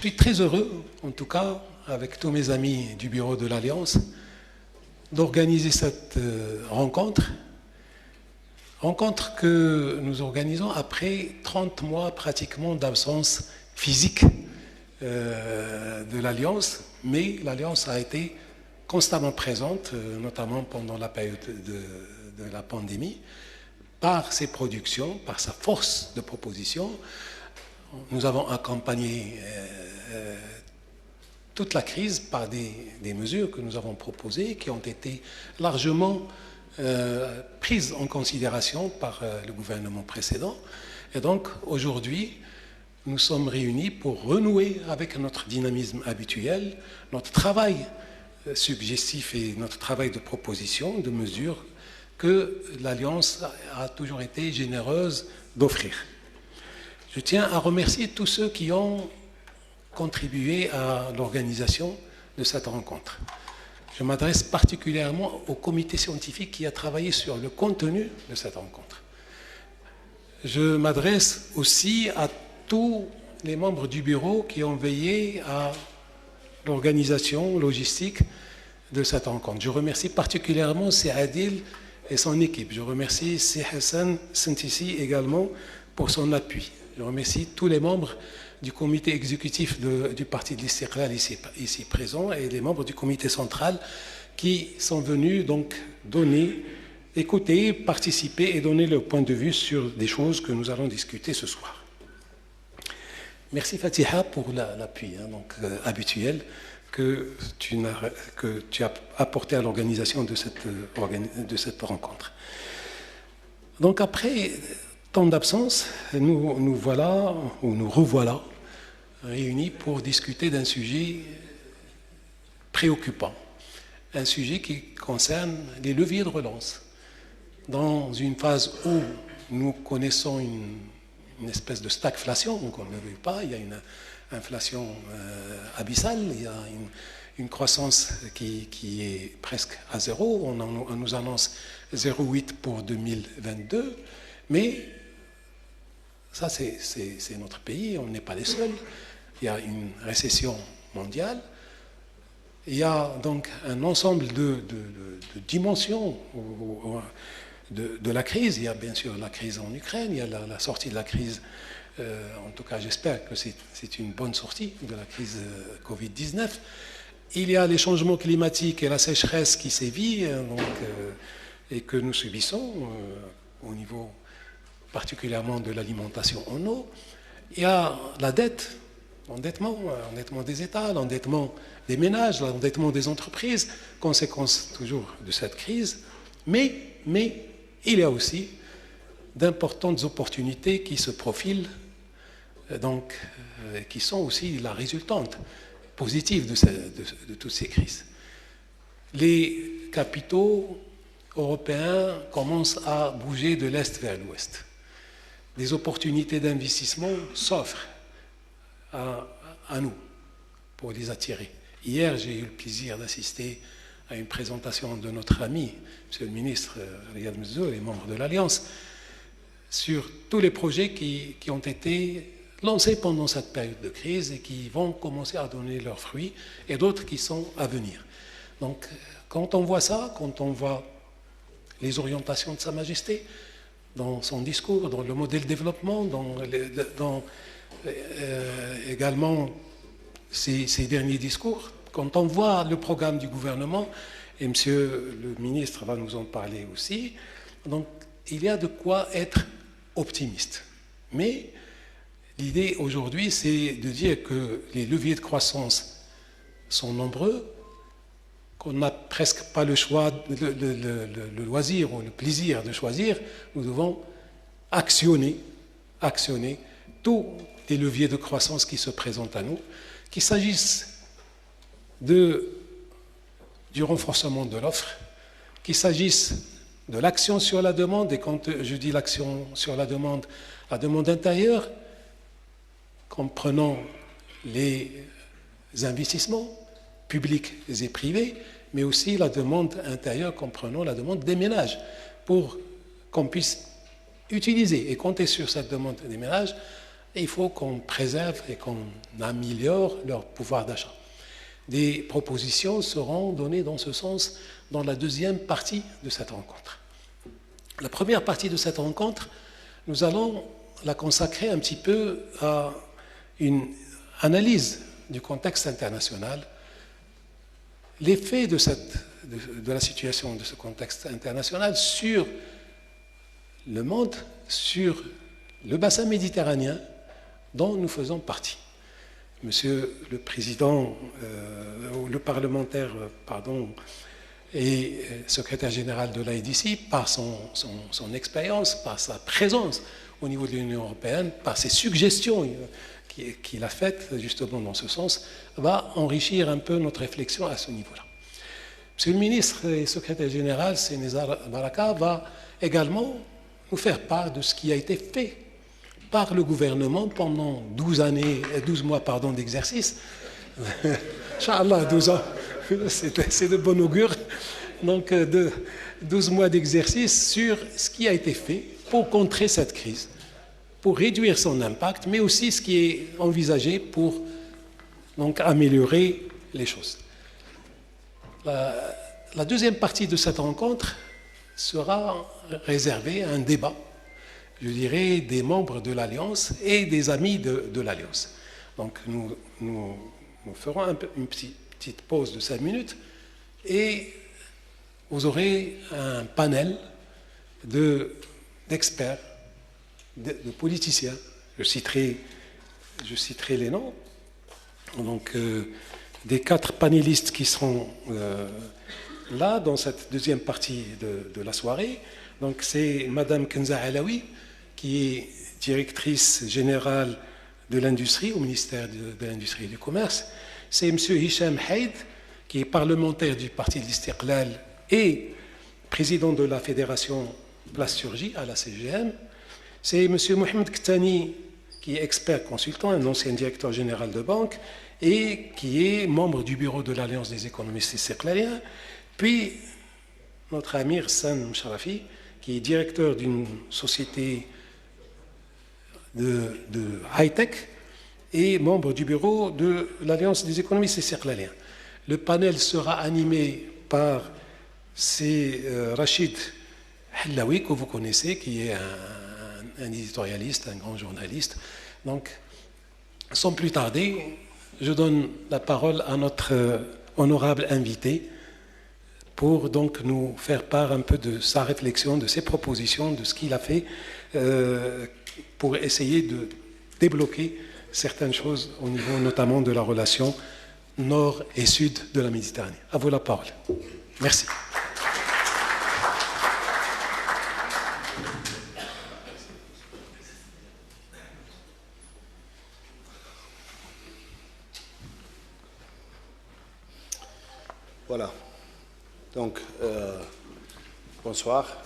Je suis très heureux, en tout cas, avec tous mes amis du bureau de l'Alliance, d'organiser cette rencontre que nous organisons après 30 mois pratiquement d'absence physique de l'Alliance, mais l'Alliance a été constamment présente, notamment pendant la période de la pandémie, par ses productions, par sa force de proposition. Nous avons accompagné toute la crise par des mesures que nous avons proposées, qui ont été largement prises en considération par le gouvernement précédent. Et donc, aujourd'hui, nous sommes réunis pour renouer avec notre dynamisme habituel, notre travail suggestif et notre travail de proposition, de mesures que l'Alliance a toujours été généreuse d'offrir. Je tiens à remercier tous ceux qui ont contribué à l'organisation de cette rencontre. Je m'adresse particulièrement au comité scientifique qui a travaillé sur le contenu de cette rencontre. Je m'adresse aussi à tous les membres du bureau qui ont veillé à l'organisation logistique de cette rencontre. Je remercie particulièrement Adil et son équipe. Je remercie Hassan Sentissi également pour son appui. Je remercie tous les membres du comité exécutif du Parti de l'Istiqlal ici présents et les membres du comité central qui sont venus donc écouter, participer et donner leur point de vue sur des choses que nous allons discuter ce soir. Merci Fatiha pour l'appui habituel que tu as apporté à l'organisation de cette rencontre. Donc après tant d'absence, nous revoilà réunis pour discuter d'un sujet préoccupant, un sujet qui concerne les leviers de relance. Dans une phase où nous connaissons une espèce de stagflation, donc on ne le veut pas, il y a une inflation abyssale, il y a une croissance qui est presque à zéro, on nous annonce 0,8 pour 2022, mais ça, c'est notre pays, on n'est pas les seuls. Il y a une récession mondiale. Il y a donc un ensemble de dimensions de la crise. Il y a bien sûr la crise en Ukraine, il y a la sortie de la crise. En tout cas, j'espère que c'est une bonne sortie de la crise Covid-19. Il y a les changements climatiques et la sécheresse qui sévit et que nous subissons au niveau particulièrement de l'alimentation en eau. Il y a la dette, l'endettement des États, l'endettement des ménages, l'endettement des entreprises, conséquence toujours de cette crise. Mais il y a aussi d'importantes opportunités qui se profilent, qui sont aussi la résultante positive de toutes ces crises. Les capitaux européens commencent à bouger de l'Est vers l'Ouest. Des opportunités d'investissement s'offrent à nous pour les attirer. Hier, j'ai eu le plaisir d'assister à une présentation de notre ami, Monsieur le ministre Riyad Mezzour, les membres de l'Alliance, sur tous les projets qui ont été lancés pendant cette période de crise et qui vont commencer à donner leurs fruits, et d'autres qui sont à venir. Donc, quand on voit ça, quand on voit les orientations de Sa Majesté, dans son discours, dans le modèle de développement, également ses derniers discours, quand on voit le programme du gouvernement, et Monsieur le ministre va nous en parler aussi, donc il y a de quoi être optimiste. Mais l'idée aujourd'hui, c'est de dire que les leviers de croissance sont nombreux, qu'on n'a presque pas le choix, le loisir ou le plaisir de choisir, nous devons actionner tous les leviers de croissance qui se présentent à nous, qu'il s'agisse du renforcement de l'offre, qu'il s'agisse de l'action sur la demande, et quand je dis l'action sur la demande intérieure, comprenant les investissements, publiques et privées, mais aussi la demande intérieure, comprenant la demande des ménages, pour qu'on puisse utiliser et compter sur cette demande des ménages. Il faut qu'on préserve et qu'on améliore leur pouvoir d'achat. Des propositions seront données dans ce sens dans la deuxième partie de cette rencontre. La première partie de cette rencontre, nous allons la consacrer un petit peu à une analyse du contexte international, l'effet de la situation de ce contexte international sur le monde, sur le bassin méditerranéen dont nous faisons partie. Monsieur le Président, le parlementaire, et secrétaire général de l'AIDC, par son expérience, par sa présence au niveau de l'Union européenne, par ses suggestions qu'il a faites justement dans ce sens, va enrichir un peu notre réflexion à ce niveau-là. Monsieur le ministre et secrétaire général, Sénézar Baraka, va également nous faire part de ce qui a été fait par le gouvernement pendant 12 mois d'exercice. Inch'Allah, 12 ans, c'est de bon augure. Donc, 12 mois d'exercice sur ce qui a été fait pour contrer cette crise, pour réduire son impact, mais aussi ce qui est envisagé pour donc, améliorer les choses. La deuxième partie de cette rencontre sera réservée à un débat, je dirais, des membres de l'Alliance et des amis de l'Alliance. Donc nous ferons une petite pause de 5 minutes et vous aurez un panel d'experts, de politiciens. Je citerai les noms. Donc, des 4 panélistes qui seront là dans cette deuxième partie de la soirée. Donc, c'est Madame Kenza Alaoui, qui est directrice générale de l'industrie au ministère de l'Industrie et du Commerce. C'est M. Hicham Haïd, qui est parlementaire du Parti de l'Istiqlal et président de la Fédération Plasturgie à la CGM. C'est M. Mohamed Ktani, qui est expert consultant, un ancien directeur général de banque, et qui est membre du bureau de l'Alliance des économistes istiqlaliens. Puis, notre ami Hassan Msharafi, qui est directeur d'une société de high-tech et membre du bureau de l'Alliance des économistes istiqlaliens. Le panel sera animé par Rachid Hallaoui, que vous connaissez, qui est un éditorialiste, un grand journaliste. Donc, sans plus tarder, je donne la parole à notre honorable invité pour donc nous faire part un peu de sa réflexion, de ses propositions, de ce qu'il a fait pour essayer de débloquer certaines choses au niveau notamment de la relation nord et sud de la Méditerranée. À vous la parole. Merci. Voilà. Donc, bonsoir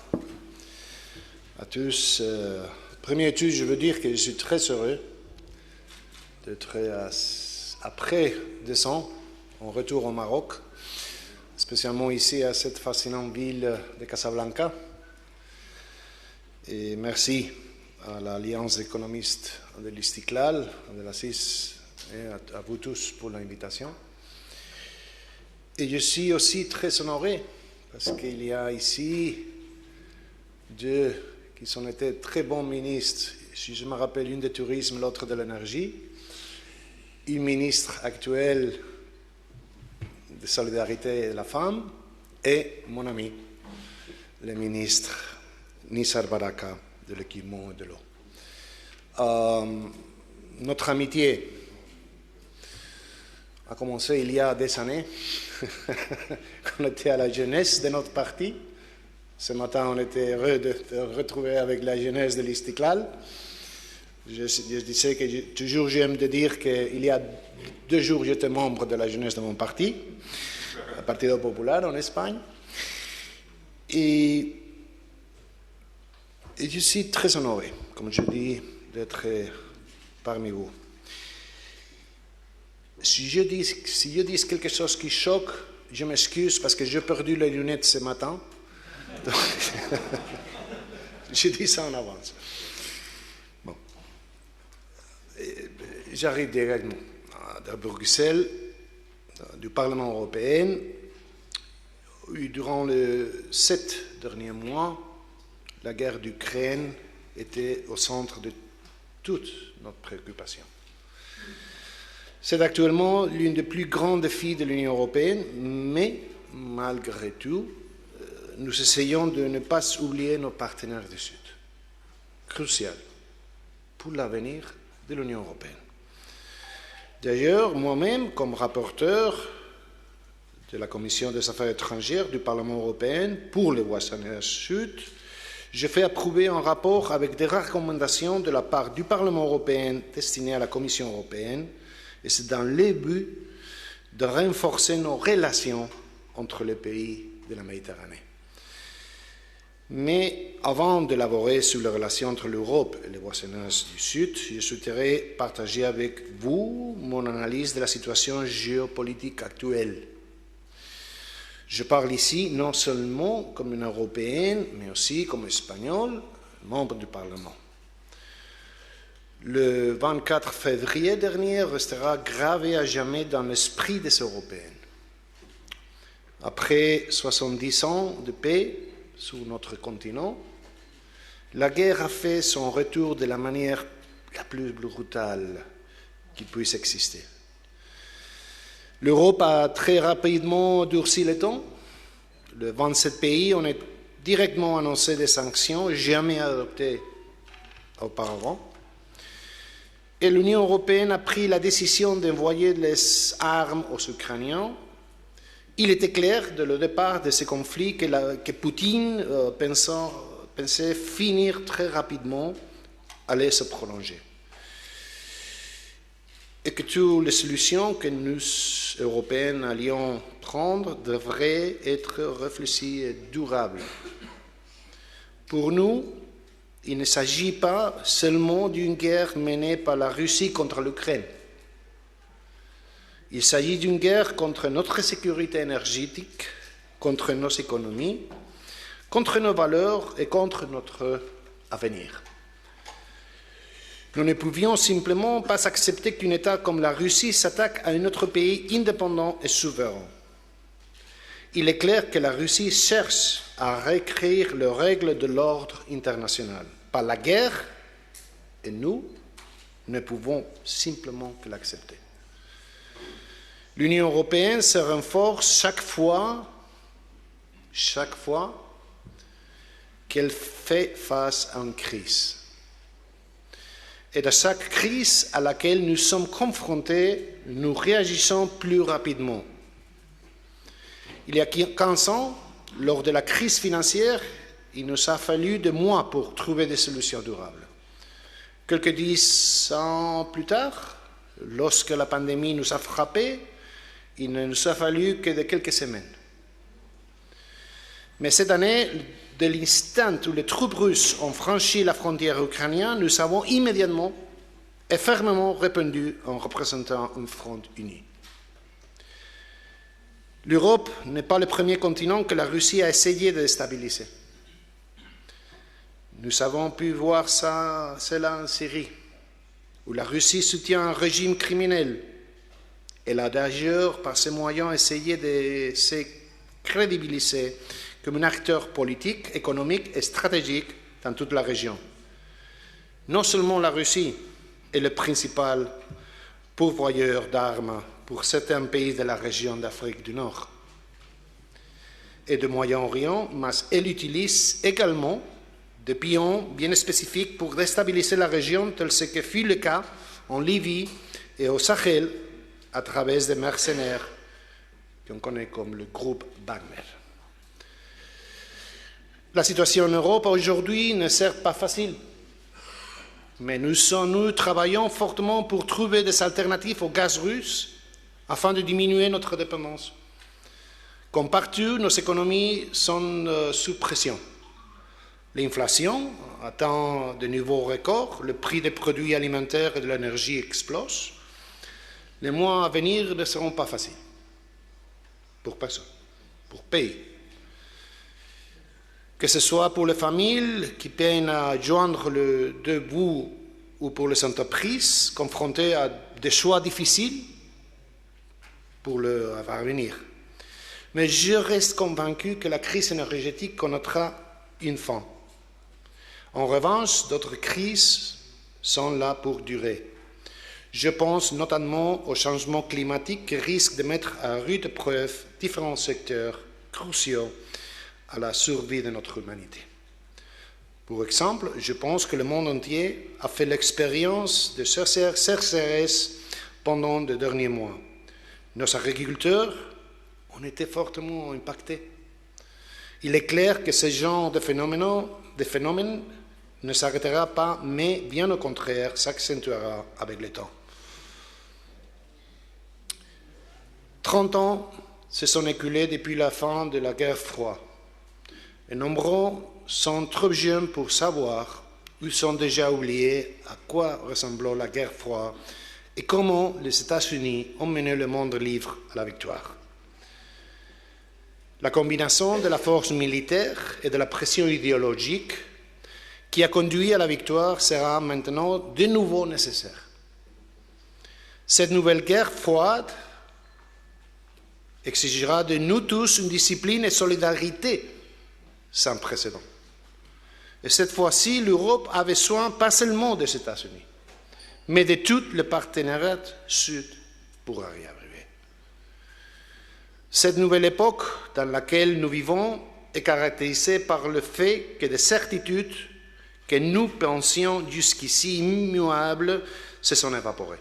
à tous. Premier étude, je veux dire que je suis très heureux d'être après 2 ans en retour au Maroc, spécialement ici à cette fascinante ville de Casablanca. Et merci à l'Alliance des économistes de l'Istiqlal, de la CIS, et à vous tous pour l'invitation. Et je suis aussi très honoré parce qu'il y a ici 2 qui sont été très bons ministres. Si je me rappelle, une de tourisme, l'autre de l'énergie. Une ministre actuelle de solidarité de la femme et mon ami, le ministre Nissar Baraka de l'équipement et de l'eau. Notre amitié a commencé il y a des années, quand on était à la jeunesse de notre parti. Ce matin, on était heureux de te retrouver avec la jeunesse de l'Istiqlal. Je disais que toujours j'aime de dire qu'il y a 2 jours, j'étais membre de la jeunesse de mon parti, le Partido Popular en Espagne. Et je suis très honoré, comme je dis, d'être parmi vous. si je dis quelque chose qui choque, je m'excuse parce que j'ai perdu les lunettes ce matin. Donc, je dis ça en avance. Bon. J'arrive directement de Bruxelles, du Parlement européen. Durant les 7 derniers mois, la guerre d'Ukraine était au centre de toute notre préoccupation. C'est actuellement l'un des plus grands défis de l'Union européenne, mais malgré tout, nous essayons de ne pas oublier nos partenaires du Sud. Crucial pour l'avenir de l'Union européenne. D'ailleurs, moi-même, comme rapporteur de la Commission des affaires étrangères du Parlement européen pour le voisinage sud, je fais approuver un rapport avec des recommandations de la part du Parlement européen destinées à la Commission européenne, et c'est dans le but de renforcer nos relations entre les pays de la Méditerranée. Mais avant d'élaborer sur les relations entre l'Europe et les voisinages du Sud, je souhaiterais partager avec vous mon analyse de la situation géopolitique actuelle. Je parle ici non seulement comme une Européenne, mais aussi comme Espagnol, membre du Parlement. Le 24 février dernier restera gravé à jamais dans l'esprit des Européens. Après 70 ans de paix sur notre continent, la guerre a fait son retour de la manière la plus brutale qui puisse exister. L'Europe a très rapidement durci les temps. Les 27 pays ont directement annoncé des sanctions jamais adoptées auparavant. Et l'Union européenne a pris la décision d'envoyer les armes aux Ukrainiens. Il était clair dès le départ de ce conflit que Poutine pensait finir très rapidement, allait se prolonger. Et que toutes les solutions que nous, Européens, allions prendre devraient être réfléchies et durables. Pour nous, il ne s'agit pas seulement d'une guerre menée par la Russie contre l'Ukraine. Il s'agit d'une guerre contre notre sécurité énergétique, contre nos économies, contre nos valeurs et contre notre avenir. Nous ne pouvions simplement pas accepter qu'un État comme la Russie s'attaque à un autre pays indépendant et souverain. Il est clair que la Russie cherche à réécrire les règles de l'ordre international par la guerre, et nous ne pouvons simplement que l'accepter. L'Union européenne se renforce chaque fois qu'elle fait face à une crise. Et de chaque crise à laquelle nous sommes confrontés, nous réagissons plus rapidement. Il y a 15 ans, lors de la crise financière, il nous a fallu des mois pour trouver des solutions durables. Quelques 10 ans plus tard, lorsque la pandémie nous a frappés, il ne nous a fallu que de quelques semaines. Mais cette année, de l'instant où les troupes russes ont franchi la frontière ukrainienne, nous avons immédiatement et fermement répondu en représentant un front uni. L'Europe n'est pas le premier continent que la Russie a essayé de déstabiliser. Nous avons pu voir cela en Syrie, où la Russie soutient un régime criminel. Elle a d'ailleurs, par ces moyens, essayé de se crédibiliser comme un acteur politique, économique et stratégique dans toute la région. Non seulement la Russie est le principal pourvoyeur d'armes pour certains pays de la région d'Afrique du Nord et du Moyen-Orient, mais elle utilise également des pions bien spécifiques pour déstabiliser la région, tel que fut le cas en Libye et au Sahel, à travers des mercenaires qu'on connaît comme le groupe Wagner. La situation en Europe aujourd'hui ne sert pas facile, mais nous travaillons fortement pour trouver des alternatives au gaz russe afin de diminuer notre dépendance. Comme partout, nos économies sont sous pression. L'inflation atteint de nouveaux records, le prix des produits alimentaires et de l'énergie explose. les mois à venir ne seront pas faciles pour personne, pour pays. Que ce soit pour les familles qui peinent à joindre les deux bouts ou pour les entreprises confrontées à des choix difficiles pour leur avenir. Mais je reste convaincu que la crise énergétique connaîtra une fin. En revanche, d'autres crises sont là pour durer. Je pense notamment au changement climatique qui risque de mettre à rude épreuve différents secteurs cruciaux à la survie de notre humanité. Pour exemple, je pense que le monde entier a fait l'expérience de sécheresse pendant les derniers mois. Nos agriculteurs ont été fortement impactés. Il est clair que ce genre de phénomène ne s'arrêtera pas, mais bien au contraire, s'accentuera avec le temps. 30 ans se sont écoulés depuis la fin de la guerre froide. Et nombreux sont trop jeunes pour savoir, ou sont déjà oubliés à quoi ressemblait la guerre froide et comment les États-Unis ont mené le monde libre à la victoire. La combinaison de la force militaire et de la pression idéologique qui a conduit à la victoire sera maintenant de nouveau nécessaire. Cette nouvelle guerre froide exigera de nous tous une discipline et solidarité sans précédent. Et cette fois-ci, l'Europe a besoin pas seulement des États-Unis, mais de tout le partenariat sud pour y arriver. Cette nouvelle époque dans laquelle nous vivons est caractérisée par le fait que des certitudes que nous pensions jusqu'ici immuables se sont évaporées.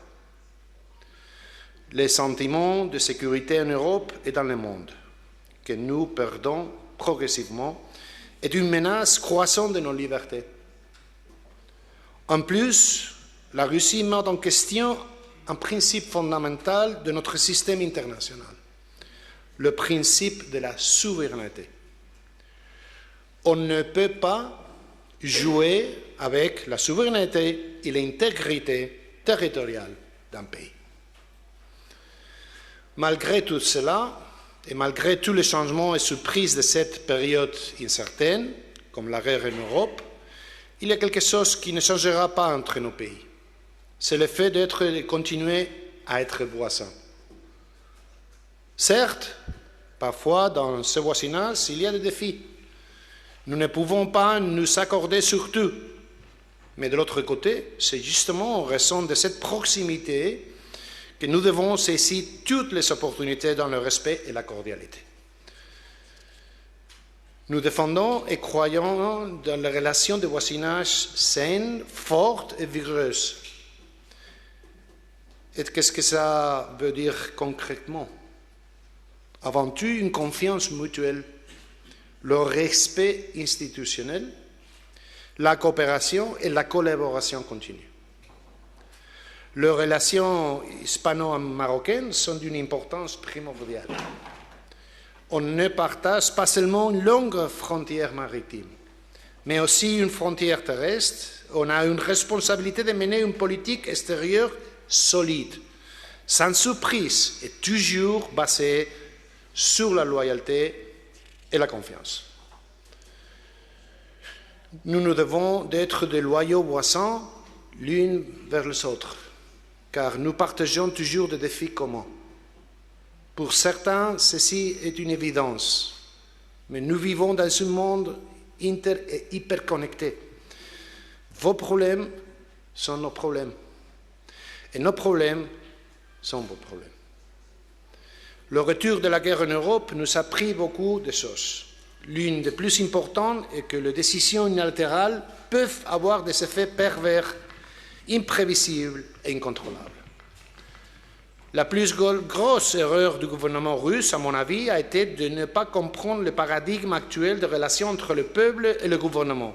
Les sentiments de sécurité en Europe et dans le monde, que nous perdons progressivement, est une menace croissante de nos libertés. En plus, la Russie met en question un principe fondamental de notre système international, le principe de la souveraineté. On ne peut pas jouer avec la souveraineté et l'intégrité territoriale d'un pays. Malgré tout cela, et malgré tous les changements et surprises de cette période incertaine, comme la guerre en Europe, il y a quelque chose qui ne changera pas entre nos pays. C'est le fait de continuer à être voisins. Certes, parfois dans ce voisinage, il y a des défis. Nous ne pouvons pas nous accorder sur tout. Mais de l'autre côté, c'est justement en raison de cette proximité que nous devons saisir toutes les opportunités dans le respect et la cordialité. Nous défendons et croyons dans les relations de voisinage saines, fortes et vigoureuses. Et qu'est-ce que ça veut dire concrètement? Avant tout, une confiance mutuelle, le respect institutionnel, la coopération et la collaboration continue. Les relations hispano-marocaines sont d'une importance primordiale. On ne partage pas seulement une longue frontière maritime, mais aussi une frontière terrestre. On a une responsabilité de mener une politique extérieure solide, sans surprise et toujours basée sur la loyauté et la confiance. Nous devons être de loyaux voisins l'une vers les autres, car nous partageons toujours des défis communs. Pour certains, ceci est une évidence, mais nous vivons dans un monde inter- et hyperconnecté. Vos problèmes sont nos problèmes, et nos problèmes sont vos problèmes. Le retour de la guerre en Europe nous a appris beaucoup de choses. L'une des plus importantes est que les décisions unilatérales peuvent avoir des effets pervers, imprévisible et incontrôlable. La plus grosse erreur du gouvernement russe, à mon avis, a été de ne pas comprendre le paradigme actuel de relations entre le peuple et le gouvernement,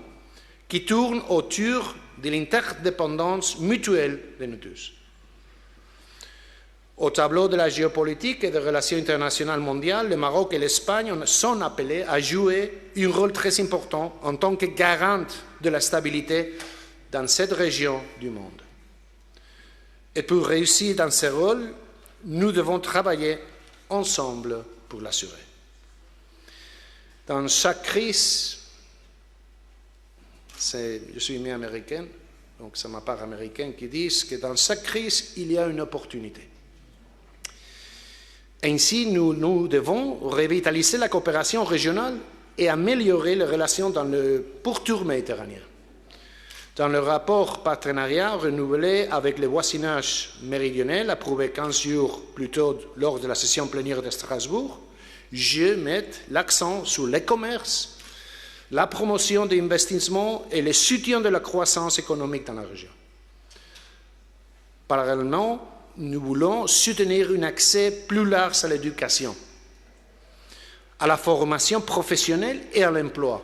qui tourne autour de l'interdépendance mutuelle de nous tous. Au tableau de la géopolitique et des relations internationales mondiales, le Maroc et l'Espagne sont appelés à jouer un rôle très important en tant que garante de la stabilité dans cette région du monde. Et pour réussir dans ce rôle, nous devons travailler ensemble pour l'assurer. Dans chaque crise, je suis né américain, donc c'est ma part américaine qui dit que dans chaque crise, il y a une opportunité. Ainsi, nous devons revitaliser la coopération régionale et améliorer les relations dans le pourtour méditerranéen. Dans le rapport partenariat renouvelé avec le voisinage méridional, approuvé 15 jours plus tôt lors de la session plénière de Strasbourg, je mets l'accent sur le commerce, la promotion des investissements et le soutien de la croissance économique dans la région. Parallèlement, nous voulons soutenir un accès plus large à l'éducation, à la formation professionnelle et à l'emploi,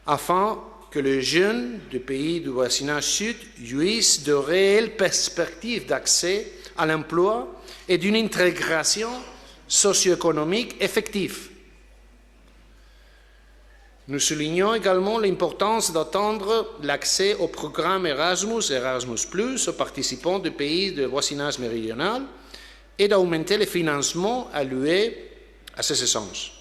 afin que les jeunes des pays du voisinage sud jouissent de réelles perspectives d'accès à l'emploi et d'une intégration socio-économique effective. Nous soulignons également l'importance d'attendre l'accès au programme Erasmus et Erasmus+, aux participants des pays du voisinage méridional et d'augmenter les financements alloués à ces échanges,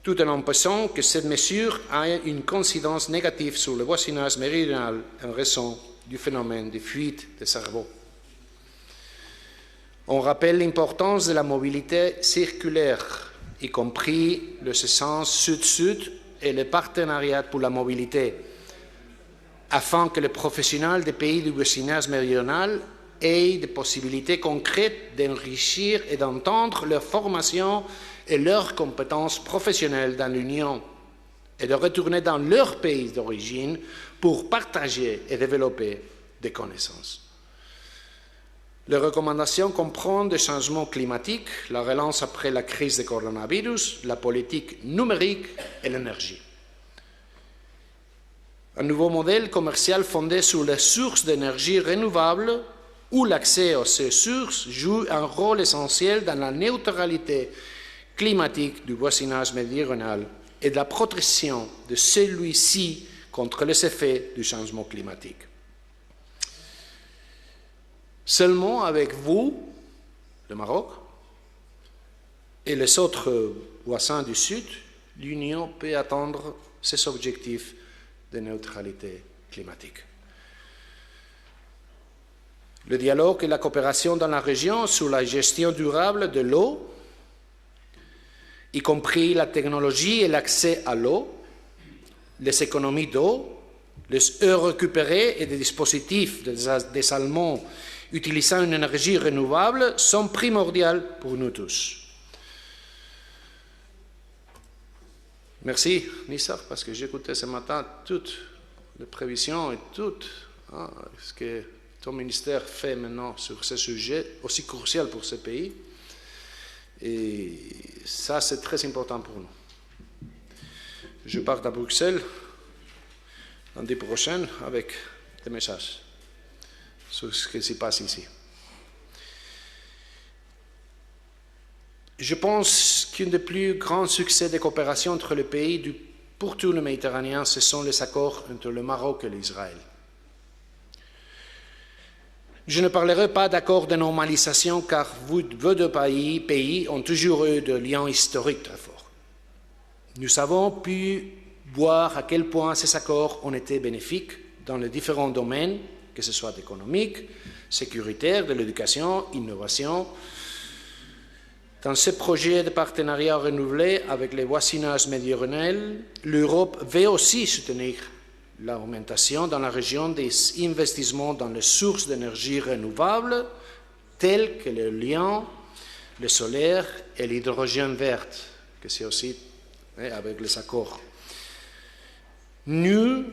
tout en empêchant que cette mesure ait une coïncidence négative sur le voisinage méridional en raison du phénomène de fuite des cerveaux. On rappelle l'importance de la mobilité circulaire, y compris le sens sud-sud et le partenariat pour la mobilité, afin que les professionnels des pays du voisinage méridional aient des possibilités concrètes d'enrichir et d'entendre leur formation et leurs compétences professionnelles dans l'Union et de retourner dans leur pays d'origine pour partager et développer des connaissances. Les recommandations comprennent des changements climatiques, la relance après la crise du coronavirus, la politique numérique et l'énergie. Un nouveau modèle commercial fondé sur les sources d'énergie renouvelables où l'accès à ces sources joue un rôle essentiel dans la neutralité climatique du voisinage méridional et de la protection de celui-ci contre les effets du changement climatique. Seulement avec vous, le Maroc, et les autres voisins du Sud, l'Union peut atteindre ses objectifs de neutralité climatique. Le dialogue et la coopération dans la région sur la gestion durable de l'eau, y compris la technologie et l'accès à l'eau, les économies d'eau, les eaux récupérées et des dispositifs de dessalement utilisant une énergie renouvelable sont primordiales pour nous tous. Merci, Nissar, parce que j'ai écouté ce matin toutes les prévisions et tout ce que ton ministère fait maintenant sur ce sujet aussi crucial pour ce pays. Et ça, c'est très important pour nous. Je pars à Bruxelles lundi prochain avec des messages sur ce qui se passe ici. Je pense qu'un des plus grands succès de coopération entre les pays du pourtour méditerranéen, ce sont les accords entre le Maroc et l'Israël. Je ne parlerai pas d'accords de normalisation car vos deux pays ont toujours eu des liens historiques très forts. Nous avons pu voir à quel point ces accords ont été bénéfiques dans les différents domaines, que ce soit économique, sécuritaire, de l'éducation, innovation. Dans ce projet de partenariat renouvelé avec les voisinages méridionaux, l'Europe veut aussi soutenir l'augmentation dans la région des investissements dans les sources d'énergie renouvelables telles que l'éolien, le solaire et l'hydrogène vert, que c'est aussi avec les accords. Nous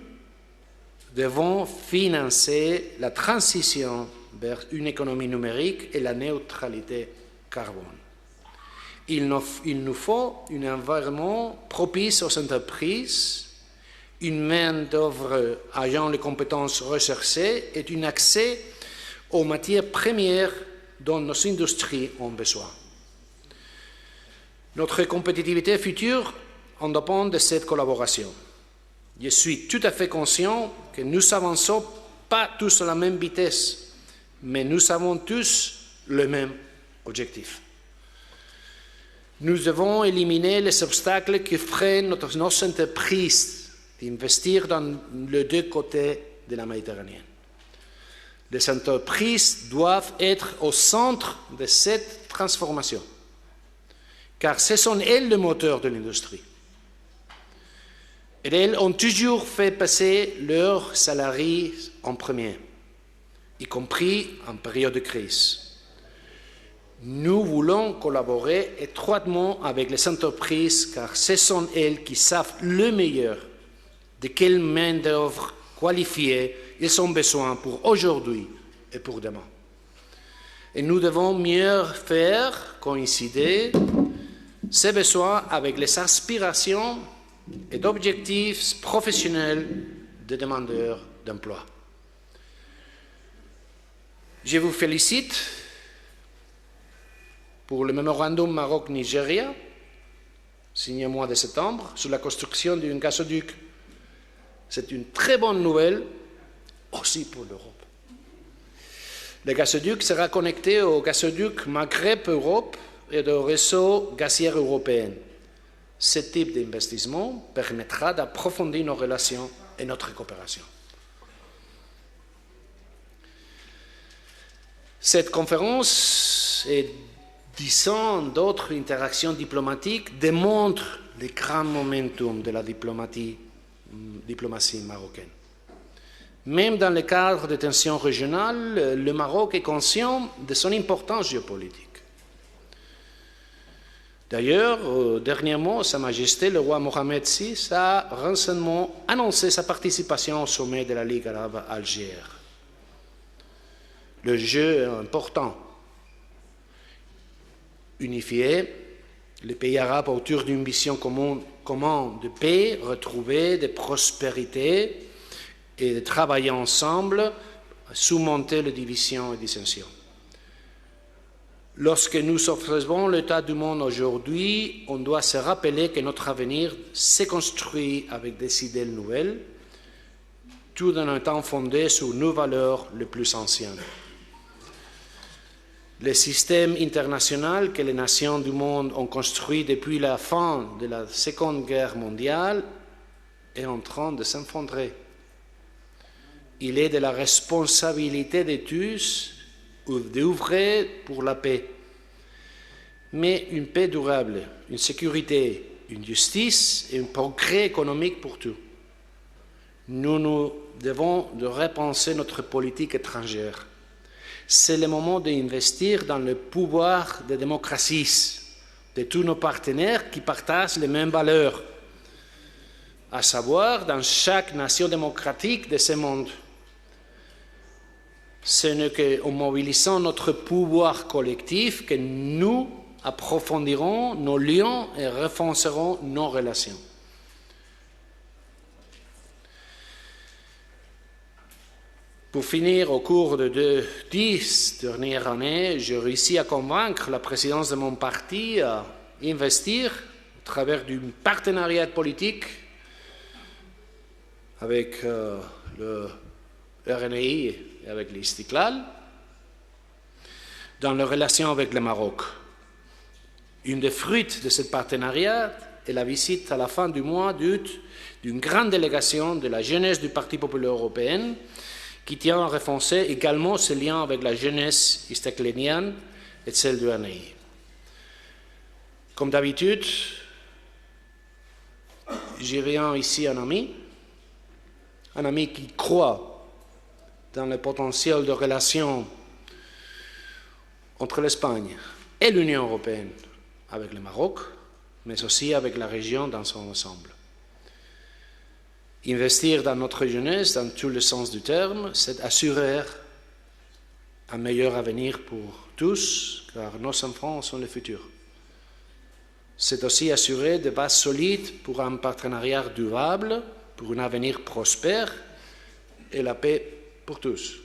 devons financer la transition vers une économie numérique et la neutralité carbone. Il nous faut un environnement propice aux entreprises, une main-d'œuvre ayant les compétences recherchées et un accès aux matières premières dont nos industries ont besoin. Notre compétitivité future en dépend de cette collaboration. Je suis tout à fait conscient que nous n'avançons pas tous à la même vitesse, mais nous avons tous le même objectif. Nous devons éliminer les obstacles qui freinent nos entreprises d'investir dans les deux côtés de la Méditerranée. Les entreprises doivent être au centre de cette transformation, car ce sont elles le moteur de l'industrie. Et elles ont toujours fait passer leurs salariés en premier, y compris en période de crise. Nous voulons collaborer étroitement avec les entreprises, car ce sont elles qui savent le meilleur de quelle main-d'œuvre qualifiée ils ont besoin pour aujourd'hui et pour demain. Et nous devons mieux faire coïncider ces besoins avec les aspirations et d'objectifs professionnels des demandeurs d'emploi. Je vous félicite pour le mémorandum Maroc-Nigeria, signé au mois de septembre, sur la construction d'un gazoduc. C'est une très bonne nouvelle aussi pour l'Europe. Le gazoduc sera connecté au gazoduc Maghreb-Europe et au réseau gazier européen. Ce type d'investissement permettra d'approfondir nos relations et notre coopération. Cette conférence et disons d'autres interactions diplomatiques démontrent le grand momentum de la diplomatie marocaine. Même dans le cadre de tensions régionales, le Maroc est conscient de son importance géopolitique. D'ailleurs, dernièrement, Sa Majesté le roi Mohamed VI a récemment annoncé sa participation au sommet de la Ligue arabe à Alger. Le jeu est important. Unifier les pays arabes autour d'une vision commune de paix, retrouvée, de prospérité et de travailler ensemble à surmonter les divisions et dissensions. Lorsque nous observons l'état du monde aujourd'hui, on doit se rappeler que notre avenir s'est construit avec des idées nouvelles, tout en étant fondé sur nos valeurs les plus anciennes. Le système international que les nations du monde ont construit depuis la fin de la Seconde Guerre mondiale est en train de s'effondrer. Il est de la responsabilité de tous d'œuvrer pour la paix, mais une paix durable, une sécurité, une justice et un progrès économique pour tous. Nous devons repenser notre politique étrangère. C'est le moment d'investir dans le pouvoir de démocratie de tous nos partenaires qui partagent les mêmes valeurs, à savoir dans chaque nation démocratique de ce monde. Ce n'est qu'en mobilisant notre pouvoir collectif que nous approfondirons nos liens et renforcerons nos relations. Pour finir, au cours de 10 dernières années, j'ai réussi à convaincre la présidence de mon parti à investir à travers du partenariat politique avec le RNI et avec l'Istiklal dans les relations avec le Maroc. Une des fruits de ce partenariat est la visite à la fin du mois d'août d'une grande délégation de la jeunesse du Parti populaire européen qui tient à renforcer également ses liens avec la jeunesse istaklénienne et celle du RNI. Comme d'habitude, j'y viens ici un ami qui croit dans le potentiel de relations entre l'Espagne et l'Union européenne avec le Maroc, mais aussi avec la région dans son ensemble. Investir dans notre jeunesse, dans tout le sens du terme, c'est assurer un meilleur avenir pour tous, car nos enfants sont le futur. C'est aussi assurer des bases solides pour un partenariat durable, pour un avenir prospère et la paix pour tous.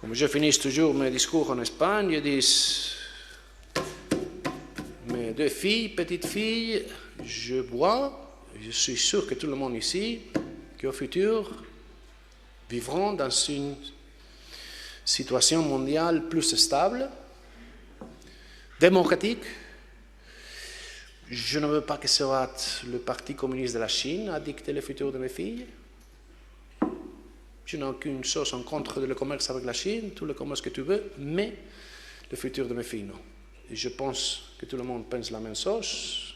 Comme je finis toujours mes discours en Espagne, je dis mes deux filles, petites filles, je bois. Je suis sûr que tout le monde ici, qu'au futur, vivront dans une situation mondiale plus stable, démocratique. Je ne veux pas que ce soit le Parti communiste de la Chine à dicter le futur de mes filles. Je n'ai aucune chose en contre le commerce avec la Chine, tout le commerce que tu veux, mais le futur de mes filles, non. Et je pense que tout le monde pense la même chose.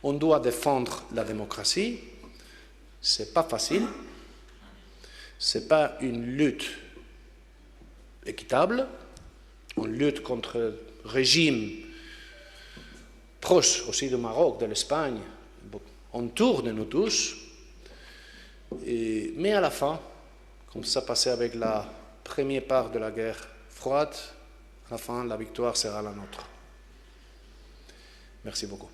On doit défendre la démocratie. Ce n'est pas facile. Ce n'est pas une lutte équitable. On lutte contre le régime proche aussi du Maroc, de l'Espagne, autour de nous tous. Mais à la fin, comme ça passait avec la première part de la guerre froide, à la fin, la victoire sera la nôtre. Merci beaucoup.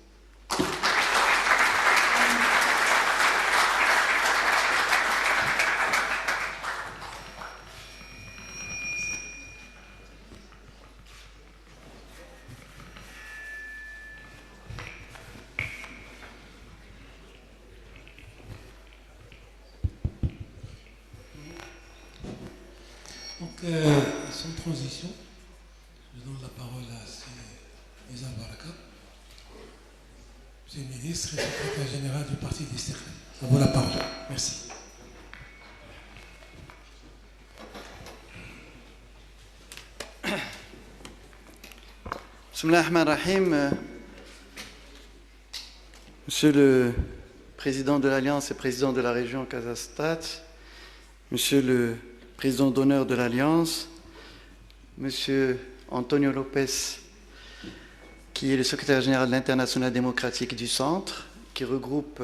Sans transition, je donne la parole à Isa Baraka, Monsieur le ministre et secrétaire général du Parti d'Istiqlal. À vous la parole. Merci. Bismillah ar-Rahman ar-Rahim. Monsieur le président de l'Alliance et président de la région Casa-Stad, Monsieur le président d'honneur de l'Alliance, Monsieur Antonio Lopez, qui est le secrétaire général de l'Internationale démocratique du Centre, qui regroupe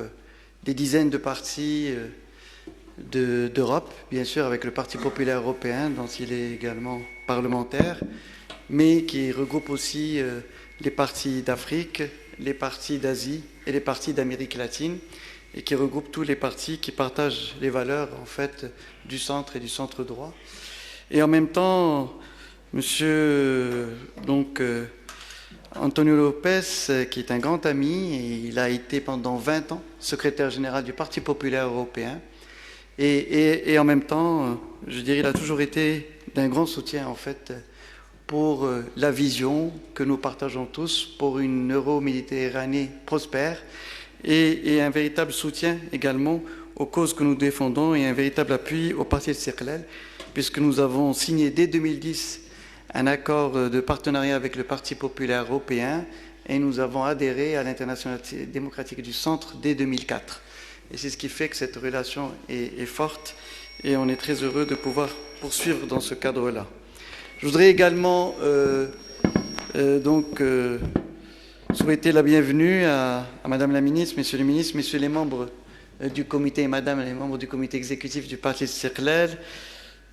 des dizaines de partis d'Europe, bien sûr avec le Parti populaire européen, dont il est également parlementaire, mais qui regroupe aussi les partis d'Afrique, les partis d'Asie et les partis d'Amérique latine, et qui regroupe tous les partis qui partagent les valeurs en fait du centre et du centre droit. Et en même temps, Monsieur Antonio Lopez, qui est un grand ami, et il a été pendant 20 ans secrétaire général du Parti populaire européen, et en même temps, je dirais, il a toujours été d'un grand soutien en fait pour la vision que nous partageons tous pour une Euro-Méditerranée prospère, et un véritable soutien également aux causes que nous défendons et un véritable appui au Parti d'Istiqlal, puisque nous avons signé dès 2010 un accord de partenariat avec le Parti populaire européen et nous avons adhéré à l'Internationale démocratique du Centre dès 2004. Et c'est ce qui fait que cette relation est forte et on est très heureux de pouvoir poursuivre dans ce cadre-là. Je voudrais également souhaiter la bienvenue à Madame la Ministre, Messieurs les ministres, Messieurs les membres du comité et Madame les membres du comité exécutif du Parti d'Istiqlal,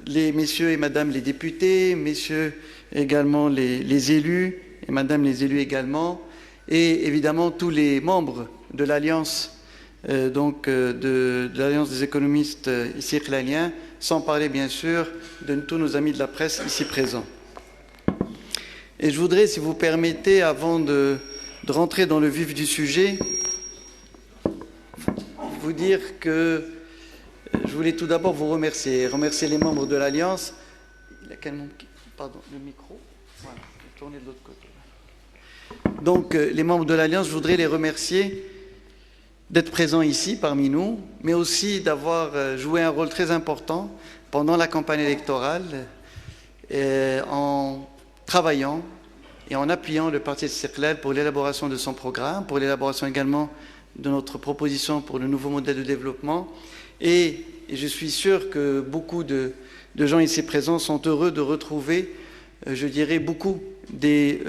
les Messieurs et Madame les députés, Messieurs également les élus et Madame les élus également, et évidemment tous les membres de l'Alliance, de l'Alliance des économistes istiqlaliens, sans parler bien sûr de tous nos amis de la presse ici présents. Et je voudrais, si vous permettez, avant de rentrer dans le vif du sujet, vous dire que je voulais tout d'abord vous remercier les membres de l'Alliance. Il y a quel membre qui... Pardon, le micro. Voilà, je vais tourner de l'autre côté. Donc, les membres de l'Alliance, je voudrais les remercier d'être présents ici parmi nous, mais aussi d'avoir joué un rôle très important pendant la campagne électorale en travaillant et en appuyant le Parti d'Istiqlal pour l'élaboration de son programme, pour l'élaboration également de notre proposition pour le nouveau modèle de développement. Et je suis sûr que beaucoup de gens ici présents sont heureux de retrouver, je dirais, beaucoup des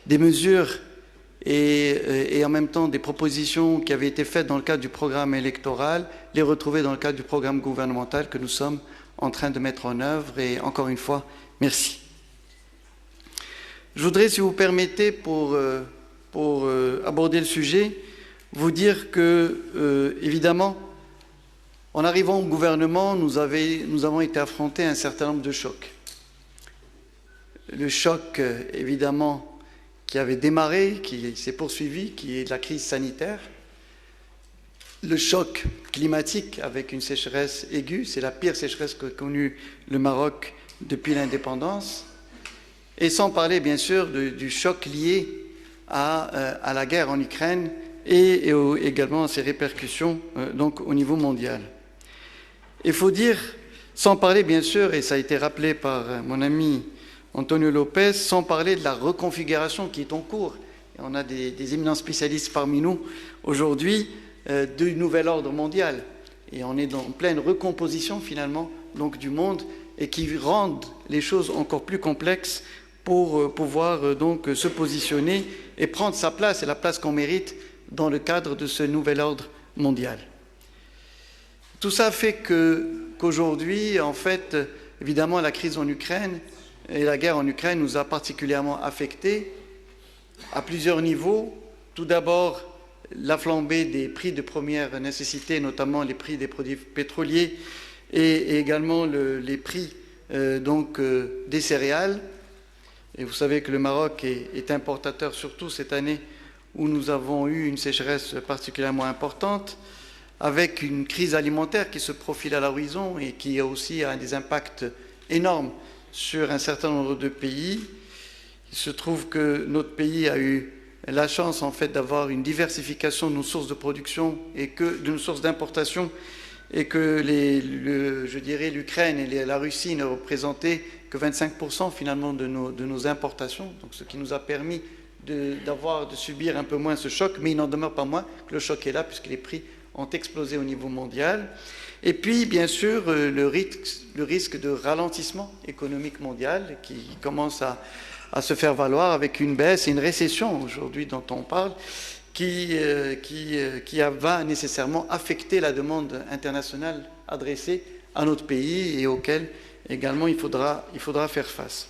mesures et en même temps des propositions qui avaient été faites dans le cadre du programme électoral, les retrouver dans le cadre du programme gouvernemental que nous sommes en train de mettre en œuvre. Et encore une fois, merci. Je voudrais, si vous permettez, pour aborder le sujet, vous dire que, évidemment, en arrivant au gouvernement, nous avons été affrontés à un certain nombre de chocs. Le choc, évidemment, qui avait démarré, qui s'est poursuivi, qui est la crise sanitaire. Le choc climatique avec une sécheresse aiguë, c'est la pire sécheresse qu'a connue le Maroc depuis l'indépendance, et sans parler bien sûr du choc lié à la guerre en Ukraine et également à ses répercussions donc au niveau mondial. Il faut dire, sans parler bien sûr, et ça a été rappelé par mon ami Antonio Lopez, sans parler de la reconfiguration qui est en cours. Et on a des éminents spécialistes parmi nous aujourd'hui du nouvel ordre mondial. Et on est en pleine recomposition finalement donc, du monde et qui rendent les choses encore plus complexes pour pouvoir donc se positionner et prendre sa place et la place qu'on mérite dans le cadre de ce nouvel ordre mondial. Tout ça fait qu'aujourd'hui, en fait, évidemment, la crise en Ukraine et la guerre en Ukraine nous a particulièrement affectés à plusieurs niveaux. Tout d'abord, la flambée des prix de première nécessité, notamment les prix des produits pétroliers et également les prix des céréales. Et vous savez que le Maroc est importateur, surtout cette année où nous avons eu une sécheresse particulièrement importante, avec une crise alimentaire qui se profile à l'horizon et qui aussi a des impacts énormes sur un certain nombre de pays. Il se trouve que notre pays a eu la chance en fait d'avoir une diversification de nos sources de production et de nos sources d'importation, et que je dirais l'Ukraine et la Russie ne représentaient que 25% finalement de nos importations, donc ce qui nous a permis de subir un peu moins ce choc, mais il n'en demeure pas moins que le choc est là puisque les prix ont explosé au niveau mondial. Et puis, bien sûr, le risque de ralentissement économique mondial qui commence à se faire valoir avec une baisse et une récession aujourd'hui dont on parle, qui va nécessairement affecter la demande internationale adressée à notre pays et auquel également il faudra faire face.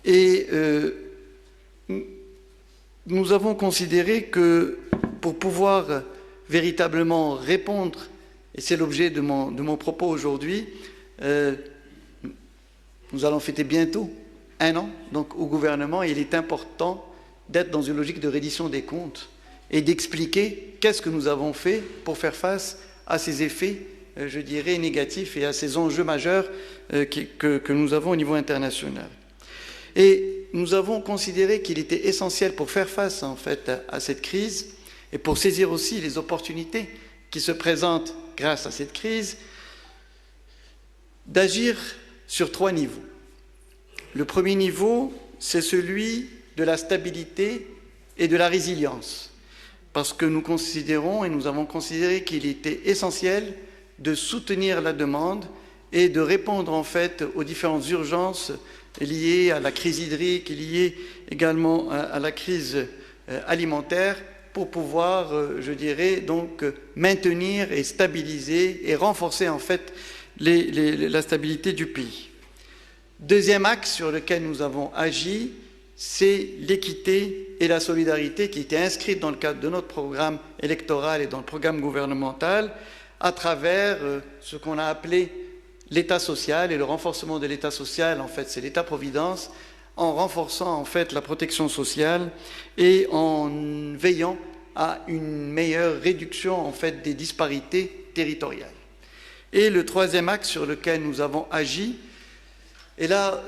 Et nous avons considéré que pour pouvoir véritablement répondre, et c'est l'objet de mon propos aujourd'hui, nous allons fêter bientôt 1 an donc, au gouvernement, et il est important d'être dans une logique de reddition des comptes et d'expliquer qu'est-ce que nous avons fait pour faire face à ces effets, je dirais, négatifs et à ces enjeux majeurs que nous avons au niveau international. Et nous avons considéré qu'il était essentiel pour faire face en fait à cette crise et pour saisir aussi les opportunités qui se présentent grâce à cette crise, d'agir sur 3 niveaux. Le premier niveau, c'est celui de la stabilité et de la résilience, parce que nous considérons et nous avons considéré qu'il était essentiel de soutenir la demande et de répondre en fait aux différentes urgences liées à la crise hydrique, liées également à la crise alimentaire, pour pouvoir, je dirais, donc maintenir et stabiliser et renforcer en fait la stabilité du pays. Deuxième axe sur lequel nous avons agi, c'est l'équité et la solidarité qui étaient inscrites dans le cadre de notre programme électoral et dans le programme gouvernemental à travers ce qu'on a appelé l'État social et le renforcement de l'État social, en fait, c'est l'État-providence, en renforçant en fait la protection sociale et en veillant à une meilleure réduction en fait des disparités territoriales. Et le troisième axe sur lequel nous avons agi, et là,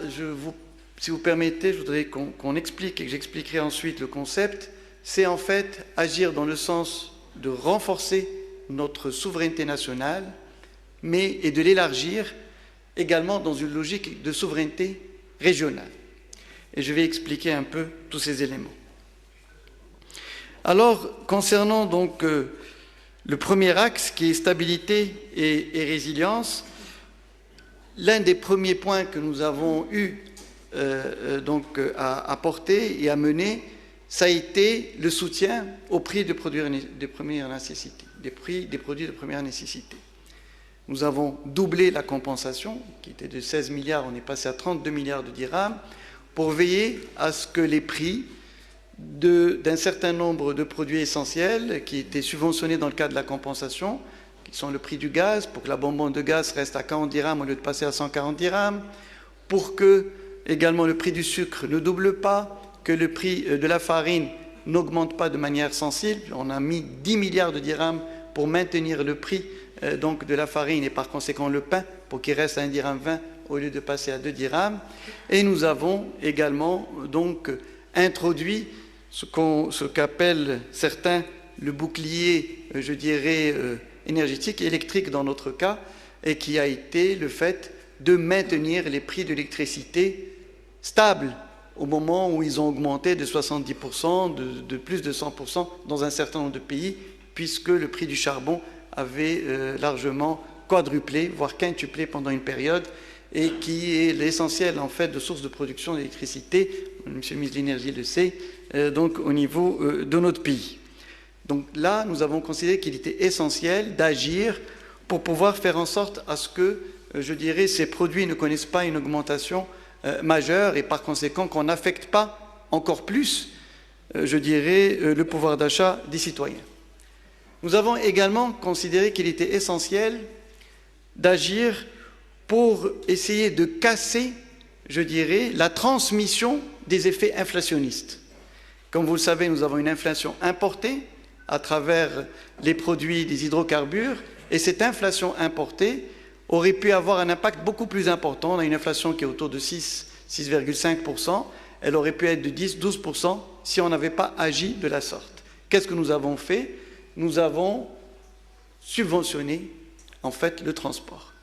si vous permettez, je voudrais qu'on explique et que j'expliquerai ensuite le concept, c'est en fait agir dans le sens de renforcer notre souveraineté nationale, et de l'élargir également dans une logique de souveraineté régionale. Et je vais expliquer un peu tous ces éléments. Alors, concernant donc le premier axe qui est stabilité et résilience, l'un des premiers points que nous avons eu à porter et à mener, ça a été le soutien aux prix des produits de première nécessité, des produits de première nécessité. Nous avons doublé la compensation, qui était de 16 milliards, on est passé à 32 milliards de dirhams, pour veiller à ce que les prix d'un certain nombre de produits essentiels qui étaient subventionnés dans le cadre de la compensation, qui sont le prix du gaz, pour que la bonbonne de gaz reste à 40 dirhams au lieu de passer à 140 dirhams, pour que également le prix du sucre ne double pas, que le prix de la farine n'augmente pas de manière sensible. On a mis 10 milliards de dirhams pour maintenir le prix donc de la farine et par conséquent le pain pour qu'il reste à 1,20 dirham au lieu de passer à 2 dirhams. Et nous avons également donc introduit ce qu'appellent certains le bouclier, je dirais, énergétique, électrique dans notre cas, et qui a été le fait de maintenir les prix de l'électricité stables au moment où ils ont augmenté de 70%, de plus de 100% dans un certain nombre de pays, puisque le prix du charbon avait largement quadruplé, voire quintuplé pendant une période, et qui est l'essentiel en fait de source de production d'électricité, Monsieur le ministre de l'Énergie le sait, donc au niveau de notre pays. Donc là, nous avons considéré qu'il était essentiel d'agir pour pouvoir faire en sorte à ce que, je dirais, ces produits ne connaissent pas une augmentation majeure et par conséquent qu'on n'affecte pas encore plus, je dirais, le pouvoir d'achat des citoyens. Nous avons également considéré qu'il était essentiel d'agir pour essayer de casser, je dirais, la transmission des effets inflationnistes. Comme vous le savez, nous avons une inflation importée à travers les produits des hydrocarbures, et cette inflation importée aurait pu avoir un impact beaucoup plus important. On a une inflation qui est autour de 6,5%, elle aurait pu être de 10-12% si on n'avait pas agi de la sorte. Qu'est-ce que nous avons fait? Nous avons subventionné en fait le transport.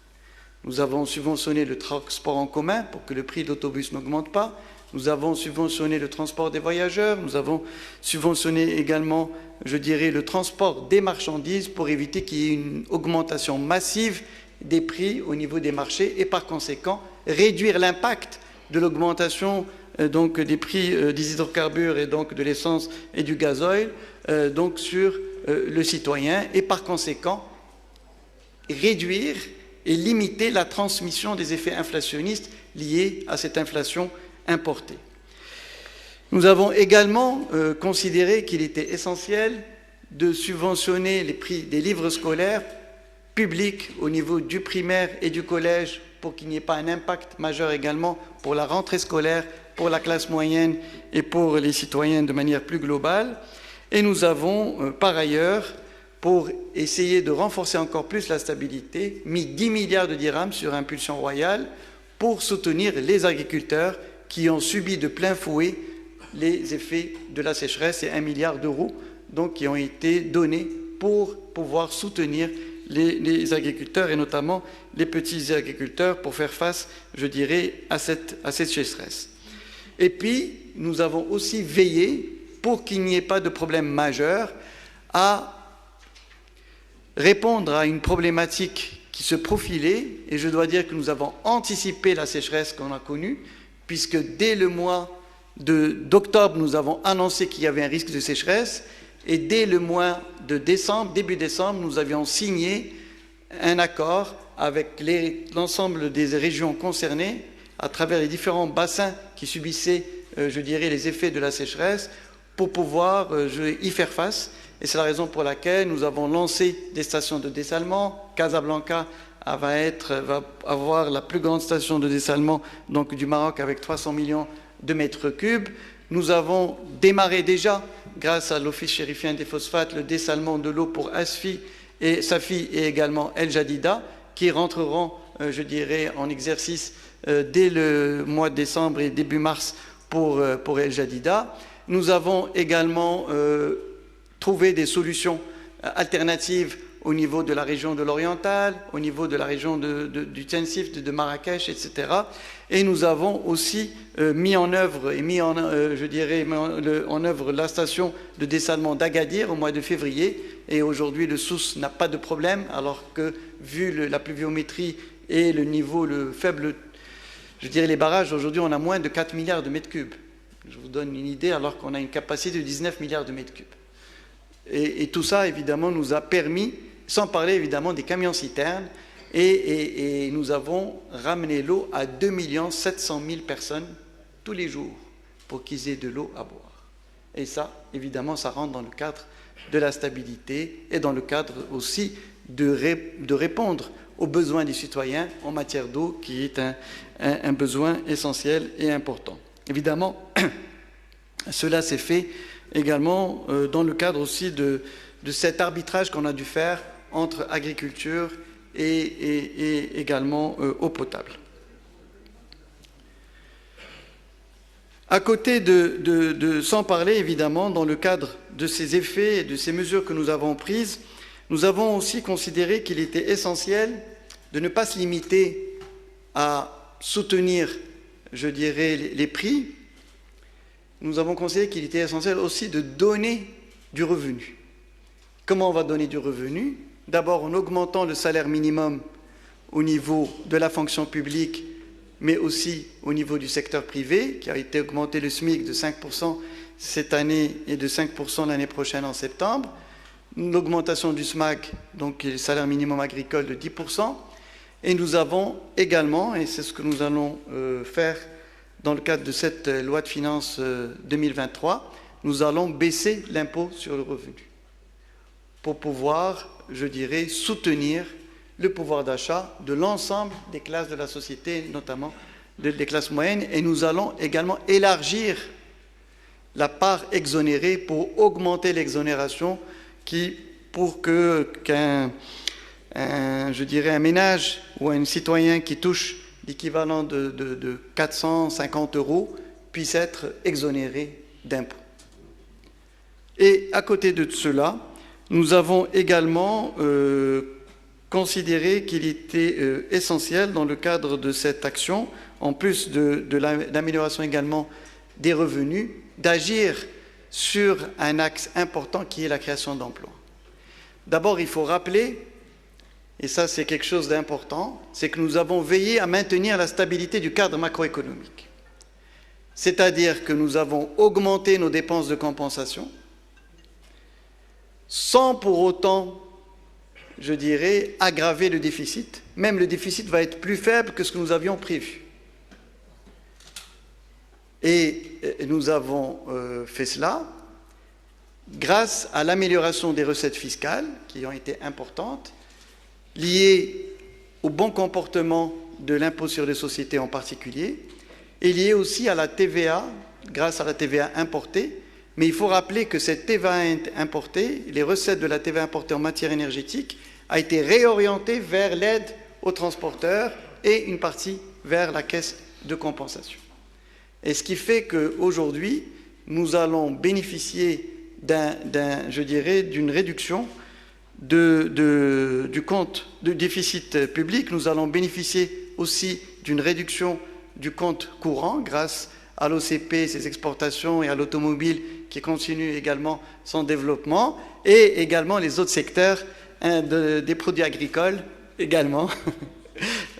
Nous avons subventionné le transport en commun pour que le prix de l'autobus n'augmente pas. Nous avons subventionné le transport des voyageurs. Nous avons subventionné également, je dirais, le transport des marchandises pour éviter qu'il y ait une augmentation massive des prix au niveau des marchés et par conséquent réduire l'impact de l'augmentation donc des prix des hydrocarbures et donc de l'essence et du gazoil donc sur le citoyen et par conséquent réduire et limiter la transmission des effets inflationnistes liés à cette inflation importée. Nous avons également considéré qu'il était essentiel de subventionner les prix des livres scolaires publics au niveau du primaire et du collège pour qu'il n'y ait pas un impact majeur également pour la rentrée scolaire, pour la classe moyenne et pour les citoyens de manière plus globale. Et nous avons par ailleurs, pour essayer de renforcer encore plus la stabilité, mis 10 milliards de dirhams sur impulsion royale pour soutenir les agriculteurs qui ont subi de plein fouet les effets de la sécheresse et 1 milliard d'euros donc qui ont été donnés pour pouvoir soutenir les agriculteurs et notamment les petits agriculteurs pour faire face, je dirais, à cette sécheresse. Et puis, nous avons aussi veillé pour qu'il n'y ait pas de problème majeur à répondre à une problématique qui se profilait, et je dois dire que nous avons anticipé la sécheresse qu'on a connue, puisque dès le mois d'octobre, nous avons annoncé qu'il y avait un risque de sécheresse, et dès le mois de décembre, début décembre, nous avions signé un accord avec l'ensemble des régions concernées, à travers les différents bassins qui subissaient, je dirais, les effets de la sécheresse, pour pouvoir y faire face. Et c'est la raison pour laquelle nous avons lancé des stations de dessalement. Casablanca va avoir la plus grande station de dessalement donc, du Maroc avec 300 millions de mètres cubes. Nous avons démarré déjà, grâce à l'Office chérifien des phosphates, le dessalement de l'eau pour Safi et également El Jadida, qui rentreront, je dirais, en exercice dès le mois de décembre et début mars pour El Jadida. Nous avons également trouvé des solutions alternatives au niveau de la région de l'Oriental, au niveau de la région du Tensif, de Marrakech, etc. Et nous avons aussi mis en œuvre la station de dessalement d'Agadir au mois de février. Et aujourd'hui, le Souss n'a pas de problème, alors que, vu la pluviométrie et le niveau, le faible, je dirais les barrages, aujourd'hui, on a moins de 4 milliards de mètres cubes. Je vous donne une idée, alors qu'on a une capacité de 19 milliards de mètres cubes. Et tout ça, évidemment, nous a permis, sans parler évidemment des camions-citernes, et nous avons ramené l'eau à 2 700 000 personnes tous les jours pour qu'ils aient de l'eau à boire. Et ça, évidemment, ça rentre dans le cadre de la stabilité et dans le cadre aussi de répondre aux besoins des citoyens en matière d'eau, qui est un besoin essentiel et important. Évidemment, cela s'est fait également dans le cadre aussi de cet arbitrage qu'on a dû faire entre agriculture et également eau potable. À côté sans parler évidemment, dans le cadre de ces effets et de ces mesures que nous avons prises, nous avons aussi considéré qu'il était essentiel de ne pas se limiter à soutenir, je dirais, les prix. Nous avons considéré qu'il était essentiel aussi de donner du revenu. Comment on va donner du revenu? D'abord en augmentant le salaire minimum au niveau de la fonction publique, mais aussi au niveau du secteur privé, qui a été augmenté le SMIC de 5% cette année et de 5% l'année prochaine en septembre. L'augmentation du SMAC, donc le salaire minimum agricole, de 10%. Et nous avons également, et c'est ce que nous allons faire dans le cadre de cette loi de finances 2023, nous allons baisser l'impôt sur le revenu pour pouvoir, je dirais, soutenir le pouvoir d'achat de l'ensemble des classes de la société, notamment des classes moyennes. Et nous allons également élargir la part exonérée pour augmenter l'exonération pour qu'un ménage ou un citoyen qui touche l'équivalent de 450 € puisse être exonéré d'impôts. Et à côté de cela, nous avons également considéré qu'il était essentiel dans le cadre de cette action, en plus de l'amélioration également des revenus, d'agir sur un axe important qui est la création d'emplois. D'abord, il faut rappeler, et ça c'est quelque chose d'important, c'est que nous avons veillé à maintenir la stabilité du cadre macroéconomique. C'est-à-dire que nous avons augmenté nos dépenses de compensation sans pour autant, je dirais, aggraver le déficit. Même le déficit va être plus faible que ce que nous avions prévu. Et nous avons fait cela grâce à l'amélioration des recettes fiscales, qui ont été importantes, liées au bon comportement de l'impôt sur les sociétés en particulier, et liées aussi à la TVA, grâce à la TVA importée. Mais il faut rappeler que cette TVA importée, les recettes de la TVA importée en matière énergétique, a été réorientée vers l'aide aux transporteurs et une partie vers la caisse de compensation. Et ce qui fait qu'aujourd'hui, nous allons bénéficier d'une réduction du compte de déficit public. Nous allons bénéficier aussi d'une réduction du compte courant grâce à l'OCP, ses exportations, et à l'automobile qui continue également son développement, et également les autres secteurs des produits agricoles également,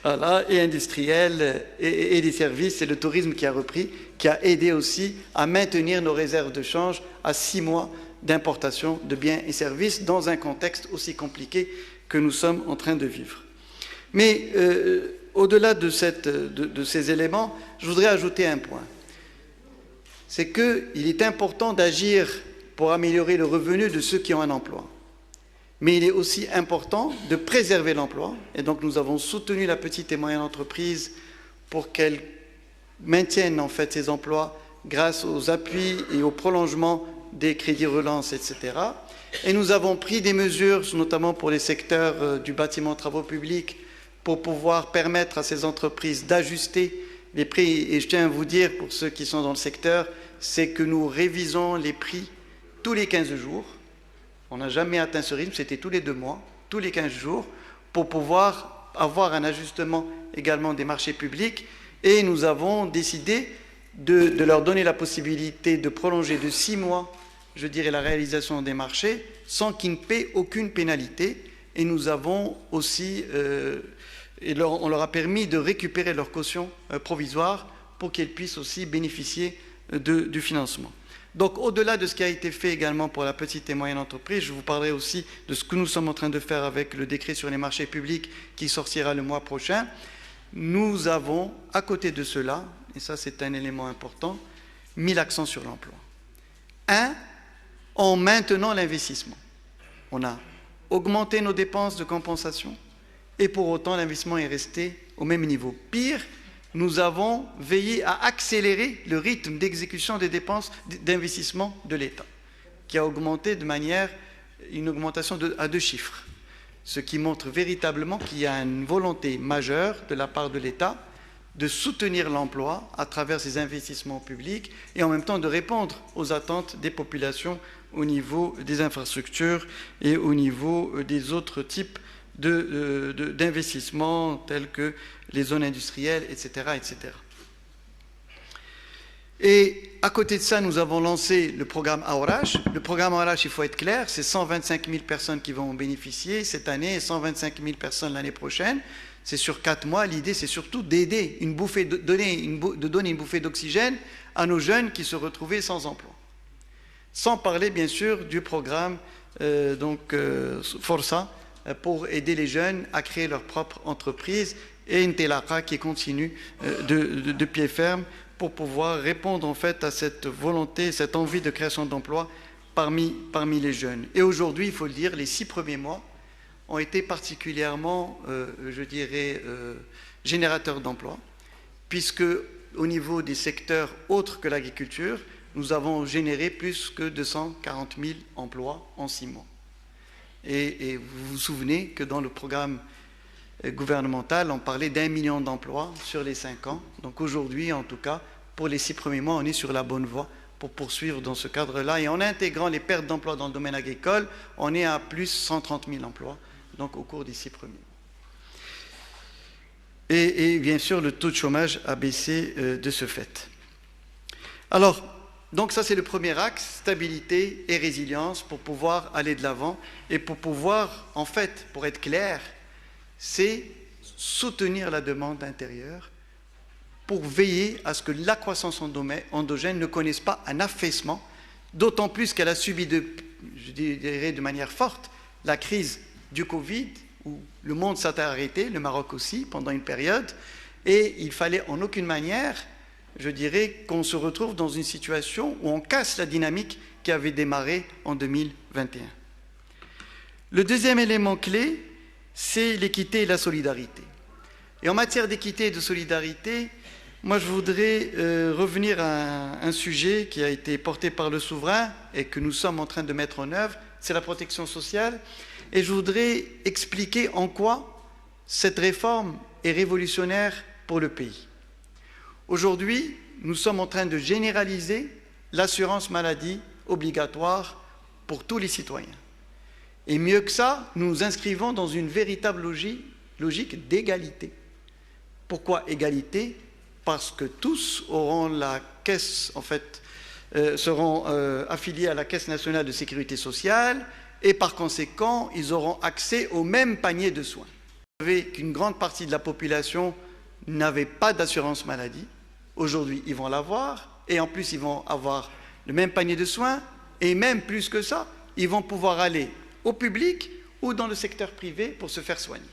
voilà, et industriels, et des services, et le tourisme qui a repris, qui a aidé aussi à maintenir nos réserves de change à 6 mois d'importation de biens et services dans un contexte aussi compliqué que nous sommes en train de vivre. Mais au-delà de ces éléments, je voudrais ajouter un point. C'est qu'il est important d'agir pour améliorer le revenu de ceux qui ont un emploi. Mais il est aussi important de préserver l'emploi. Et donc nous avons soutenu la petite et moyenne entreprise pour qu'elle maintienne en fait ses emplois grâce aux appuis et au prolongement des crédits relance, etc. Et nous avons pris des mesures, notamment pour les secteurs du bâtiment, travaux publics, pour pouvoir permettre à ces entreprises d'ajuster les prix. Et je tiens à vous dire, pour ceux qui sont dans le secteur, c'est que nous révisons les prix tous les 15 jours. On n'a jamais atteint ce rythme, c'était tous les 2 mois, tous les 15 jours, pour pouvoir avoir un ajustement également des marchés publics. Et nous avons décidé de leur donner la possibilité de prolonger de 6 mois, je dirais, la réalisation des marchés sans qu'ils ne paient aucune pénalité. Et nous avons aussi, on leur a permis de récupérer leur caution provisoire pour qu'ils puissent aussi bénéficier du financement. Donc, au-delà de ce qui a été fait également pour la petite et moyenne entreprise, je vous parlerai aussi de ce que nous sommes en train de faire avec le décret sur les marchés publics qui sortira le mois prochain. Nous avons, à côté de cela, et ça c'est un élément important, mis l'accent sur l'emploi. En maintenant l'investissement. On a augmenté nos dépenses de compensation et pour autant l'investissement est resté au même niveau. Pire, nous avons veillé à accélérer le rythme d'exécution des dépenses d'investissement de l'État, qui a augmenté de manière, une augmentation à 2 chiffres, ce qui montre véritablement qu'il y a une volonté majeure de la part de l'État de soutenir l'emploi à travers ces investissements publics et en même temps de répondre aux attentes des populations au niveau des infrastructures et au niveau des autres types d'investissements tels que les zones industrielles, etc., etc. Et à côté de ça, nous avons lancé le programme AORACH. Le programme AORACH, il faut être clair, c'est 125 000 personnes qui vont en bénéficier cette année et 125 000 personnes l'année prochaine. C'est sur 4 mois. L'idée, c'est surtout d'aider, de donner une bouffée d'oxygène à nos jeunes qui se retrouvaient sans emploi. Sans parler, bien sûr, du programme Força pour aider les jeunes à créer leur propre entreprise et Intelaka qui continue de pied ferme pour pouvoir répondre en fait à cette volonté, cette envie de création d'emplois parmi les jeunes. Et aujourd'hui, il faut le dire, les 6 premiers mois ont été particulièrement, je dirais, générateurs d'emplois, puisque au niveau des secteurs autres que l'agriculture, nous avons généré plus que 240 000 emplois en 6 mois. Et vous vous souvenez que dans le programme gouvernemental, on parlait d'1 million d'emplois sur les 5 ans. Donc aujourd'hui, en tout cas, pour les 6 premiers mois, on est sur la bonne voie pour poursuivre dans ce cadre-là. Et en intégrant les pertes d'emplois dans le domaine agricole, on est à plus 130 000 emplois, donc au cours des 6 premiers mois. Et bien sûr, le taux de chômage a baissé de ce fait. Alors, donc ça c'est le premier axe, stabilité et résilience pour pouvoir aller de l'avant et pour pouvoir, en fait, pour être clair, c'est soutenir la demande intérieure pour veiller à ce que la croissance endogène ne connaisse pas un affaissement, d'autant plus qu'elle a subi, je dirais de manière forte, la crise du Covid, où le monde s'est arrêté, le Maroc aussi, pendant une période, et il fallait en aucune manière, je dirais, qu'on se retrouve dans une situation où on casse la dynamique qui avait démarré en 2021. Le deuxième élément clé, c'est l'équité et la solidarité. Et en matière d'équité et de solidarité, moi je voudrais revenir à un sujet qui a été porté par le souverain et que nous sommes en train de mettre en œuvre, c'est la protection sociale. Et je voudrais expliquer en quoi cette réforme est révolutionnaire pour le pays. Aujourd'hui, nous sommes en train de généraliser l'assurance maladie obligatoire pour tous les citoyens. Et mieux que ça, nous nous inscrivons dans une véritable logique d'égalité. Pourquoi égalité? Parce que tous auront la caisse, en fait, seront affiliés à la Caisse nationale de sécurité sociale et par conséquent, ils auront accès au même panier de soins. Vous savez qu'une grande partie de la population n'avait pas d'assurance maladie. Aujourd'hui, ils vont l'avoir et en plus, ils vont avoir le même panier de soins et même plus que ça, ils vont pouvoir aller au public ou dans le secteur privé pour se faire soigner.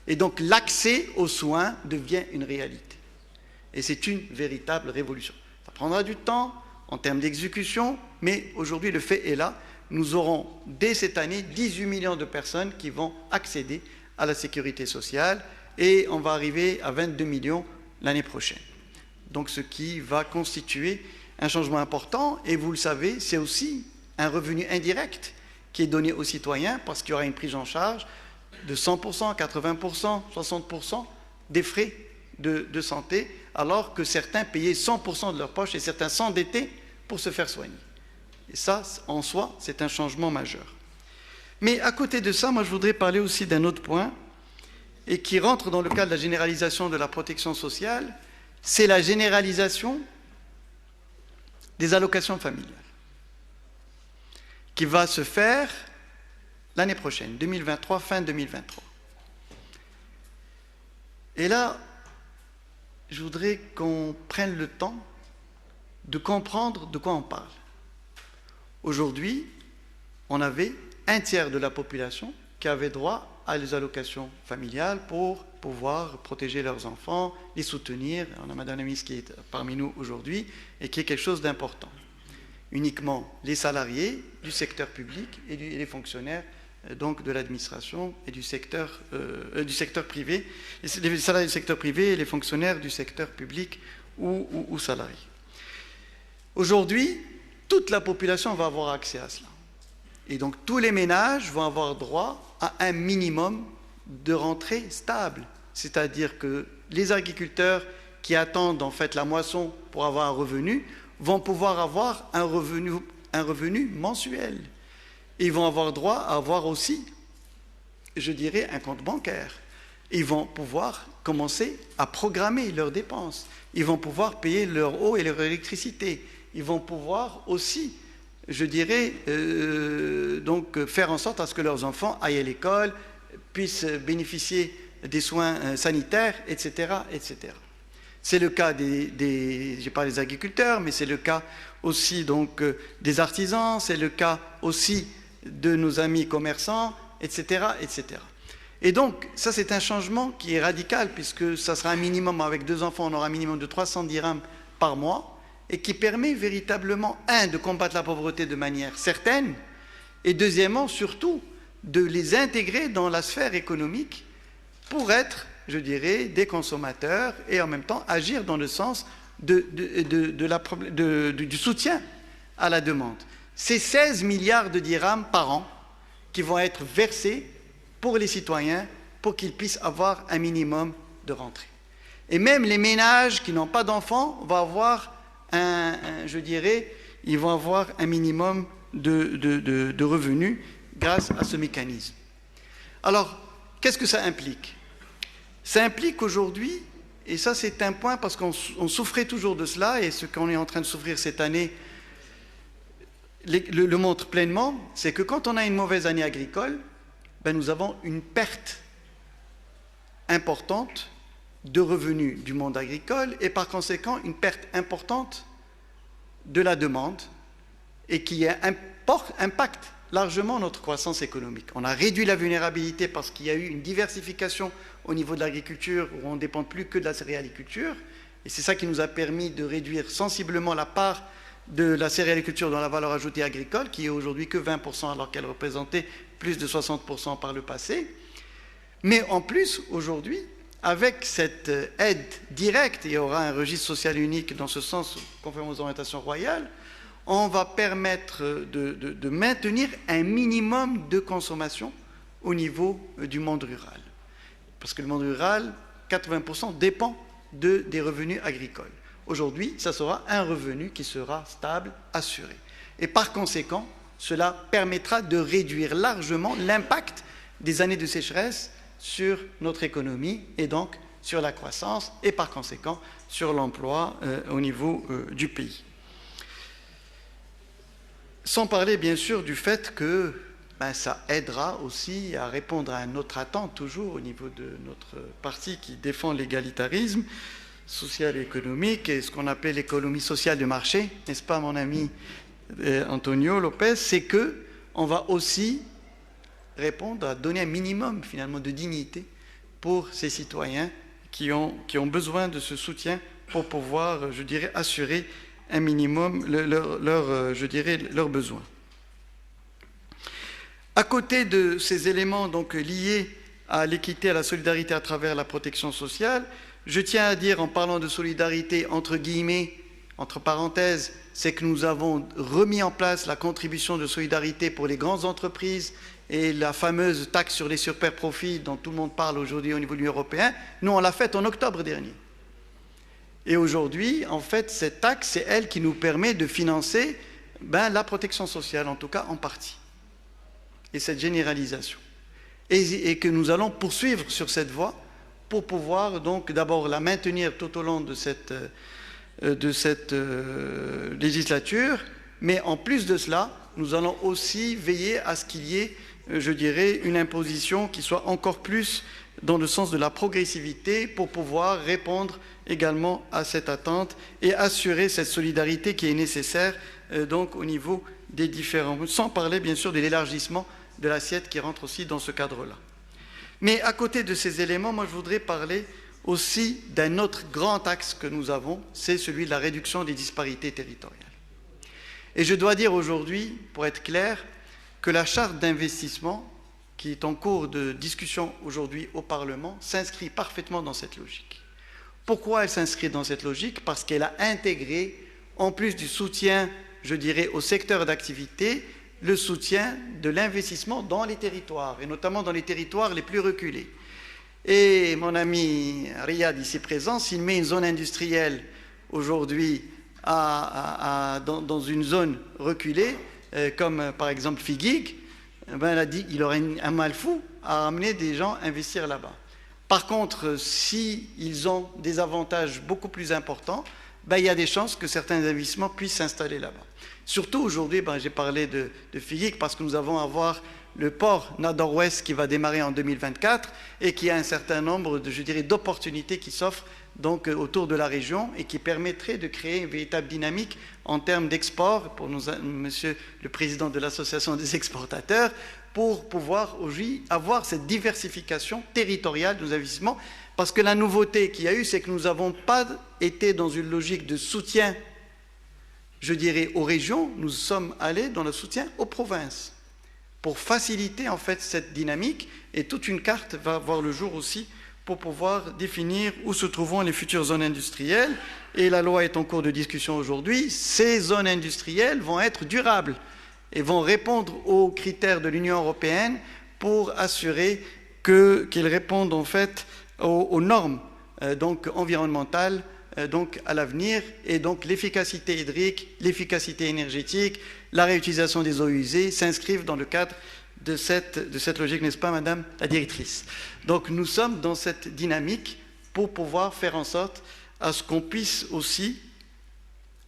Et donc, l'accès aux soins devient une réalité. Et c'est une véritable révolution. Ça prendra du temps en termes d'exécution, mais aujourd'hui, le fait est là. Nous aurons, dès cette année, 18 millions de personnes qui vont accéder à la sécurité sociale et on va arriver à 22 millions l'année prochaine. Donc, ce qui va constituer un changement important. Et vous le savez, c'est aussi un revenu indirect qui est donné aux citoyens parce qu'il y aura une prise en charge de 100%, 80%, 60% des frais de santé, alors que certains payaient 100% de leur poche et certains s'endettaient pour se faire soigner. Et ça, en soi, c'est un changement majeur. Mais à côté de ça, moi, je voudrais parler aussi d'un autre point et qui rentre dans le cadre de la généralisation de la protection sociale, c'est la généralisation des allocations familiales qui va se faire l'année prochaine, 2023, fin 2023. Et là, je voudrais qu'on prenne le temps de comprendre de quoi on parle. Aujourd'hui, on avait un tiers de la population qui avait droit à les allocations familiales pour pouvoir protéger leurs enfants, les soutenir. On a Madame la ministre qui est parmi nous aujourd'hui et qui est quelque chose d'important. Uniquement les salariés du secteur public et les fonctionnaires donc de l'administration et du secteur privé, les salariés du secteur privé et les fonctionnaires du secteur public ou salariés. Aujourd'hui, toute la population va avoir accès à cela. Et donc, tous les ménages vont avoir droit à un minimum de rentrée stable. C'est-à-dire que les agriculteurs qui attendent en fait la moisson pour avoir un revenu vont pouvoir avoir un revenu mensuel. Ils vont avoir droit à avoir aussi, je dirais, un compte bancaire. Ils vont pouvoir commencer à programmer leurs dépenses. Ils vont pouvoir payer leur eau et leur électricité. Ils vont pouvoir aussi, je dirais, donc faire en sorte à ce que leurs enfants aillent à l'école, puissent bénéficier des soins sanitaires, etc., etc. C'est le cas j'ai pas des agriculteurs, mais c'est le cas aussi donc des artisans, c'est le cas aussi de nos amis commerçants, etc., etc. Et donc, ça c'est un changement qui est radical, puisque ça sera un minimum, avec 2 enfants, on aura un minimum de 300 dirhams par mois, et qui permet véritablement, de combattre la pauvreté de manière certaine, et deuxièmement, surtout, de les intégrer dans la sphère économique pour être, je dirais, des consommateurs et en même temps agir dans le sens du soutien à la demande. C'est 16 milliards de dirhams par an qui vont être versés pour les citoyens pour qu'ils puissent avoir un minimum de rentrée. Et même les ménages qui n'ont pas d'enfants vont avoir ils vont avoir un minimum de revenus grâce à ce mécanisme. Alors, qu'est-ce que ça implique? Ça implique aujourd'hui, et ça c'est un point parce qu'on souffrait toujours de cela, et ce qu'on est en train de souffrir cette année le montre pleinement, c'est que quand on a une mauvaise année agricole, nous avons une perte importante de revenus du monde agricole et par conséquent une perte importante de la demande et qui impacte largement notre croissance économique. On a réduit la vulnérabilité parce qu'il y a eu une diversification au niveau de l'agriculture où on ne dépend plus que de la céréaliculture et c'est ça qui nous a permis de réduire sensiblement la part de la céréaliculture dans la valeur ajoutée agricole qui est aujourd'hui que 20% alors qu'elle représentait plus de 60% par le passé. Mais en plus, aujourd'hui, avec cette aide directe, il y aura un registre social unique dans ce sens, conformément aux orientations royales, on va permettre de maintenir un minimum de consommation au niveau du monde rural. Parce que le monde rural, 80% dépend des revenus agricoles. Aujourd'hui, ça sera un revenu qui sera stable, assuré. Et par conséquent, cela permettra de réduire largement l'impact des années de sécheresse sur notre économie et donc sur la croissance et par conséquent sur l'emploi au niveau du pays. Sans parler bien sûr du fait que ça aidera aussi à répondre à notre attente toujours au niveau de notre parti qui défend l'égalitarisme social et économique et ce qu'on appelle l'économie sociale de marché, n'est-ce pas mon ami Antonio Lopez, c'est qu'on va aussi répondre à donner un minimum finalement de dignité pour ces citoyens qui ont besoin de ce soutien pour pouvoir, je dirais, assurer un minimum leurs besoins. À côté de ces éléments donc liés à l'équité, à la solidarité à travers la protection sociale, je tiens à dire en parlant de solidarité entre guillemets, entre parenthèses, c'est que nous avons remis en place la contribution de solidarité pour les grandes entreprises et la fameuse taxe sur les superprofits dont tout le monde parle aujourd'hui au niveau de l'Union européenne, nous on l'a faite en octobre dernier. Et aujourd'hui, en fait, cette taxe, c'est elle qui nous permet de financer la protection sociale, en tout cas en partie. Et cette généralisation. Et que nous allons poursuivre sur cette voie pour pouvoir donc d'abord la maintenir tout au long de cette législature, mais en plus de cela, nous allons aussi veiller à ce qu'il y ait, je dirais, une imposition qui soit encore plus dans le sens de la progressivité pour pouvoir répondre également à cette attente et assurer cette solidarité qui est nécessaire donc au niveau des différents, sans parler bien sûr de l'élargissement de l'assiette qui rentre aussi dans ce cadre-là. Mais à côté de ces éléments, moi je voudrais parler aussi d'un autre grand axe que nous avons, c'est celui de la réduction des disparités territoriales. Et je dois dire aujourd'hui, pour être clair, que la charte d'investissement qui est en cours de discussion aujourd'hui au Parlement s'inscrit parfaitement dans cette logique. Pourquoi elle s'inscrit dans cette logique? Parce qu'elle a intégré, en plus du soutien, je dirais, au secteur d'activité, le soutien de l'investissement dans les territoires, et notamment dans les territoires les plus reculés. Et mon ami Riyad, ici présent, s'il met une zone industrielle aujourd'hui dans une zone reculée, comme par exemple Figuig, ben, il aurait un mal fou à amener des gens investir là-bas. Par contre, s'ils ont des avantages beaucoup plus importants, ben, il y a des chances que certains investissements puissent s'installer là-bas. Surtout aujourd'hui, ben, j'ai parlé de Figuig parce que nous allons avoir le port Nador-Ouest qui va démarrer en 2024 et qui a un certain nombre d'opportunités qui s'offrent donc autour de la région et qui permettrait de créer une véritable dynamique en termes d'export pour monsieur le président de l'association des exportateurs, pour pouvoir aujourd'hui avoir cette diversification territoriale de nos investissements, parce que la nouveauté qu'il y a eu, c'est que nous n'avons pas été dans une logique de soutien, je dirais, aux régions, nous sommes allés dans le soutien aux provinces, pour faciliter en fait cette dynamique, et toute une carte va voir le jour aussi pour pouvoir définir où se trouveront les futures zones industrielles. Et la loi est en cours de discussion aujourd'hui. Ces zones industrielles vont être durables et vont répondre aux critères de l'Union européenne pour assurer qu'ils répondent en fait aux normes donc environnementales donc à l'avenir, et donc l'efficacité hydrique, l'efficacité énergétique, la réutilisation des eaux usées s'inscrivent dans le cadre de cette logique, n'est-ce pas, Madame la Directrice? Donc nous sommes dans cette dynamique pour pouvoir faire en sorte à ce qu'on puisse aussi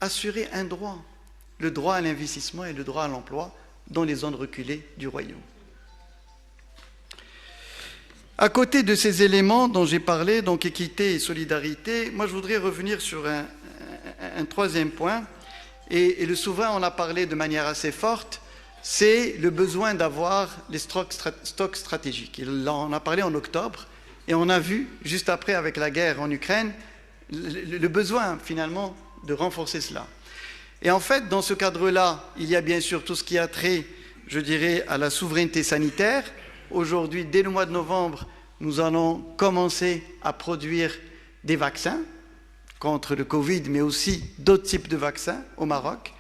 assurer un droit, le droit à l'investissement et le droit à l'emploi dans les zones reculées du Royaume. À côté de ces éléments dont j'ai parlé, donc équité et solidarité, moi je voudrais revenir sur un troisième point, et le souverain en a parlé de manière assez forte, c'est le besoin d'avoir les stocks stratégiques. Il en a parlé en octobre, et on a vu, juste après avec la guerre en Ukraine, le besoin finalement de renforcer cela. Et en fait, dans ce cadre-là, il y a bien sûr tout ce qui a trait, je dirais, à la souveraineté sanitaire. Aujourd'hui, dès le mois de novembre, nous allons commencer à produire des vaccins contre le Covid, mais aussi d'autres types de vaccins au Maroc,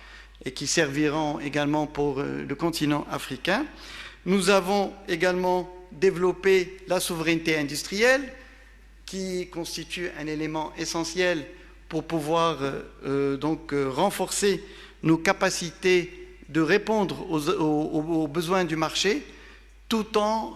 et qui serviront également pour le continent africain. Nous avons également développé la souveraineté industrielle, qui constitue un élément essentiel pour pouvoir renforcer nos capacités de répondre aux besoins du marché, tout en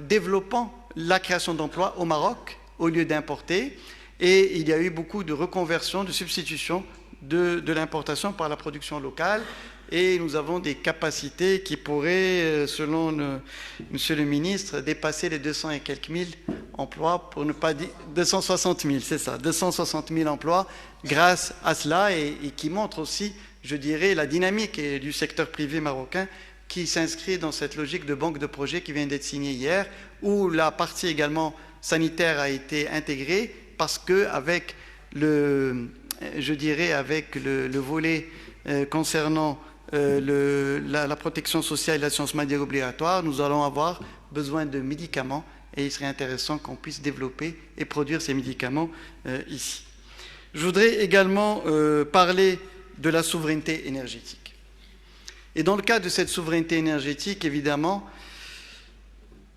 développant la création d'emplois au Maroc au lieu d'importer. Et il y a eu beaucoup de reconversion, de substitution de l'importation par la production locale. Et nous avons des capacités qui pourraient, selon Monsieur le ministre, dépasser les 200 et quelques mille emplois, pour ne pas dire 260 000, c'est ça, 260 000 emplois grâce à cela, et qui montre aussi, je dirais, la dynamique du secteur privé marocain, qui s'inscrit dans cette logique de banque de projets qui vient d'être signée hier, où la partie également sanitaire a été intégrée, parce qu'avec le volet concernant la protection sociale et l'assurance maladie obligatoire, nous allons avoir besoin de médicaments, et il serait intéressant qu'on puisse développer et produire ces médicaments ici. Je voudrais également parler de la souveraineté énergétique. Et dans le cadre de cette souveraineté énergétique, évidemment,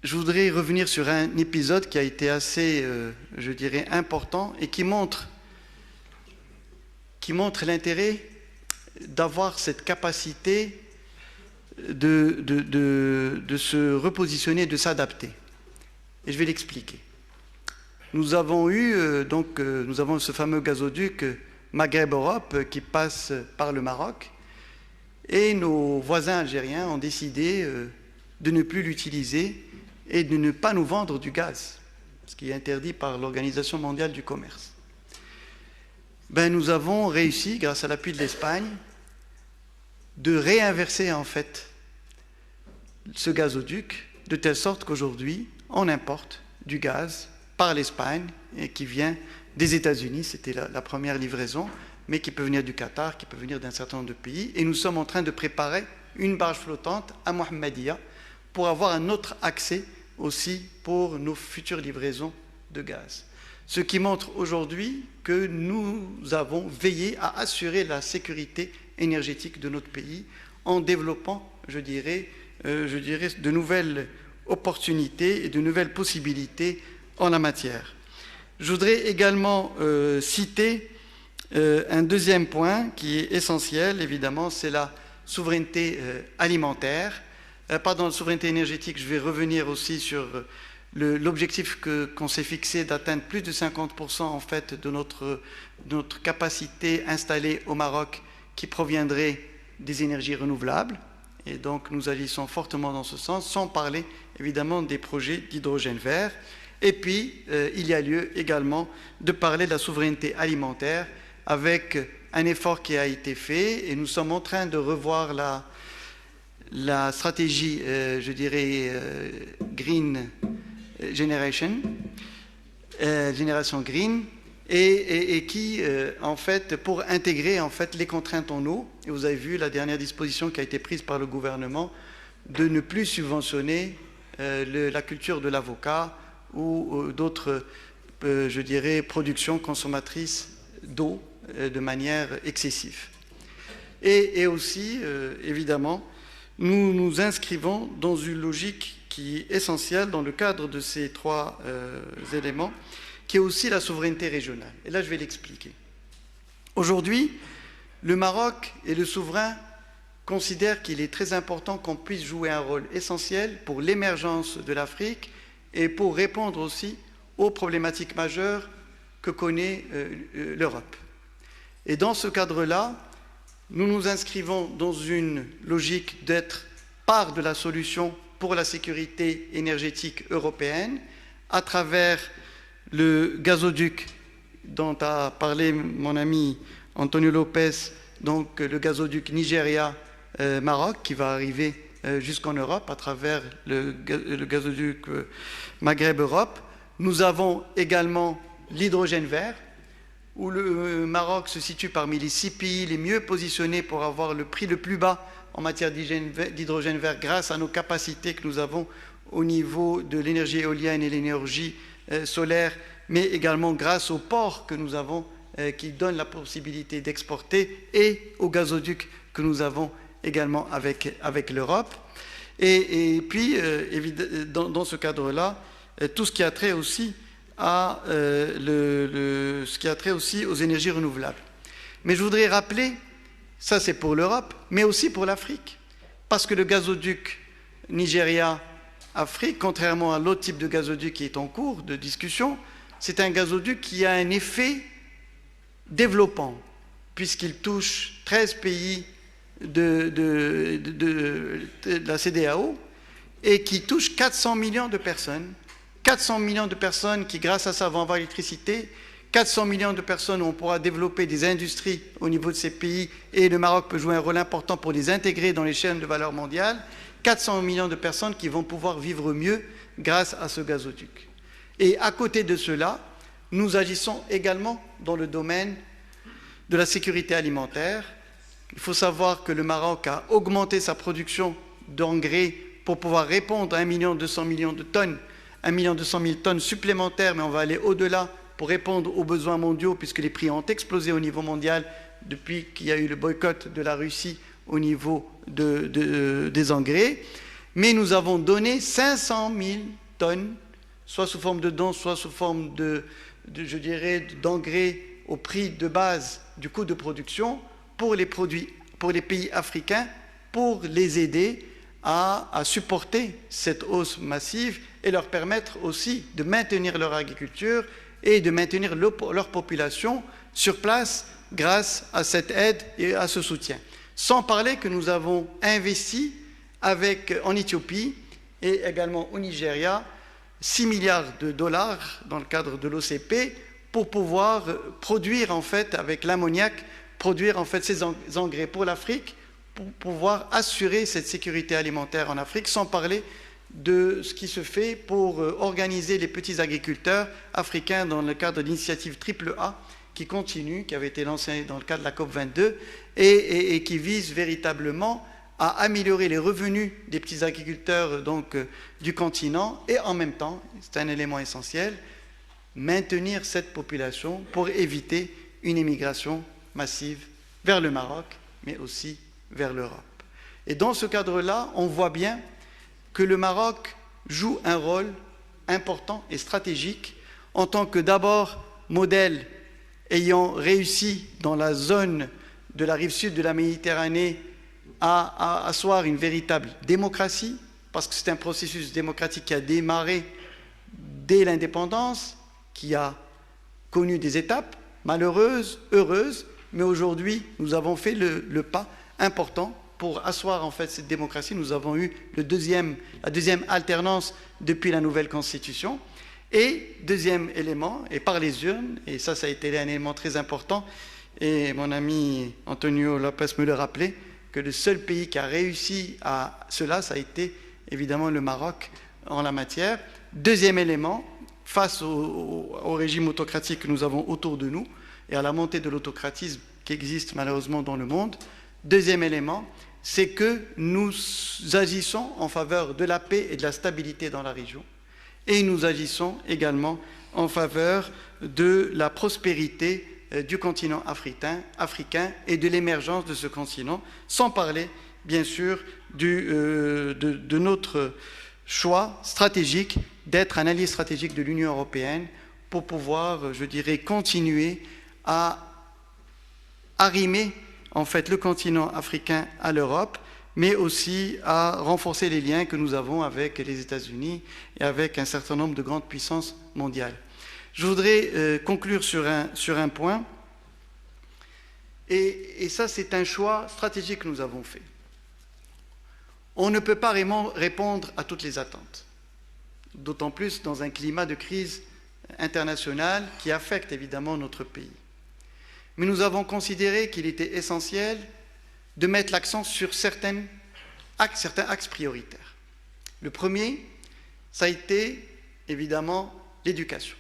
je voudrais revenir sur un épisode qui a été assez, je dirais, important, et qui montre l'intérêt d'avoir cette capacité de se repositionner, de s'adapter. Et je vais l'expliquer. Nous avons nous avons ce fameux gazoduc Maghreb-Europe qui passe par le Maroc, et nos voisins algériens ont décidé de ne plus l'utiliser et de ne pas nous vendre du gaz, ce qui est interdit par l'Organisation mondiale du commerce. Nous avons réussi, grâce à l'appui de l'Espagne, de réinverser en fait ce gazoduc, de telle sorte qu'aujourd'hui, on importe du gaz par l'Espagne, et qui vient des États-Unis, c'était la première livraison, mais qui peut venir du Qatar, qui peut venir d'un certain nombre de pays. Et nous sommes en train de préparer une barge flottante à Mohammedia pour avoir un autre accès aussi pour nos futures livraisons de gaz. Ce qui montre aujourd'hui que nous avons veillé à assurer la sécurité énergétique de notre pays en développant, je dirais, de nouvelles opportunités et de nouvelles possibilités en la matière. Je voudrais également citer un deuxième point qui est essentiel, évidemment, c'est la souveraineté alimentaire. Pardon, la souveraineté énergétique, je vais revenir aussi sur l'objectif qu'on s'est fixé d'atteindre plus de 50% en fait de notre capacité installée au Maroc qui proviendrait des énergies renouvelables. Et donc nous agissons fortement dans ce sens, sans parler évidemment des projets d'hydrogène vert. Et puis il y a lieu également de parler de la souveraineté alimentaire avec un effort qui a été fait et nous sommes en train de revoir la stratégie, je dirais, Green Generation, génération green, et qui, en fait, pour intégrer en fait les contraintes en eau, et vous avez vu la dernière disposition qui a été prise par le gouvernement de ne plus subventionner la culture de l'avocat ou d'autres, je dirais, productions consommatrices d'eau de manière excessive. Et aussi, évidemment, nous nous inscrivons dans une logique qui est essentielle dans le cadre de ces trois éléments, qui est aussi la souveraineté régionale. Et là, je vais l'expliquer. Aujourd'hui, le Maroc et le souverain considèrent qu'il est très important qu'on puisse jouer un rôle essentiel pour l'émergence de l'Afrique et pour répondre aussi aux problématiques majeures que connaît l'Europe. Et dans ce cadre-là, nous nous inscrivons dans une logique d'être part de la solution pour la sécurité énergétique européenne à travers le gazoduc dont a parlé mon ami Antonio Lopez, donc le gazoduc Nigeria-Maroc qui va arriver jusqu'en Europe à travers le gazoduc Maghreb-Europe. Nous avons également l'hydrogène vert, où le Maroc se situe parmi les 6 pays les mieux positionnés pour avoir le prix le plus bas en matière d'hydrogène vert grâce à nos capacités que nous avons au niveau de l'énergie éolienne et l'énergie solaire, mais également grâce aux ports que nous avons qui donnent la possibilité d'exporter et au gazoduc que nous avons également avec l'Europe. Et puis, dans ce cadre-là, tout ce qui a trait aussi à ce qui a trait aussi aux énergies renouvelables. Mais je voudrais rappeler, ça c'est pour l'Europe, mais aussi pour l'Afrique, parce que le gazoduc Nigeria-Afrique, contrairement à l'autre type de gazoduc qui est en cours de discussion, c'est un gazoduc qui a un effet développant, puisqu'il touche 13 pays de la CEDEAO et qui touche 400 millions de personnes. 400 millions de personnes qui, grâce à ça, vont avoir l'électricité, 400 millions de personnes où on pourra développer des industries au niveau de ces pays et le Maroc peut jouer un rôle important pour les intégrer dans les chaînes de valeur mondiale, 400 millions de personnes qui vont pouvoir vivre mieux grâce à ce gazoduc. Et à côté de cela, nous agissons également dans le domaine de la sécurité alimentaire. Il faut savoir que le Maroc a augmenté sa production d'engrais pour pouvoir répondre à 1 200 000 de tonnes, 1 200 000 tonnes supplémentaires, mais on va aller au-delà pour répondre aux besoins mondiaux, puisque les prix ont explosé au niveau mondial depuis qu'il y a eu le boycott de la Russie au niveau des engrais. Mais nous avons donné 500 000 tonnes, soit sous forme de dons, soit sous forme je dirais, d'engrais au prix de base du coût de production pour les pays africains, pour les aider à supporter cette hausse massive et leur permettre aussi de maintenir leur agriculture et de maintenir leur population sur place grâce à cette aide et à ce soutien. Sans parler que nous avons investi en Éthiopie et également au Nigeria 6 milliards de dollars dans le cadre de l'OCP pour pouvoir produire en fait avec l'ammoniac, produire en fait ces engrais pour l'Afrique, pour pouvoir assurer cette sécurité alimentaire en Afrique, sans parler de ce qui se fait pour organiser les petits agriculteurs africains dans le cadre de l'initiative AAA qui continue, qui avait été lancée dans le cadre de la COP22 et qui vise véritablement à améliorer les revenus des petits agriculteurs du continent et en même temps, c'est un élément essentiel, maintenir cette population pour éviter une émigration massive vers le Maroc, mais aussi vers l'Europe. Et dans ce cadre-là, on voit bien que le Maroc joue un rôle important et stratégique en tant que d'abord modèle ayant réussi dans la zone de la rive sud de la Méditerranée à asseoir une véritable démocratie, parce que c'est un processus démocratique qui a démarré dès l'indépendance, qui a connu des étapes malheureuses, heureuses, mais aujourd'hui, nous avons fait le pas important pour asseoir en fait cette démocratie. Nous avons eu la deuxième alternance depuis la nouvelle Constitution. Et deuxième élément, et par les urnes, et ça a été un élément très important, et mon ami Antonio Lopez me le rappelait, que le seul pays qui a réussi à cela, ça a été évidemment le Maroc en la matière. Deuxième élément, face au régime autocratique que nous avons autour de nous, et à la montée de l'autocratisme qui existe malheureusement dans le monde, deuxième élément, c'est que nous agissons en faveur de la paix et de la stabilité dans la région. Et nous agissons également en faveur de la prospérité du continent africain et de l'émergence de ce continent, sans parler, bien sûr, de notre choix stratégique d'être un allié stratégique de l'Union européenne pour pouvoir, je dirais, continuer à arrimer, en fait, le continent africain à l'Europe, mais aussi à renforcer les liens que nous avons avec les États-Unis et avec un certain nombre de grandes puissances mondiales. Je voudrais conclure sur un point, et ça c'est un choix stratégique que nous avons fait. On ne peut pas vraiment répondre à toutes les attentes, d'autant plus dans un climat de crise internationale qui affecte évidemment notre pays. Mais nous avons considéré qu'il était essentiel de mettre l'accent sur certains axes prioritaires. Le premier, ça a été évidemment l'éducation.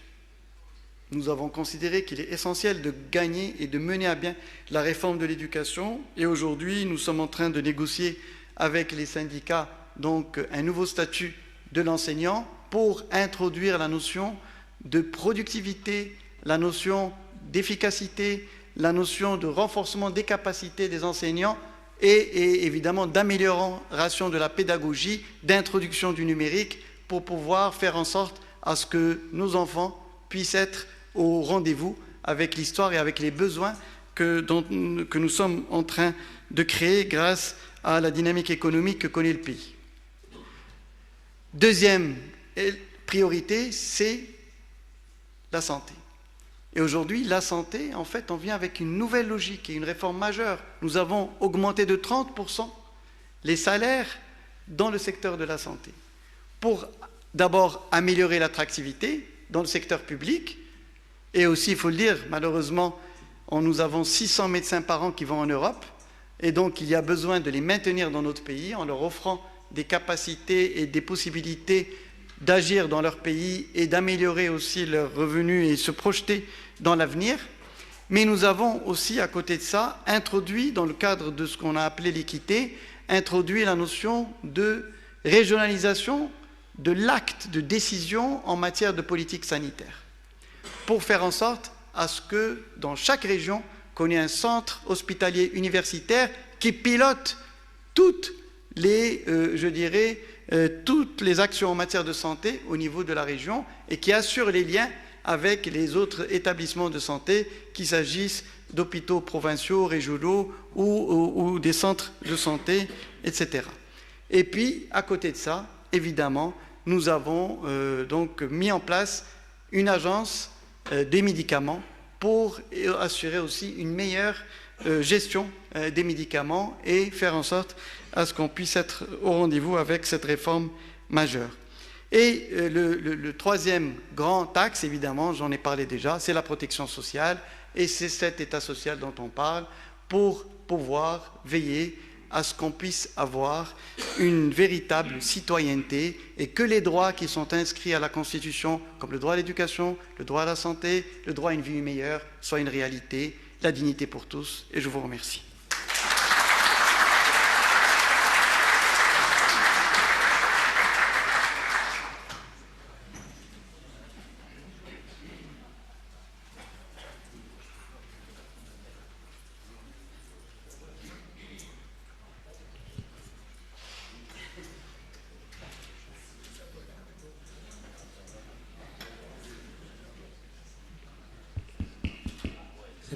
Nous avons considéré qu'il est essentiel de gagner et de mener à bien la réforme de l'éducation, et aujourd'hui nous sommes en train de négocier avec les syndicats donc un nouveau statut de l'enseignant pour introduire la notion de productivité, la notion d'efficacité, la notion de renforcement des capacités des enseignants et évidemment d'amélioration de la pédagogie, d'introduction du numérique pour pouvoir faire en sorte à ce que nos enfants puissent être au rendez-vous avec l'histoire et avec les besoins que nous sommes en train de créer grâce à la dynamique économique que connaît le pays. Deuxième priorité, c'est la santé. Et aujourd'hui, la santé, en fait, on vient avec une nouvelle logique et une réforme majeure. Nous avons augmenté de 30% les salaires dans le secteur de la santé pour d'abord améliorer l'attractivité dans le secteur public et aussi, il faut le dire, malheureusement, nous avons 600 médecins par an qui vont en Europe et donc il y a besoin de les maintenir dans notre pays en leur offrant des capacités et des possibilités d'agir dans leur pays et d'améliorer aussi leurs revenus et se projeter dans l'avenir. Mais nous avons aussi, à côté de ça, introduit, dans le cadre de ce qu'on a appelé l'équité, introduit la notion de régionalisation de l'acte de décision en matière de politique sanitaire, pour faire en sorte à ce que, dans chaque région, qu'on ait un centre hospitalier universitaire qui pilote toutes les, toutes les actions en matière de santé au niveau de la région et qui assure les liens avec les autres établissements de santé, qu'il s'agisse d'hôpitaux provinciaux, régionaux ou des centres de santé, etc. Et puis, à côté de ça, évidemment, nous avons donc mis en place une agence des médicaments pour assurer aussi une meilleure gestion des médicaments et faire en sorte à ce qu'on puisse être au rendez-vous avec cette réforme majeure. Et le troisième grand axe, évidemment, j'en ai parlé déjà, c'est la protection sociale, et c'est cet état social dont on parle pour pouvoir veiller à ce qu'on puisse avoir une véritable citoyenneté et que les droits qui sont inscrits à la Constitution, comme le droit à l'éducation, le droit à la santé, le droit à une vie meilleure, soient une réalité, la dignité pour tous, et je vous remercie.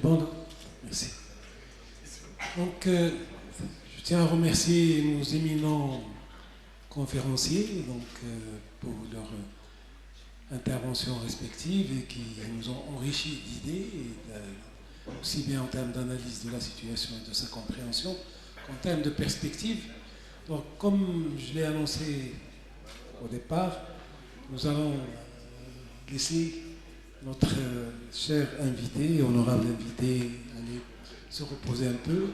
C'est bon, non? Merci. Donc, je tiens à remercier nos éminents conférenciers donc, pour leur interventions respectives et qui nous ont enrichis d'idées, aussi bien en termes d'analyse de la situation et de sa compréhension qu'en termes de perspective. Donc, comme je l'ai annoncé au départ, nous allons laisser notre cher invité, honorable invité, aller se reposer un peu.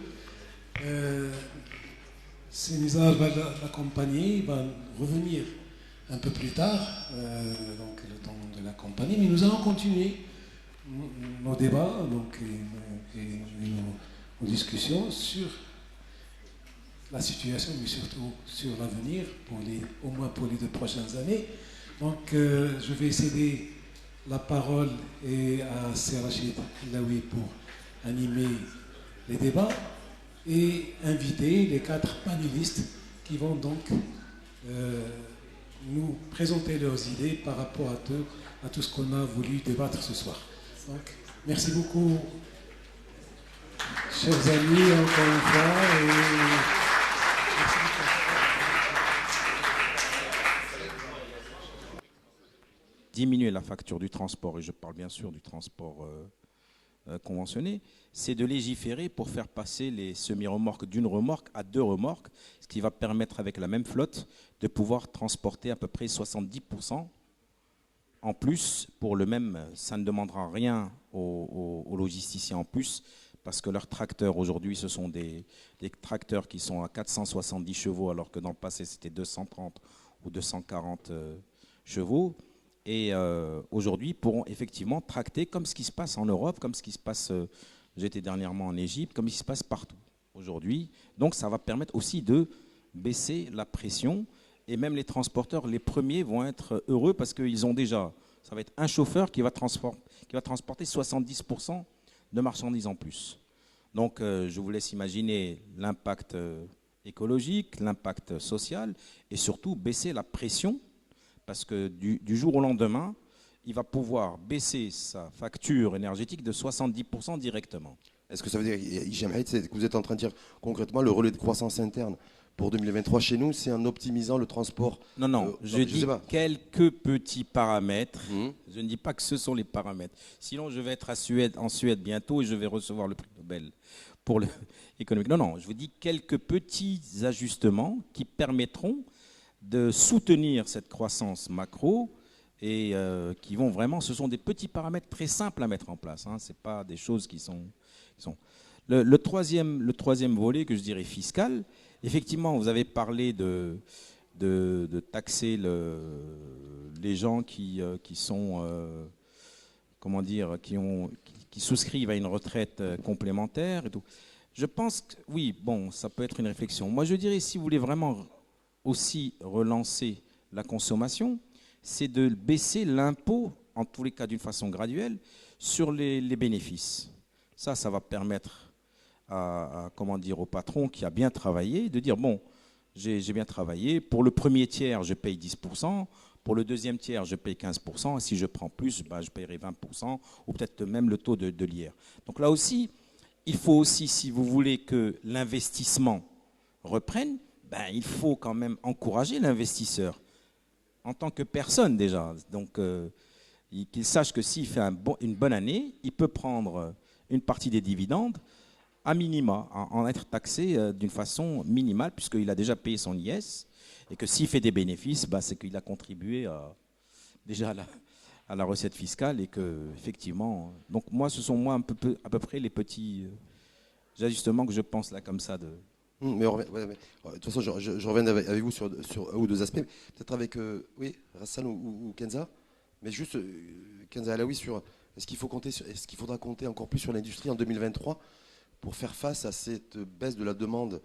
Sénézar va l'accompagner, va revenir un peu plus tard, donc le temps de l'accompagner, mais nous allons continuer nos débats donc, et nos discussions sur la situation, mais surtout sur l'avenir, au moins pour les 2 prochaines années. Donc, je vais céder la parole à Serrachid Laoui pour animer les débats et inviter les 4 panélistes qui vont donc nous présenter leurs idées par rapport à tout ce qu'on a voulu débattre ce soir. Donc, merci beaucoup, chers amis, encore une fois. Diminuer la facture du transport, et je parle bien sûr du transport conventionné, c'est de légiférer pour faire passer les semi-remorques d'une remorque à 2 remorques, ce qui va permettre avec la même flotte de pouvoir transporter à peu près 70% en plus pour le même. Ça ne demandera rien aux logisticiens en plus parce que leurs tracteurs aujourd'hui ce sont des tracteurs qui sont à 470 chevaux alors que dans le passé c'était 230 ou 240 chevaux. Et aujourd'hui, pourront effectivement tracter comme ce qui se passe en Europe, comme ce qui se passe, j'étais dernièrement en Égypte, comme ce qui se passe partout aujourd'hui. Donc ça va permettre aussi de baisser la pression. Et même les transporteurs, les premiers vont être heureux parce qu'ils ont déjà, ça va être un chauffeur qui va transporter 70% de marchandises en plus. Donc je vous laisse imaginer l'impact écologique, l'impact social et surtout baisser la pression. Parce que du jour au lendemain, il va pouvoir baisser sa facture énergétique de 70% directement. Est-ce que ça veut dire, Hicham Haït, que vous êtes en train de dire concrètement le relais de croissance interne pour 2023 chez nous, c'est en optimisant le transport? Non, je dis quelques petits paramètres. Je ne dis pas que ce sont les paramètres. Sinon, je vais être en Suède bientôt et je vais recevoir le prix Nobel pour l'économie. Non, je vous dis quelques petits ajustements qui permettront de soutenir cette croissance macro et qui vont vraiment, ce sont des petits paramètres très simples à mettre en place. Ce n'est pas des choses qui sont... Le troisième volet que je dirais fiscal, effectivement, vous avez parlé de taxer les gens qui sont, comment dire, qui souscrivent à une retraite complémentaire et tout. Je pense que oui, bon, ça peut être une réflexion. Moi, je dirais, si vous voulez vraiment aussi relancer la consommation, c'est de baisser l'impôt, en tous les cas d'une façon graduelle, sur les bénéfices. Ça va permettre comment dire, au patron qui a bien travaillé de dire, bon, j'ai bien travaillé, pour le premier tiers, je paye 10%, pour le deuxième tiers, je paye 15%, et si je prends plus, je paierai 20%, ou peut-être même le taux de l'IR. Donc là aussi, il faut aussi, si vous voulez que l'investissement reprenne, il faut quand même encourager l'investisseur en tant que personne déjà. Donc, qu'il sache que s'il fait une bonne année, il peut prendre une partie des dividendes à minima, en être taxé d'une façon minimale, puisqu'il a déjà payé son IS, et que s'il fait des bénéfices, c'est qu'il a contribué déjà à la recette fiscale, et que effectivement... Donc moi, ce sont à peu près les petits ajustements que je pense là comme ça de... Mais de toute façon, je reviens avec vous sur un ou 2 aspects. Peut-être avec Rassan ou Kenza. Mais juste, Kenza Alaoui, sur est-ce qu'il faudra compter encore plus sur l'industrie en 2023 pour faire face à cette baisse de la demande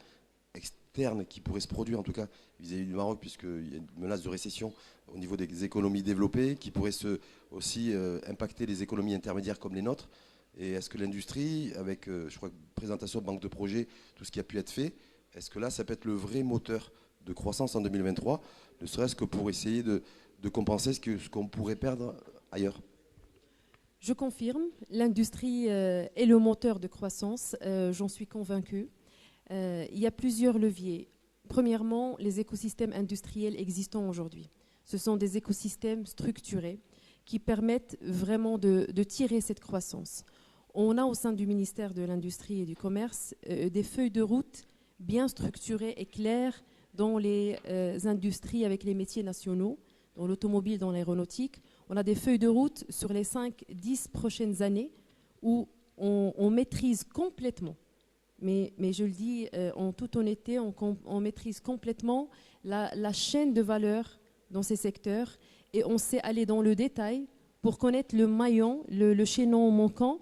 externe qui pourrait se produire, en tout cas vis-à-vis du Maroc, puisqu'il y a une menace de récession au niveau des économies développées, qui pourrait aussi impacter les économies intermédiaires comme les nôtres. Et est-ce que l'industrie, avec, je crois, présentation de banque de projets, tout ce qui a pu être fait, est-ce que là, ça peut être le vrai moteur de croissance en 2023, ne serait-ce que pour essayer de compenser ce qu'on pourrait perdre ailleurs? Je confirme, l'industrie est le moteur de croissance, j'en suis convaincue. Il y a plusieurs leviers. Premièrement, les écosystèmes industriels existants aujourd'hui. Ce sont des écosystèmes structurés qui permettent vraiment de tirer cette croissance. On a au sein du ministère de l'Industrie et du Commerce des feuilles de route bien structurées et claires dans les industries avec les métiers nationaux, dans l'automobile, dans l'aéronautique. On a des feuilles de route sur les 5-10 prochaines années où on maîtrise complètement, mais je le dis en toute honnêteté, on maîtrise complètement la chaîne de valeur dans ces secteurs et on sait aller dans le détail pour connaître le maillon, le chaînon manquant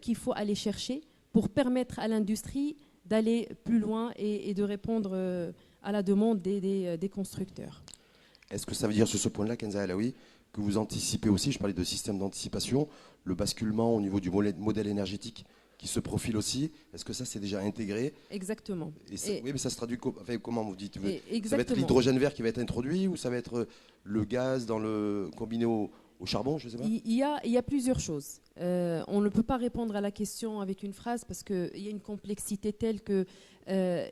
qu'il faut aller chercher pour permettre à l'industrie d'aller plus loin et de répondre à la demande des constructeurs. Est-ce que ça veut dire sur ce point-là, Kenza Alaoui, que vous anticipez aussi, je parlais de système d'anticipation, le basculement au niveau du modèle énergétique qui se profile aussi? Est-ce que ça, c'est déjà intégré? Exactement. Oui, mais ça se traduit comment vous dites? Ça va être exactement. l'hydrogène vert qui va être introduit ou ça va être le gaz combiné au charbon, je sais pas? Il y a plusieurs choses. On ne peut pas répondre à la question avec une phrase parce qu'il y a une complexité telle qu'il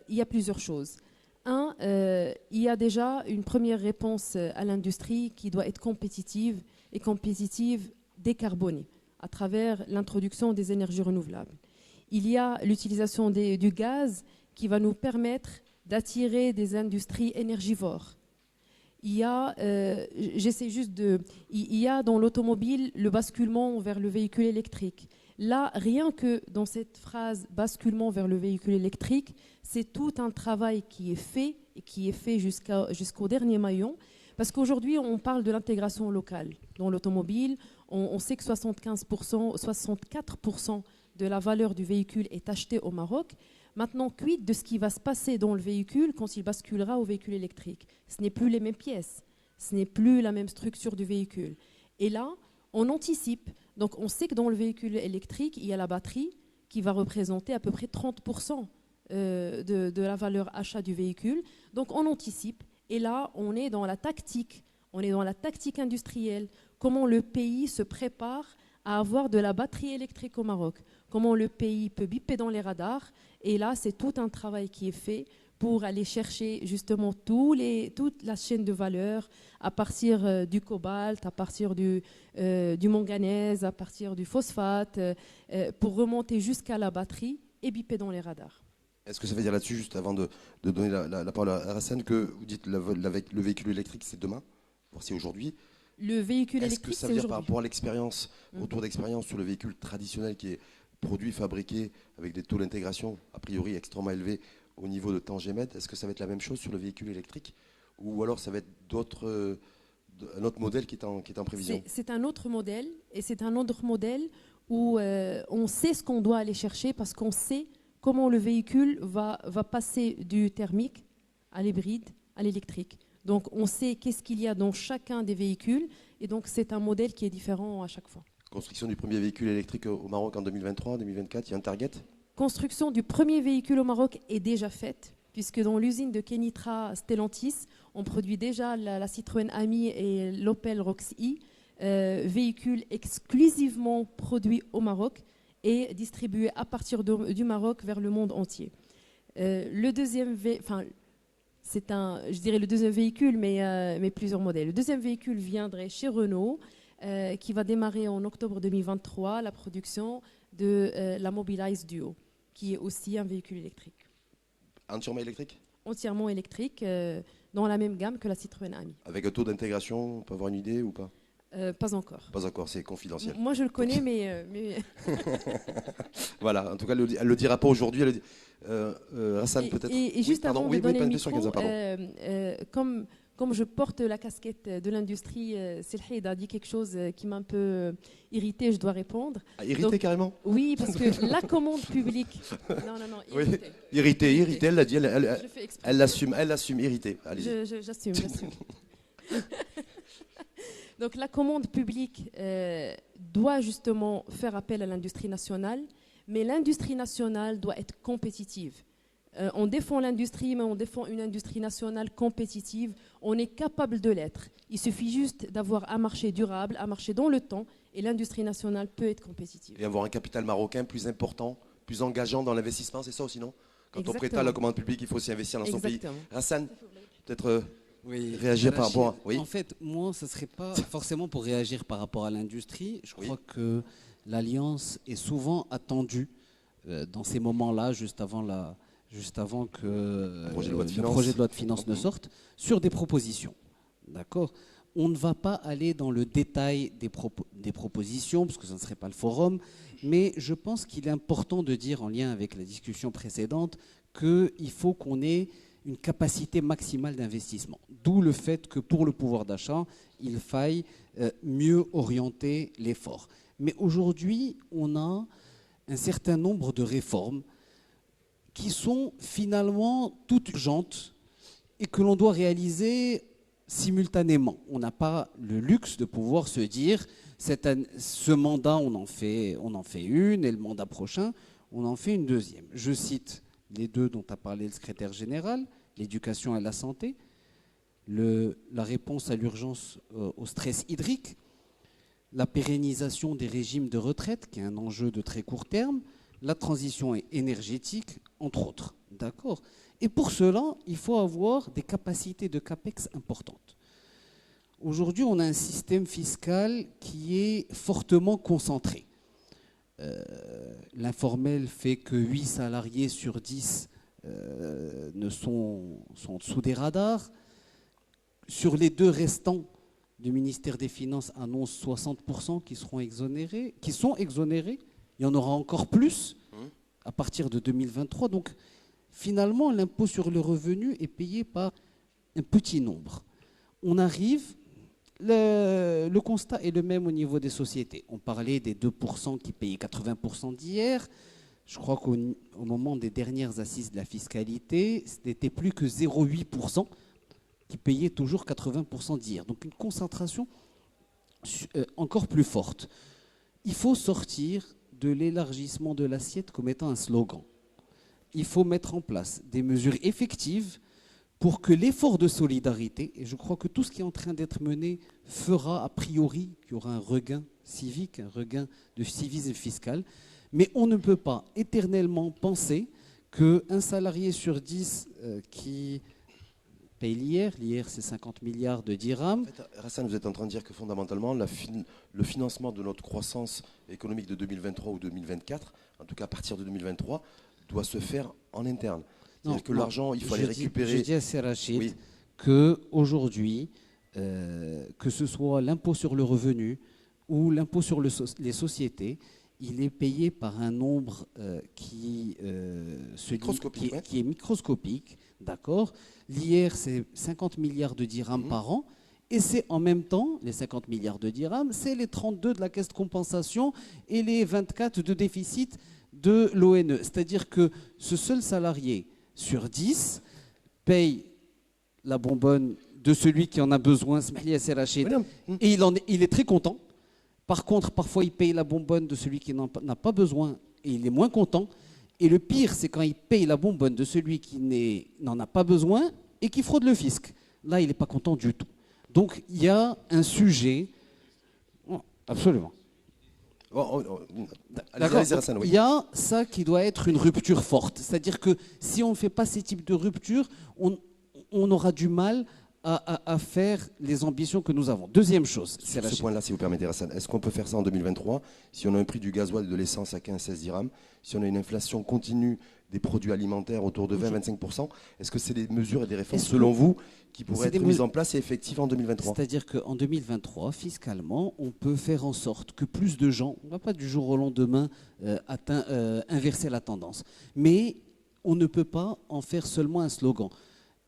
y a plusieurs choses. Il y a déjà une première réponse à l'industrie qui doit être compétitive décarbonée à travers l'introduction des énergies renouvelables. Il y a l'utilisation du gaz qui va nous permettre d'attirer des industries énergivores. Il y a, il y a dans l'automobile le basculement vers le véhicule électrique. Là, rien que dans cette phrase basculement vers le véhicule électrique, c'est tout un travail qui est fait et qui est fait jusqu'au dernier maillon. Parce qu'aujourd'hui, on parle de l'intégration locale. Dans l'automobile, on sait que 64% de la valeur du véhicule est achetée au Maroc. Maintenant, quid de ce qui va se passer dans le véhicule quand il basculera au véhicule électrique? Ce n'est plus les mêmes pièces, ce n'est plus la même structure du véhicule. Et là, on anticipe. Donc, on sait que dans le véhicule électrique, il y a la batterie qui va représenter à peu près 30% de la valeur achat du véhicule. Donc, on anticipe. Et là, on est dans la tactique. On est dans la tactique industrielle. Comment le pays se prépare à avoir de la batterie électrique au Maroc. Comment le pays peut biper dans les radars. Et là, c'est tout un travail qui est fait pour aller chercher justement toute la chaîne de valeur à partir du cobalt, à partir du manganèse, à partir du phosphate, pour remonter jusqu'à la batterie et biper dans les radars. Est-ce que ça veut dire là-dessus, juste avant de donner la parole à Hassan, que vous dites le véhicule électrique, c'est demain, voici aujourd'hui? Le véhicule électrique, c'est aujourd'hui. Est-ce que ça veut dire par rapport à l'expérience, retour d'expérience sur le véhicule traditionnel qui est produit, fabriqué avec des taux d'intégration a priori extrêmement élevés au niveau de Tangémed, est-ce que ça va être la même chose sur le véhicule électrique ou alors ça va être un autre modèle qui est en prévision? C'est un autre modèle et c'est un autre modèle où on sait ce qu'on doit aller chercher parce qu'on sait comment le véhicule va passer du thermique à l'hybride, à l'électrique. Donc on sait qu'est-ce qu'il y a dans chacun des véhicules et donc c'est un modèle qui est différent à chaque fois. Construction du premier véhicule électrique au Maroc en 2023, 2024, il y a un target? Construction du premier véhicule au Maroc est déjà faite, puisque dans l'usine de Kenitra Stellantis, on produit déjà la Citroën Ami et l'Opel Rox-i, véhicules exclusivement produits au Maroc et distribués à partir du Maroc vers le monde entier. Le deuxième véhicule, mais plusieurs modèles. Le deuxième véhicule viendrait chez Renault, qui va démarrer en octobre 2023 la production de la Mobilize Duo, qui est aussi un véhicule électrique. Entièrement électrique? Entièrement électrique, dans la même gamme que la Citroën Ami. Avec un taux d'intégration, on peut avoir une idée ou pas? Pas encore. Pas encore, c'est confidentiel. Moi je le connais, mais... Voilà, en tout cas, elle ne le dira pas aujourd'hui. Hassan peut-être. Et juste avant de donner le micro, comme je porte la casquette de l'industrie, Selhid a dit quelque chose qui m'a un peu irritée, je dois répondre. Ah, irritée carrément? Oui, parce que la commande publique... Non, irritée. Oui, irritée, elle l'a dit, elle l'assume, irritée. J'assume. Donc la commande publique doit justement faire appel à l'industrie nationale, mais l'industrie nationale doit être compétitive. On défend l'industrie, mais on défend une industrie nationale compétitive. On est capable de l'être. Il suffit juste d'avoir un marché durable, un marché dans le temps et l'industrie nationale peut être compétitive. Et avoir un capital marocain plus important, plus engageant dans l'investissement, c'est ça aussi, non? Quand on Exactement. prétend la commande publique, il faut aussi investir dans son pays. Exactement. Hassan, peut-être Oui, réagir par rapport à... Oui. En fait, moi, ce ne serait pas forcément pour réagir par rapport à l'industrie. Je crois que l'Alliance est souvent attendue dans ces moments-là, juste avant que le projet de loi de finances ne sorte, sur des propositions. D'accord ? On ne va pas aller dans le détail des propositions, parce que ce ne serait pas le forum, mais je pense qu'il est important de dire, en lien avec la discussion précédente, qu'il faut qu'on ait une capacité maximale d'investissement. D'où le fait que pour le pouvoir d'achat, il faille mieux orienter l'effort. Mais aujourd'hui, on a un certain nombre de réformes qui sont finalement toutes urgentes et que l'on doit réaliser simultanément. On n'a pas le luxe de pouvoir se dire ce mandat, on en fait une, et le mandat prochain, on en fait une deuxième. Je cite les deux dont a parlé le secrétaire général, l'éducation et la santé, la réponse à l'urgence au stress hydrique, la pérennisation des régimes de retraite, qui est un enjeu de très court terme, la transition énergétique, entre autres. D'accord ? Et pour cela, il faut avoir des capacités de CAPEX importantes. Aujourd'hui, on a un système fiscal qui est fortement concentré. L'informel fait que 8 salariés sur 10 sont en dessous des radars. Sur les 2 restants, le ministère des Finances annonce 60% qui sont exonérés. Il y en aura encore plus à partir de 2023. Donc, finalement, l'impôt sur le revenu est payé par un petit nombre. On arrive, le constat est le même au niveau des sociétés. On parlait des 2% qui payaient 80% d'hier. Je crois qu'au moment des dernières assises de la fiscalité, ce n'était plus que 0,8% qui payaient toujours 80% d'hier. Donc une concentration encore plus forte. Il faut sortir de l'élargissement de l'assiette comme étant un slogan. Il faut mettre en place des mesures effectives pour que l'effort de solidarité, et je crois que tout ce qui est en train d'être mené fera a priori qu'il y aura un regain civique, un regain de civisme fiscal, mais on ne peut pas éternellement penser qu'un salarié sur 10 qui paye l'IR c'est 50 milliards de dirhams. En fait, Hassan, vous êtes en train de dire que fondamentalement, le financement de notre croissance économique de 2023 ou 2024, en tout cas à partir de 2023, doit se faire en interne. C'est-à-dire que l'argent, il faut aller récupérer. Je dis à Serrachid qu'aujourd'hui, que ce soit l'impôt sur le revenu ou l'impôt sur les sociétés, il est payé par un nombre qui est microscopique, d'accord. L'IR, c'est 50 milliards de dirhams par an, et c'est en même temps, les 50 milliards de dirhams, c'est les 32 de la caisse de compensation et les 24 de déficit de l'ONE. C'est-à-dire que ce seul salarié sur 10 paye la bonbonne de celui qui en a besoin, et il est très content. Par contre, parfois, il paye la bonbonne de celui qui n'en a pas besoin et il est moins content. Et le pire, c'est quand il paye la bonbonne de celui qui n'en a pas besoin et qui fraude le fisc. Là, il n'est pas content du tout. Donc, il y a un sujet... Oh, absolument. Il y a ça qui doit être une rupture forte. C'est-à-dire que si on ne fait pas ces types de ruptures, on aura du mal à faire les ambitions que nous avons. Deuxième chose, sur ce point-là, si vous permettez, Hassan, est-ce qu'on peut faire ça en 2023 si on a un prix du gasoil et de l'essence à 15-16 dirhams, si on a une inflation continue des produits alimentaires autour de 20-25%, est-ce que c'est des mesures et des réformes, selon vous, qui pourraient être mises en place et effectives en 2023 ? C'est-à-dire qu'en 2023, fiscalement, on peut faire en sorte que plus de gens, on ne va pas du jour au lendemain inverser la tendance, mais on ne peut pas en faire seulement un slogan.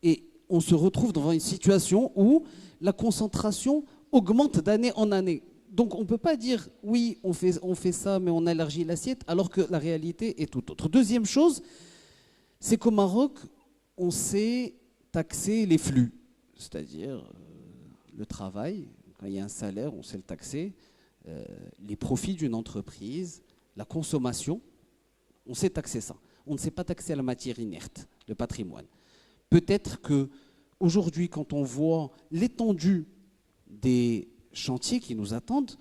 Et on se retrouve dans une situation où la concentration augmente d'année en année. Donc on ne peut pas dire oui, on fait ça, mais on élargit l'assiette, alors que la réalité est tout autre. Deuxième chose, c'est qu'au Maroc, on sait taxer les flux, c'est-à-dire le travail, quand il y a un salaire, on sait le taxer, les profits d'une entreprise, la consommation, on sait taxer ça. On ne sait pas taxer la matière inerte, le patrimoine. Peut-être qu'aujourd'hui, quand on voit l'étendue des chantiers qui nous attendent,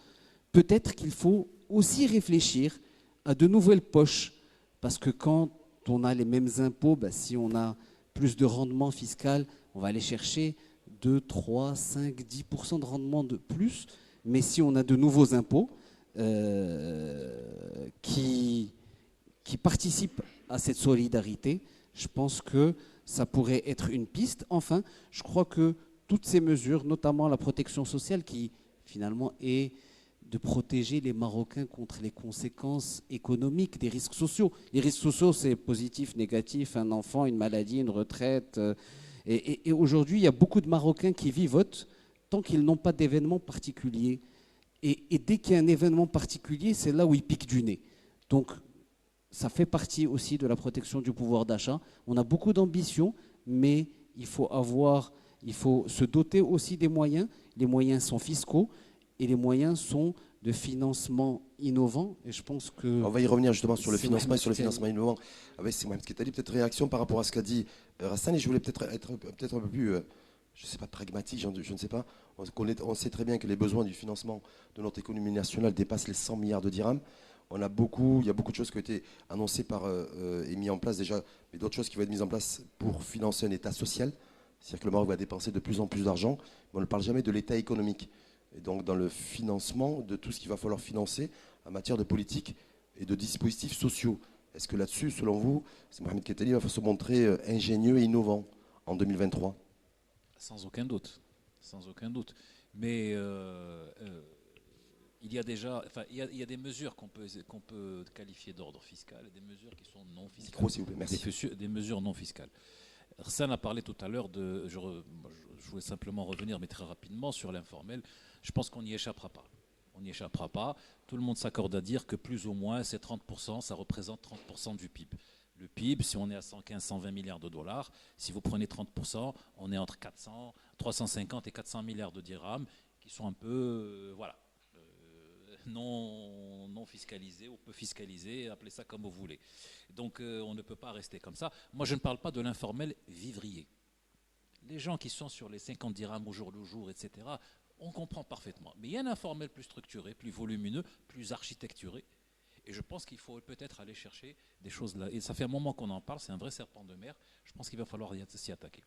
peut-être qu'il faut aussi réfléchir à de nouvelles poches, parce que quand on a les mêmes impôts, si on a plus de rendement fiscal, on va aller chercher 2, 3, 5, 10% de rendement de plus. Mais si on a de nouveaux impôts qui participent à cette solidarité, je pense que ça pourrait être une piste. Enfin, je crois que toutes ces mesures, notamment la protection sociale, qui finalement est de protéger les Marocains contre les conséquences économiques des risques sociaux. Les risques sociaux, c'est positif, négatif, un enfant, une maladie, une retraite. Et aujourd'hui, il y a beaucoup de Marocains qui vivotent tant qu'ils n'ont pas d'événement particulier. Et dès qu'il y a un événement particulier, c'est là où ils piquent du nez. Donc, ça fait partie aussi de la protection du pouvoir d'achat. On a beaucoup d'ambition, mais il faut se doter aussi des moyens. Les moyens sont fiscaux et les moyens sont de financement innovant. Et je pense que... On va y revenir justement sur le financement et sur le financement innovant. C'est Mohamed Ketali, peut-être réaction par rapport à ce qu'a dit Rassan. Et je voulais peut-être être un peu plus, je ne sais pas, pragmatique, je ne sais pas. On sait très bien que les besoins du financement de notre économie nationale dépassent les 100 milliards de dirhams. Il y a beaucoup de choses qui ont été annoncées et mises en place déjà, mais d'autres choses qui vont être mises en place pour financer un État social. C'est-à-dire que le Maroc va dépenser de plus en plus d'argent, mais on ne parle jamais de l'État économique. Et donc dans le financement de tout ce qu'il va falloir financer en matière de politique et de dispositifs sociaux. Est-ce que là-dessus, selon vous, Mohamed Ketali va se montrer ingénieux et innovant en 2023 ? Sans aucun doute. Sans aucun doute. Mais il y a déjà, il y a des mesures qu'on peut qualifier d'ordre fiscal et des mesures qui sont non fiscales. Micro, s'il vous plaît, merci. Des mesures non fiscales. Hassan a parlé tout à l'heure de... Je voulais simplement revenir, mais très rapidement, sur l'informel. Je pense qu'on n'y échappera pas. On n'y échappera pas. Tout le monde s'accorde à dire que plus ou moins, ces 30%, ça représente 30% du PIB. Le PIB, si on est à 115, 120 milliards de dollars, si vous prenez 30%, on est entre 350 et 400 milliards de dirhams, qui sont un peu... non fiscalisés ou peu fiscalisés, appelez ça comme vous voulez. Donc on ne peut pas rester comme ça. Moi je ne parle pas de l'informel vivrier. Les gens qui sont sur les 50 dirhams au jour le jour, etc., on comprend parfaitement. Mais il y a un informel plus structuré, plus volumineux, plus architecturé. Et je pense qu'il faut peut-être aller chercher des choses là. Et ça fait un moment qu'on en parle, c'est un vrai serpent de mer. Je pense qu'il va falloir s'y attaquer.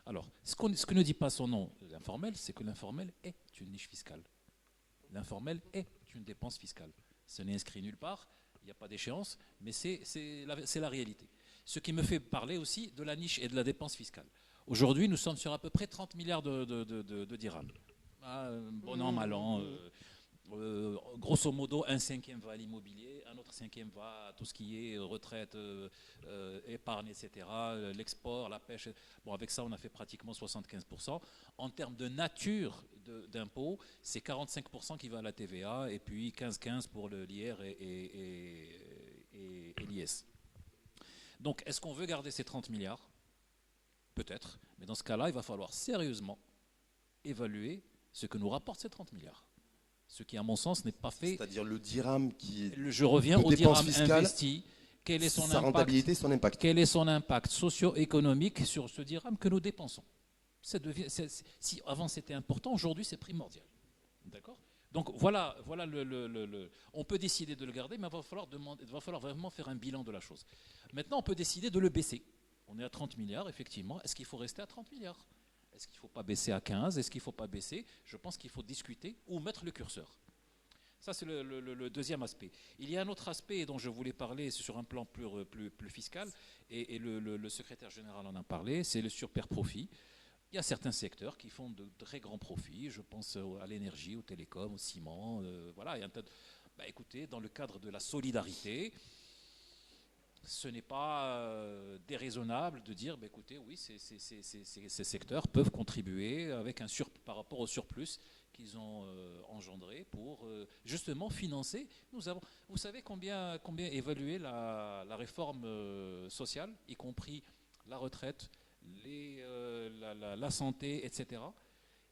Alors, ce que ne dit pas son nom, l'informel, c'est que l'informel est une niche fiscale. L'informel est une dépense fiscale. Ce n'est inscrit nulle part, il n'y a pas d'échéance, mais c'est la réalité. Ce qui me fait parler aussi de la niche et de la dépense fiscale. Aujourd'hui, nous sommes sur à peu près 30 milliards de dirhams. Bon an, mal an. Grosso modo, un cinquième va à l'immobilier, un autre cinquième va à tout ce qui est retraite, épargne, etc., l'export, la pêche. Bon, avec ça, on a fait pratiquement 75%. En termes de nature d'impôt, c'est 45% qui va à la TVA et puis 15-15 pour l'IR et l'IS. Donc, est-ce qu'on veut garder ces 30 milliards ? Peut-être. Mais dans ce cas-là, il va falloir sérieusement évaluer ce que nous rapportent ces 30 milliards. Ce qui, à mon sens, n'est pas fait. C'est-à-dire le dirham qui... Je reviens au dirham investi. Quel est son sa rentabilité, son impact. Quel est son impact socio-économique sur ce dirham que nous dépensons ? Si avant c'était important, aujourd'hui c'est primordial. D'accord ? Donc voilà on peut décider de le garder, mais il va falloir vraiment faire un bilan de la chose. Maintenant, on peut décider de le baisser. On est à 30 milliards, effectivement. Est-ce qu'il faut rester à 30 milliards ? Est-ce qu'il ne faut pas baisser à 15 ? Est-ce qu'il ne faut pas baisser ? Je pense qu'il faut discuter ou mettre le curseur. Ça, c'est le deuxième aspect. Il y a un autre aspect dont je voulais parler sur un plan plus fiscal, et le secrétaire général en a parlé, c'est le surper-profit. Il y a certains secteurs qui font de très grands profits. Je pense à l'énergie, au télécom, au ciment. Voilà, il y a un tas de... écoutez, dans le cadre de la solidarité, ce n'est pas déraisonnable de dire, écoutez, oui, ces secteurs peuvent contribuer avec par rapport au surplus qu'ils ont engendré pour justement financer. Vous savez combien évaluer la réforme sociale, y compris la retraite, la santé, etc.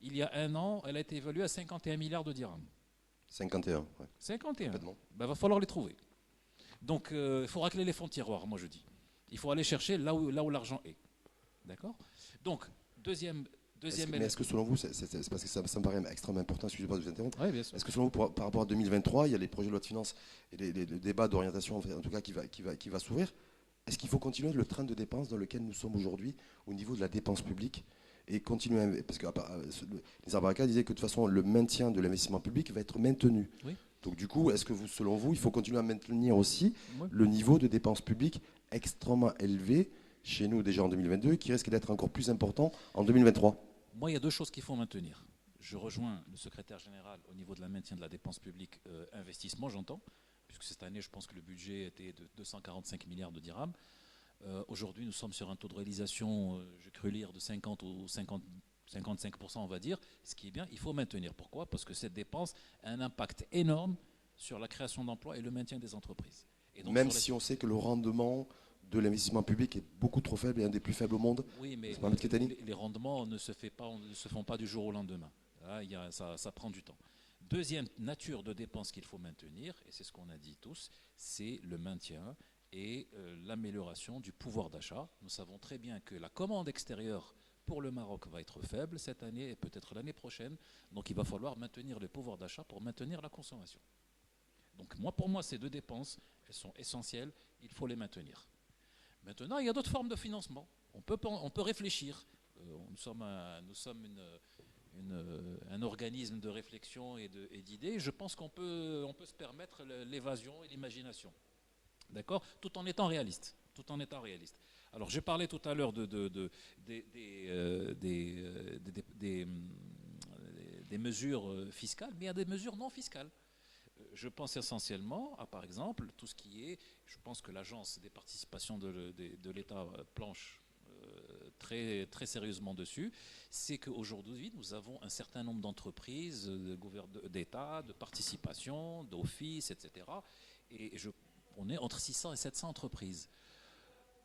Il y a un an, elle a été évaluée à 51 milliards de dirhams. 51, ouais. 51. Il va falloir les trouver. Donc, il faut racler les fonds de tiroir, moi je dis. Il faut aller chercher là où l'argent est. D'accord ? Donc, deuxième Mais est-ce que selon vous, c'est parce que ça me paraît extrêmement important, excusez-moi de vous interrompre, Oui, bien sûr. est-ce que selon vous, par rapport à 2023, il y a les projets de loi de finances et le débat d'orientation, en tout cas, qui va s'ouvrir, est-ce qu'il faut continuer le train de dépenses dans lequel nous sommes aujourd'hui au niveau de la dépense publique et continuer, parce que les Arbaraka disaient que de toute façon, le maintien de l'investissement public va être maintenu. Oui. Donc du coup, est-ce que selon vous, il faut continuer à maintenir aussi le niveau de dépenses publiques extrêmement élevé chez nous déjà en 2022, qui risque d'être encore plus important en 2023? Moi, il y a deux choses qu'il faut maintenir. Je rejoins le secrétaire général au niveau de la maintien de la dépense publique, investissement, j'entends, puisque cette année, je pense que le budget était de 245 milliards de dirhams. Aujourd'hui, nous sommes sur un taux de réalisation, j'ai cru lire, de 50 ou 55%, on va dire, ce qui est bien. Il faut maintenir. Pourquoi? Parce que cette dépense a un impact énorme sur la création d'emplois et le maintien des entreprises. Et donc, même si on sait que le rendement de l'investissement public est beaucoup trop faible et un des plus faibles au monde. Oui, mais les rendements ne se font pas du jour au lendemain. Là, ça prend du temps. Deuxième nature de dépenses qu'il faut maintenir, et c'est ce qu'on a dit tous, c'est le maintien et l'amélioration du pouvoir d'achat. Nous savons très bien que la commande extérieure pour le Maroc va être faible cette année et peut-être l'année prochaine. Donc il va falloir maintenir le pouvoir d'achat pour maintenir la consommation. Donc pour moi, ces deux dépenses, elles sont essentielles, il faut les maintenir. Maintenant, il y a d'autres formes de financement. On peut réfléchir. Nous sommes un organisme de réflexion et d'idées. Je pense qu'on peut se permettre l'évasion et l'imagination. D'accord ? Tout en étant réaliste. Alors, j'ai parlé tout à l'heure des mesures fiscales, mais il y a des mesures non fiscales. Je pense essentiellement à, par exemple, tout ce qui est, je pense que l'agence des participations de l'État planche très, très sérieusement dessus, c'est qu'aujourd'hui, nous avons un certain nombre d'entreprises, d'État, de participation, d'office, etc. Et on est entre 600 et 700 entreprises.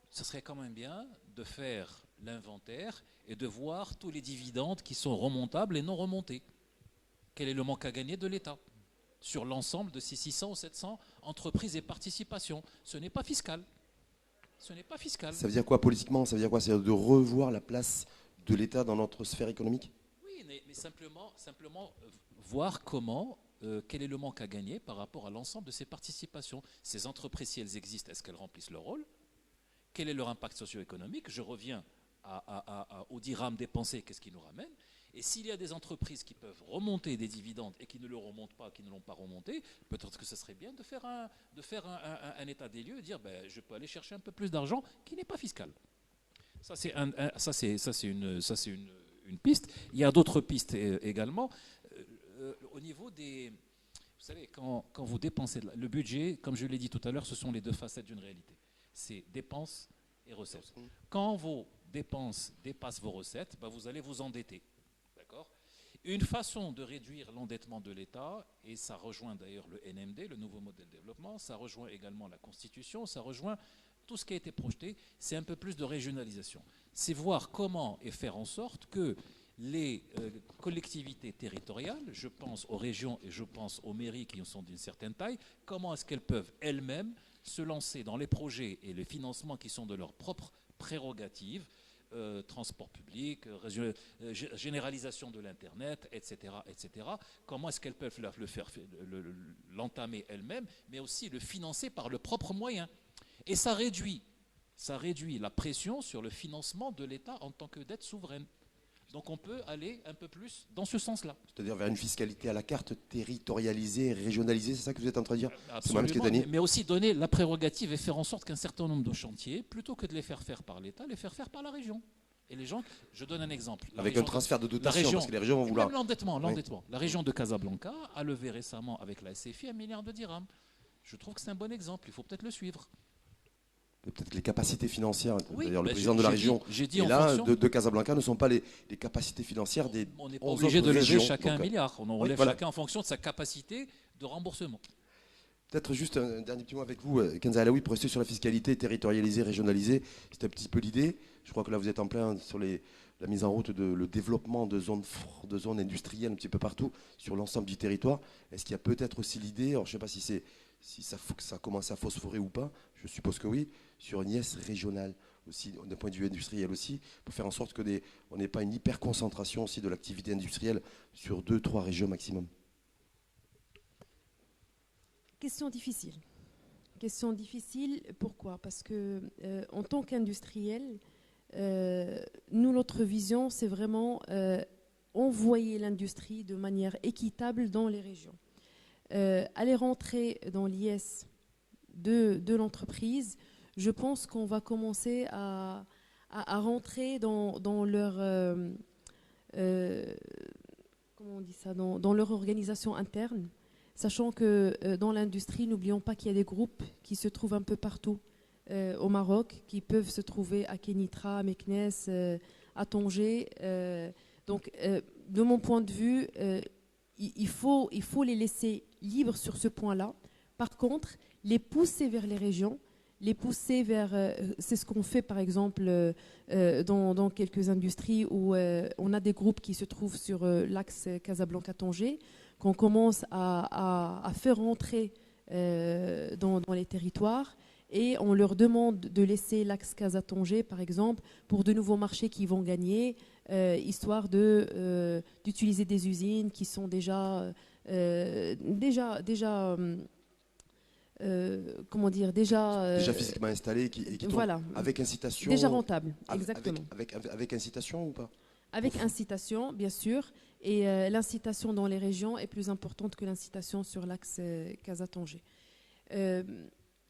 Ce serait quand même bien de faire l'inventaire et de voir tous les dividendes qui sont remontables et non remontés. Quel est le manque à gagner de l'État sur l'ensemble de ces 600 ou 700 entreprises et participations? Ce n'est pas fiscal. Ça veut dire quoi politiquement? Ça veut dire quoi? C'est de revoir la place de l'État dans notre sphère économique? Oui, mais simplement voir quel est le manque à gagner par rapport à l'ensemble de ces participations. Ces entreprises, si elles existent, est-ce qu'elles remplissent leur rôle? Quel est leur impact socio-économique? Je reviens au dirham dépensé, qu'est-ce qui nous ramène? Et s'il y a des entreprises qui peuvent remonter des dividendes et qui ne le remontent pas, qui ne l'ont pas remonté, peut-être que ce serait bien de faire un état des lieux et dire je peux aller chercher un peu plus d'argent qui n'est pas fiscal. Ça c'est une piste. Il y a d'autres pistes également. Au niveau des... Vous savez, quand vous dépensez le budget, comme je l'ai dit tout à l'heure, ce sont les deux facettes d'une réalité. C'est dépenses et recettes. Quand vos dépenses dépassent vos recettes, vous allez vous endetter. Une façon de réduire l'endettement de l'État, et ça rejoint d'ailleurs le NMD, le nouveau modèle de développement, ça rejoint également la Constitution, ça rejoint tout ce qui a été projeté, c'est un peu plus de régionalisation. C'est voir comment et faire en sorte que les collectivités territoriales, je pense aux régions et je pense aux mairies qui sont d'une certaine taille, comment est-ce qu'elles peuvent elles-mêmes se lancer dans les projets et les financements qui sont de leur propre prérogative, transport public, généralisation de l'Internet, etc., etc. Comment est-ce qu'elles peuvent l'entamer elles-mêmes, mais aussi le financer par leurs propres moyens. Et ça réduit la pression sur le financement de l'État en tant que dette souveraine. Donc on peut aller un peu plus dans ce sens-là. C'est-à-dire vers une fiscalité à la carte territorialisée, régionalisée, c'est ça que vous êtes en train de dire? Absolument, mais aussi donner la prérogative et faire en sorte qu'un certain nombre de chantiers, plutôt que de les faire faire par l'État, les faire faire par la région. Et les gens, je donne un exemple. Avec un transfert de dotation, parce que les régions vont vouloir... Même l'endettement. Oui. La région de Casablanca a levé récemment avec la SFI 1 milliard de dirhams. Je trouve que c'est un bon exemple, il faut peut-être le suivre. Peut-être les capacités financières, oui, d'ailleurs le président de la région de Casablanca ne sont pas les capacités financières des 11 autres régions. On n'est pas obligé de lever chacun 1 milliard, on relève chacun en fonction de sa capacité de remboursement. Peut-être juste un dernier petit mot avec vous, Kenza Alaoui, pour rester sur la fiscalité territorialisée, régionalisée, c'est un petit peu l'idée. Je crois que là vous êtes en plein sur la mise en route le développement de zones industrielles un petit peu partout sur l'ensemble du territoire. Est-ce qu'il y a peut-être aussi l'idée, alors je ne sais pas si ça commence à phosphorer ou pas, je suppose que oui, sur une IS régionale, aussi d'un point de vue industriel aussi, pour faire en sorte que on n'ait pas une hyper concentration aussi de l'activité industrielle sur 2-3 régions maximum. Question difficile. Question difficile, pourquoi? Parce que en tant qu'industriel, nous, notre vision, c'est vraiment envoyer l'industrie de manière équitable dans les régions. Aller rentrer dans l'IS de l'entreprise, je pense qu'on va commencer à rentrer dans leur comment on dit ça, dans leur organisation interne, sachant que dans l'industrie, n'oublions pas qu'il y a des groupes qui se trouvent un peu partout au Maroc, qui peuvent se trouver à Kenitra, à Meknes, à Tanger. Donc, de mon point de vue, il faut les laisser libres sur ce point-là. Par contre, les pousser vers les régions, les pousser vers... c'est ce qu'on fait, par exemple, dans quelques industries où on a des groupes qui se trouvent sur l'axe Casablanca-Tanger, qu'on commence à faire rentrer dans les territoires, et on leur demande de laisser l'axe Casa-Tanger, par exemple, pour de nouveaux marchés qu'ils vont gagner, histoire d'utiliser des usines qui sont déjà comment dire, déjà physiquement installées et qui voilà, avec incitation. Déjà rentable, exactement. Avec incitation ou pas? Avec incitation, bien sûr. Et l'incitation dans les régions est plus importante que l'incitation sur l'axe Casa-Tanger.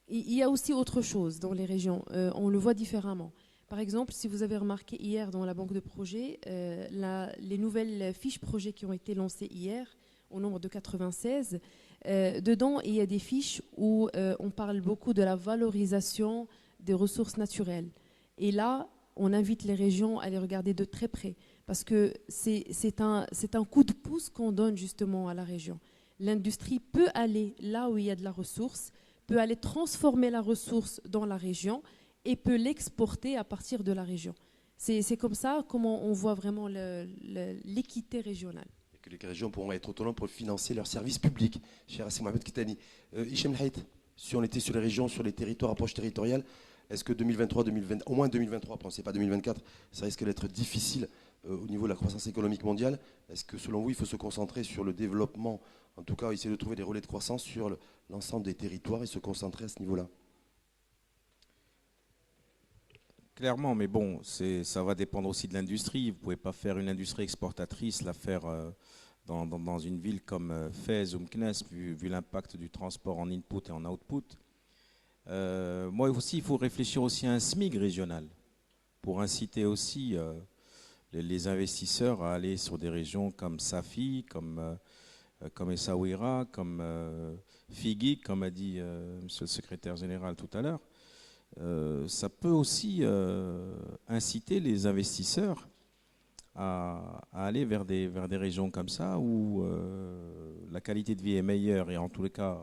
Il y a aussi autre chose dans les régions. On le voit différemment. Par exemple, si vous avez remarqué hier dans la banque de projets, les nouvelles fiches projets qui ont été lancées hier, au nombre de 96, dedans, il y a des fiches où on parle beaucoup de la valorisation des ressources naturelles. Et là, on invite les régions à les regarder de très près, parce que c'est un coup de pouce qu'on donne justement à la région. L'industrie peut aller là où il y a de la ressource, peut aller transformer la ressource dans la région et peut l'exporter à partir de la région. C'est comme ça comment on voit vraiment l'équité régionale. Et que les régions pourront être autonomes pour financer leurs services publics. Cher Hassim Mohamed Kitani. Hichem Lhaït, si on était sur les régions, sur les territoires, approche territoriale, est-ce que 2023, au moins 2023, pensez pas 2024, ça risque d'être difficile au niveau de la croissance économique mondiale? Est-ce que selon vous, il faut se concentrer sur le développement, en tout cas essayer de trouver des relais de croissance sur l'ensemble des territoires et se concentrer à ce niveau-là? Clairement, mais bon, ça va dépendre aussi de l'industrie. Vous ne pouvez pas faire une industrie exportatrice, la faire dans une ville comme Fès ou Meknès, vu l'impact du transport en input et en output. Moi aussi, il faut réfléchir aussi à un SMIC régional pour inciter aussi les investisseurs à aller sur des régions comme Safi, comme Essaouira, comme Figuig, comme a dit monsieur le secrétaire général tout à l'heure. Ça peut aussi inciter les investisseurs à aller vers des régions comme ça où la qualité de vie est meilleure et en tous les cas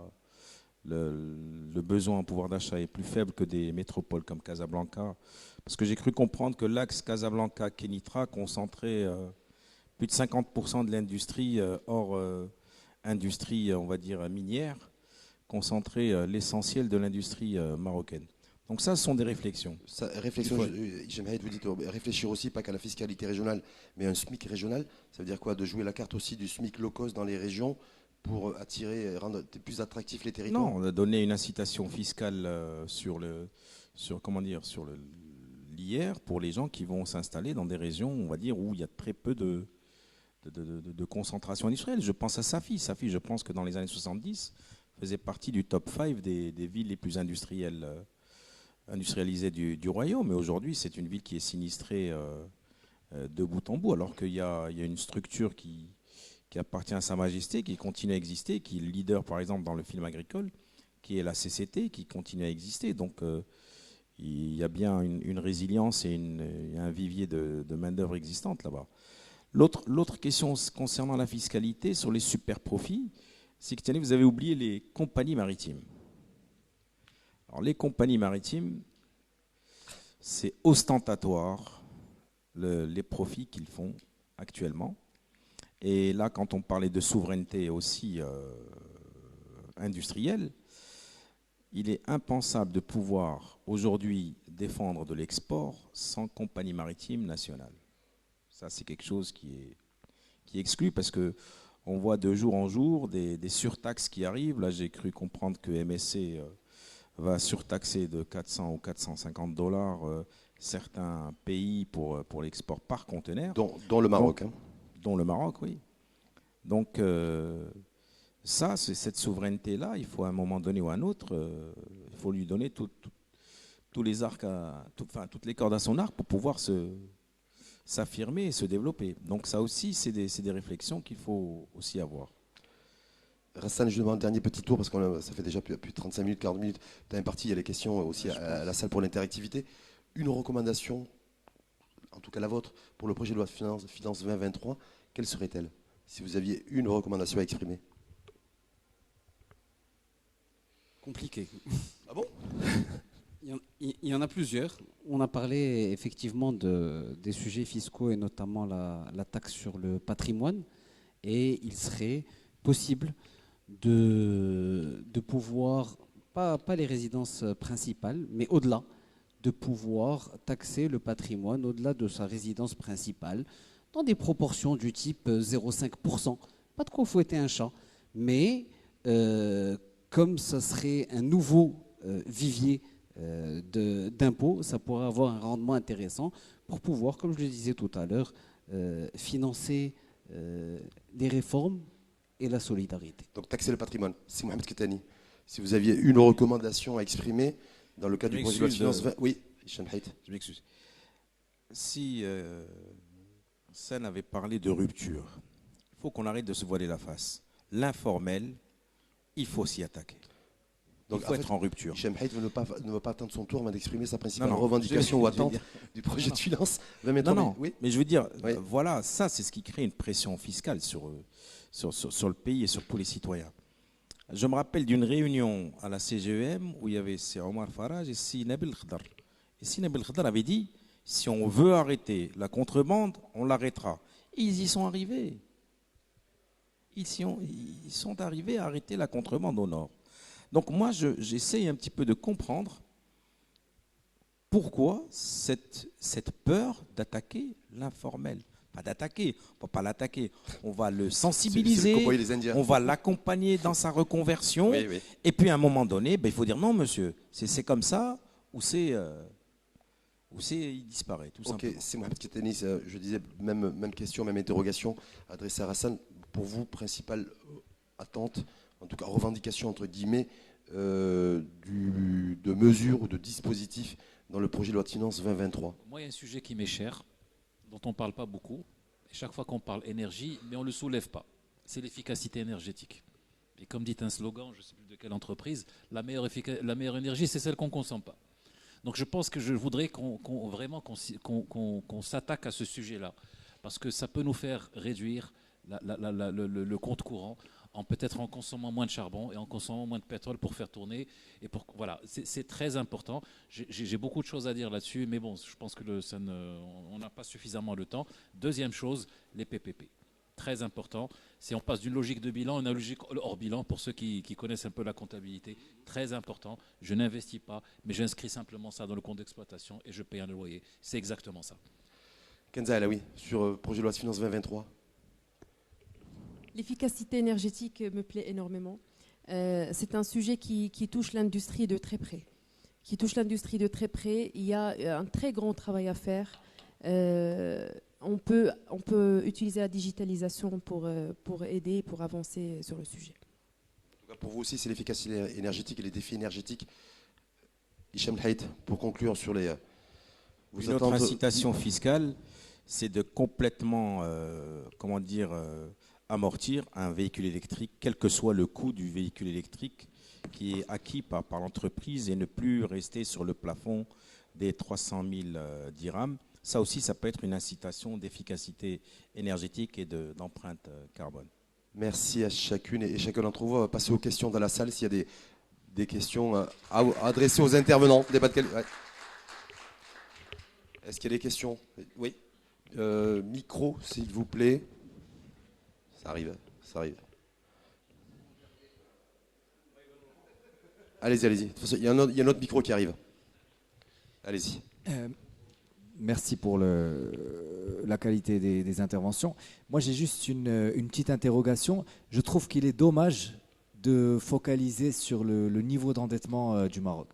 le besoin en pouvoir d'achat est plus faible que des métropoles comme Casablanca. Parce que j'ai cru comprendre que l'axe Casablanca-Kenitra concentrait plus de 50% de l'industrie hors industrie, on va dire, minière, concentrait l'essentiel de l'industrie marocaine. Donc ça, ce sont des réflexions. J'aimerais vous dites réfléchir aussi, pas qu'à la fiscalité régionale, mais à un SMIC régional. Ça veut dire quoi? De jouer la carte aussi du SMIC low cost dans les régions pour attirer, rendre plus attractifs les territoires? Non, on a donné une incitation fiscale sur l'IR pour les gens qui vont s'installer dans des régions, on va dire, où il y a très peu de concentration industrielle. Je pense à Safi. Safi, je pense que dans les années 70, faisait partie du top 5 des villes les plus industrialisées du royaume. Mais aujourd'hui, c'est une ville qui est sinistrée de bout en bout, alors qu'il y a une structure qui appartient à Sa Majesté, qui continue à exister, qui est leader, par exemple, dans le film agricole, qui est la CCT, qui continue à exister. Donc, il y a bien une résilience et un vivier de main-d'œuvre existante là-bas. L'autre question concernant la fiscalité sur les super profits, c'est que vous avez oublié les compagnies maritimes. Alors, les compagnies maritimes, c'est ostentatoire les profits qu'ils font actuellement. Et là, quand on parlait de souveraineté aussi industrielle, il est impensable de pouvoir aujourd'hui défendre de l'export sans compagnie maritime nationale. Ça, c'est quelque chose qui est exclu parce que on voit de jour en jour des surtaxes qui arrivent. Là, j'ai cru comprendre que MSC va surtaxer de 400 ou 450 $ certains pays pour l'export par conteneur. Dont le Maroc. Dont le Maroc, oui. Donc, cette souveraineté-là, il faut à un moment donné ou à un autre, il faut lui donner tous les arcs, toutes les cordes à son arc pour pouvoir s'affirmer et se développer. Donc ça aussi, c'est des réflexions qu'il faut aussi avoir. Rassan, je demande un dernier petit tour parce que ça fait déjà plus de 35 minutes, 40 minutes. Tu as imparti, il y a les questions aussi à la salle pour l'interactivité. Une recommandation, en tout cas la vôtre, pour le projet de loi de finances 2023, quelle serait-elle si vous aviez une recommandation à exprimer? Compliqué. Ah bon? Il y en a plusieurs. On a parlé effectivement des sujets fiscaux et notamment la taxe sur le patrimoine. Et il serait possible de pouvoir, pas les résidences principales, mais au-delà, de pouvoir taxer le patrimoine au-delà de sa résidence principale, dans des proportions du type 0,5%. Pas de quoi fouetter un chat, mais comme ça serait un nouveau vivier d'impôts, ça pourrait avoir un rendement intéressant pour pouvoir, comme je le disais tout à l'heure, financer les réformes et la solidarité. Donc taxer le patrimoine. C'est Mohamed Ketani. Si vous aviez une recommandation à exprimer dans le cadre du projet de loi de finances 20... Oui, Hicham Haït. Je m'excuse. Si Sen avait parlé de rupture, il faut qu'on arrête de se voiler la face. L'informel, il faut s'y attaquer. Donc, il faut être en rupture. Hicham Haït ne va pas attendre son tour avant d'exprimer sa principale revendication ou attente du projet de finances 2023. Non, oui. Mais je veux dire, voilà, ça c'est ce qui crée une pression fiscale sur le pays et sur tous les citoyens. Je me rappelle d'une réunion à la CGEM où il y avait Omar Faraj et Si Nabil Khdar. Et Si Nabil Khdar avait dit, si on veut arrêter la contrebande, on l'arrêtera. Ils y sont arrivés. Ils sont arrivés à arrêter la contrebande au nord. Donc moi, j'essaye un petit peu de comprendre pourquoi cette peur d'attaquer l'informel. Pas d'attaquer, on ne va pas l'attaquer, on va le sensibiliser, on va l'accompagner dans sa reconversion, oui. Et puis à un moment donné, il faut dire non monsieur, c'est comme ça, ou il disparaît, tout simplement. Ok, c'est Mohamed Ketani, je disais, même question, même interrogation adressée à Rassan. Pour vous, principale attente, en tout cas revendication entre guillemets, de mesures ou de dispositifs dans le projet de loi de finances 2023? Moi, il y a un sujet qui m'est cher, dont on ne parle pas beaucoup. Et chaque fois qu'on parle énergie, mais on ne le soulève pas. C'est l'efficacité énergétique. Et comme dit un slogan, je ne sais plus de quelle entreprise, la meilleure énergie, c'est celle qu'on ne consomme pas. Donc je pense que je voudrais qu'on s'attaque à ce sujet-là. Parce que ça peut nous faire réduire le compte courant, peut-être en consommant moins de charbon et en consommant moins de pétrole pour faire tourner. Et voilà, c'est très important. J'ai beaucoup de choses à dire là-dessus, mais bon, je pense que on n'a pas suffisamment le temps. Deuxième chose, les PPP. Très important. Si on passe d'une logique de bilan à une logique hors bilan, pour ceux qui connaissent un peu la comptabilité, très important. Je n'investis pas, mais j'inscris simplement ça dans le compte d'exploitation et je paye un loyer. C'est exactement ça. Kenza Alaoui, sur le projet de loi de finances 2023. L'efficacité énergétique me plaît énormément. C'est un sujet qui touche l'industrie de très près. Il y a un très grand travail à faire. On peut utiliser la digitalisation pour aider, pour avancer sur le sujet. Pour vous aussi, c'est l'efficacité énergétique et les défis énergétiques. Hicham Haït, pour conclure sur les... Une autre incitation fiscale, c'est de complètement, amortir un véhicule électrique, quel que soit le coût du véhicule électrique qui est acquis par l'entreprise et ne plus rester sur le plafond des 300 000 dirhams. Ça aussi, ça peut être une incitation d'efficacité énergétique et d'empreinte carbone. Merci à chacune et chacun d'entre vous. On va passer aux questions dans la salle s'il y a des questions à adresser aux intervenants. Ouais. Est-ce qu'il y a des questions? Oui. Micro, s'il vous plaît. Ça arrive. Allez-y, allez-y. De toute façon, il y a un autre micro qui arrive. Allez-y. Merci pour la qualité des interventions. Moi, j'ai juste une petite interrogation. Je trouve qu'il est dommage de focaliser sur le niveau d'endettement du Maroc.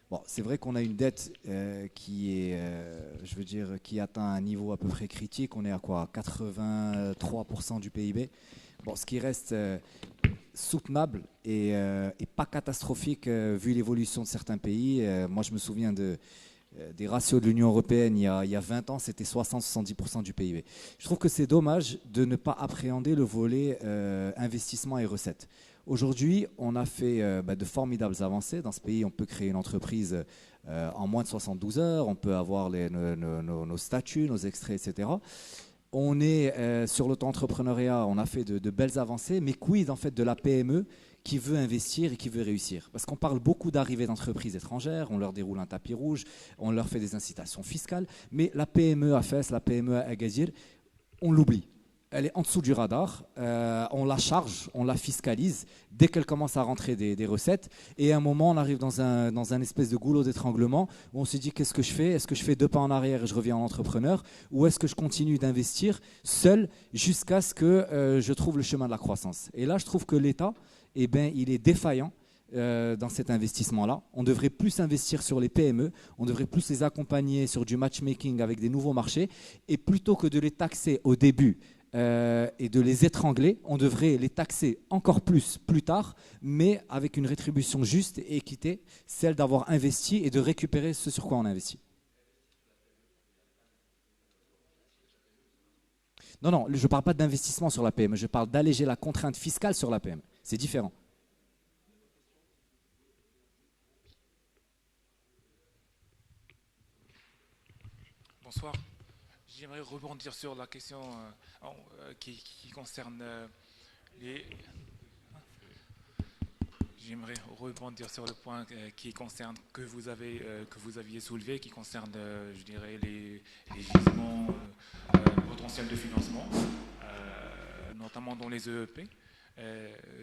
Bon, c'est vrai qu'on a une dette qui atteint un niveau à peu près critique. On est à quoi, 83% du PIB. Bon, ce qui reste soutenable et pas catastrophique vu l'évolution de certains pays. Moi, je me souviens des ratios de l'Union européenne il y a 20 ans, c'était 60-70% du PIB. Je trouve que c'est dommage de ne pas appréhender le volet investissement et recettes. Aujourd'hui, on a fait de formidables avancées. Dans ce pays, on peut créer une entreprise en moins de 72 heures, on peut avoir nos statuts, nos extraits, etc. On est sur l'auto-entrepreneuriat, on a fait de belles avancées, mais quid en fait de la PME qui veut investir et qui veut réussir? Parce qu'on parle beaucoup d'arrivées d'entreprises étrangères, on leur déroule un tapis rouge, on leur fait des incitations fiscales, mais la PME à Fès, la PME à Agadir, on l'oublie. Elle est en dessous du radar, on la charge, on la fiscalise dès qu'elle commence à rentrer des recettes. Et à un moment, on arrive dans un espèce de goulot d'étranglement où on se dit qu'est-ce que je fais? Est-ce que je fais 2 pas en arrière et je reviens en entrepreneur? Ou est-ce que je continue d'investir seul jusqu'à ce que je trouve le chemin de la croissance? Et là, je trouve que l'État, il est défaillant dans cet investissement-là. On devrait plus investir sur les PME, on devrait plus les accompagner sur du matchmaking avec des nouveaux marchés. Et plutôt que de les taxer au début, et de les étrangler, on devrait les taxer encore plus tard, mais avec une rétribution juste et équitée, celle d'avoir investi et de récupérer ce sur quoi on investit. Non, je ne parle pas d'investissement sur la PME, je parle d'alléger la contrainte fiscale sur la PME. C'est différent. Bonsoir. J'aimerais rebondir sur la question qui concerne les... J'aimerais rebondir sur le point qui concerne que vous aviez soulevé, qui concerne, je dirais, les gisements potentiels de financement, notamment dans les EEP.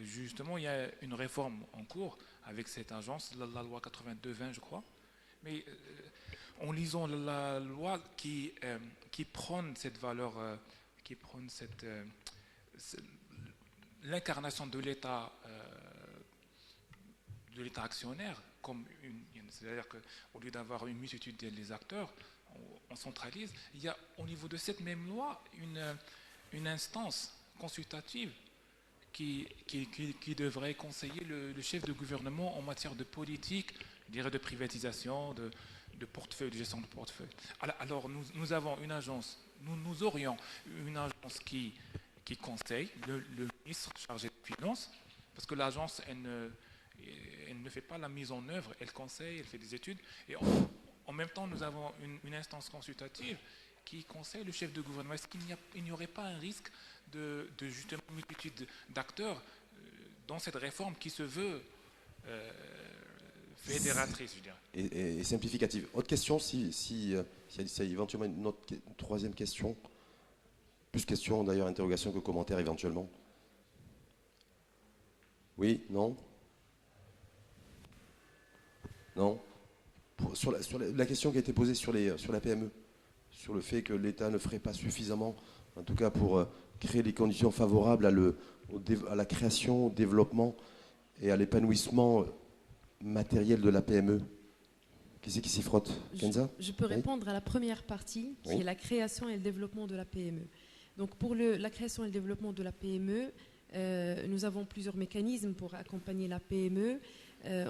Justement, il y a une réforme en cours avec cette agence, la loi 82-20, je crois. Mais en lisant la loi qui prône cette valeur, qui prône l'incarnation de l'État actionnaire, c'est-à-dire qu'au lieu d'avoir une multitude des acteurs, on centralise. Il y a au niveau de cette même loi une instance consultative qui devrait conseiller le chef de gouvernement en matière de politique, je dirais de privatisation, de portefeuille, de gestion de portefeuille. Alors nous avons une agence, nous aurions une agence qui conseille le ministre chargé des Finances, parce que l'agence, elle ne fait pas la mise en œuvre, elle conseille, elle fait des études, et en même temps nous avons une instance consultative qui conseille le chef de gouvernement. Est-ce qu'il n'y aurait pas un risque de justement une multitude d'acteurs dans cette réforme qui se veut fédératrice, je dirais. Et simplificative. Autre question, s'il y a éventuellement une troisième question. Plus question d'ailleurs, interrogation que commentaire éventuellement. Oui, non? Non? Sur la question qui a été posée sur la PME, sur le fait que l'État ne ferait pas suffisamment, en tout cas pour créer les conditions favorables à la création, au développement et à l'épanouissement matériel de la PME. Qui c'est qui s'y frotte? Kenza? Je peux répondre à la première partie, qui est la création et le développement de la PME. Donc pour la création et le développement de la PME, nous avons plusieurs mécanismes pour accompagner la PME.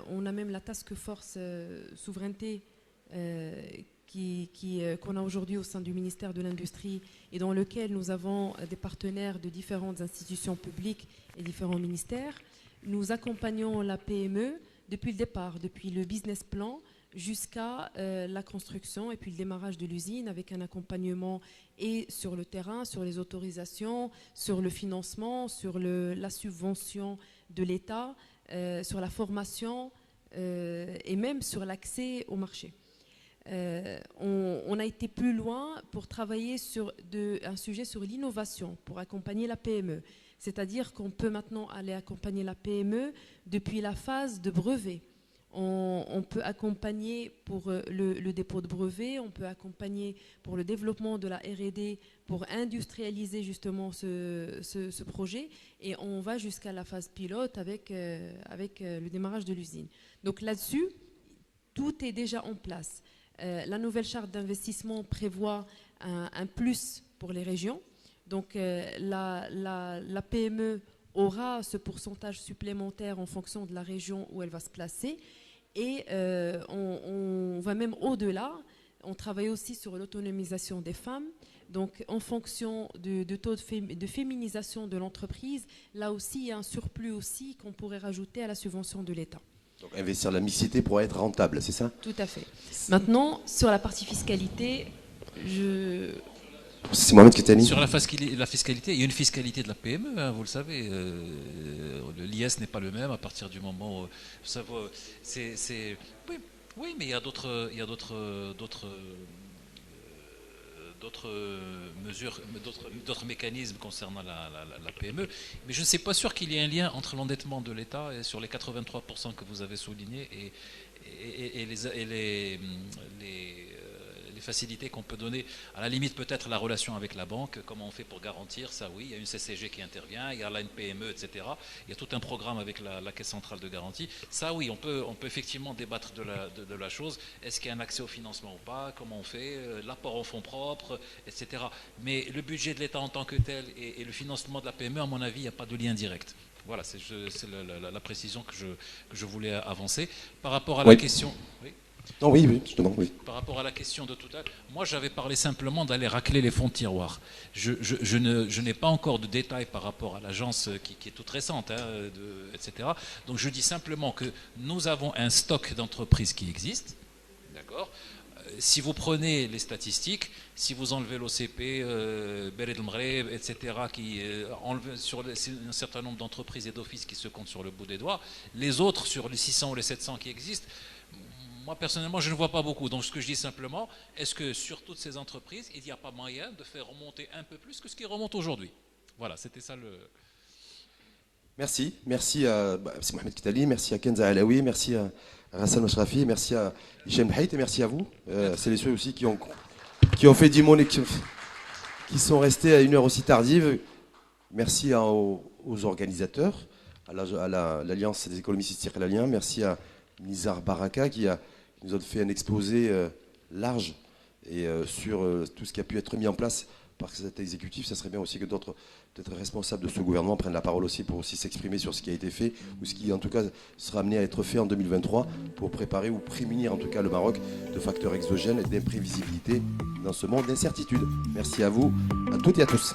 On a même la task force souveraineté qu'on a aujourd'hui au sein du ministère de l'Industrie et dans lequel nous avons des partenaires de différentes institutions publiques et différents ministères. Nous accompagnons la PME depuis le départ, depuis le business plan jusqu'à la construction et puis le démarrage de l'usine avec un accompagnement et sur le terrain, sur les autorisations, sur le financement, sur la subvention de l'État, sur la formation et même sur l'accès au marché. On a été plus loin pour travailler sur un sujet sur l'innovation, pour accompagner la PME. C'est-à-dire qu'on peut maintenant aller accompagner la PME depuis la phase de brevet. On peut accompagner pour le dépôt de brevets, on peut accompagner pour le développement de la R&D, pour industrialiser justement ce projet, et on va jusqu'à la phase pilote avec le démarrage de l'usine. Donc là-dessus, tout est déjà en place. La nouvelle charte d'investissement prévoit un plus pour les régions. Donc la PME aura ce pourcentage supplémentaire en fonction de la région où elle va se placer. Et on va même au-delà. On travaille aussi sur l'autonomisation des femmes. Donc en fonction du taux de féminisation de l'entreprise, là aussi il y a un surplus aussi qu'on pourrait rajouter à la subvention de l'État. Donc investir la mixité pourrait être rentable, c'est ça? Tout à fait. Maintenant, sur la partie fiscalité, c'est Mohamed Ketani. Sur la fiscalité, il y a une fiscalité de la PME, hein, vous le savez. L'IS n'est pas le même à partir du moment où ça va. Oui, mais il y a d'autres mesures, d'autres mécanismes concernant la PME. Mais je ne suis pas sûr qu'il y ait un lien entre l'endettement de l'État et sur les 83% que vous avez soulignés et les facilités qu'on peut donner, à la limite peut-être la relation avec la banque, comment on fait pour garantir ça, oui, il y a une CCG qui intervient, il y a là une PME, etc. Il y a tout un programme avec la Caisse centrale de garantie. Ça, oui, on peut effectivement débattre de la chose. Est-ce qu'il y a un accès au financement ou pas? Comment on fait? L'apport en fonds propres, etc. Mais le budget de l'État en tant que tel et le financement de la PME, à mon avis, il n'y a pas de lien direct. Voilà, c'est la précision que je voulais avancer. Par rapport à la question... Oui. Non, oui, justement, oui. Par rapport à la question de tout à l'heure, moi j'avais parlé simplement d'aller racler les fonds de tiroir. Je n'ai pas encore de détails par rapport à l'agence qui est toute récente, etc. Donc je dis simplement que nous avons un stock d'entreprises qui existe, d'accord. Si vous prenez les statistiques, si vous enlevez l'OCP, Bered El Mghreb, etc., qui enlève sur un certain nombre d'entreprises et d'offices qui se comptent sur le bout des doigts, les autres sur les 600 ou les 700 qui existent, moi, personnellement, je ne vois pas beaucoup. Donc, ce que je dis simplement, est-ce que sur toutes ces entreprises, il n'y a pas moyen de faire remonter un peu plus que ce qui remonte aujourd'hui? Voilà, c'était ça le... Merci à Mohamed Ketani, merci à Kenza Alaoui, merci à Rassan Oshrafi, merci à Hichem Bhaït et merci à vous. C'est les ceux aussi qui ont fait du monde et qui sont restés à une heure aussi tardive. Merci aux organisateurs, à l'Alliance des économistes istiqlaliens. Merci à Nizar Baraka qui nous a fait un exposé large et sur tout ce qui a pu être mis en place par cet exécutif. Ça serait bien aussi que d'autres peut-être responsables de ce gouvernement prennent la parole aussi pour aussi s'exprimer sur ce qui a été fait ou ce qui en tout cas sera amené à être fait en 2023 pour préparer ou prémunir en tout cas le Maroc de facteurs exogènes et d'imprévisibilité dans ce monde d'incertitude. Merci à vous, à toutes et à tous.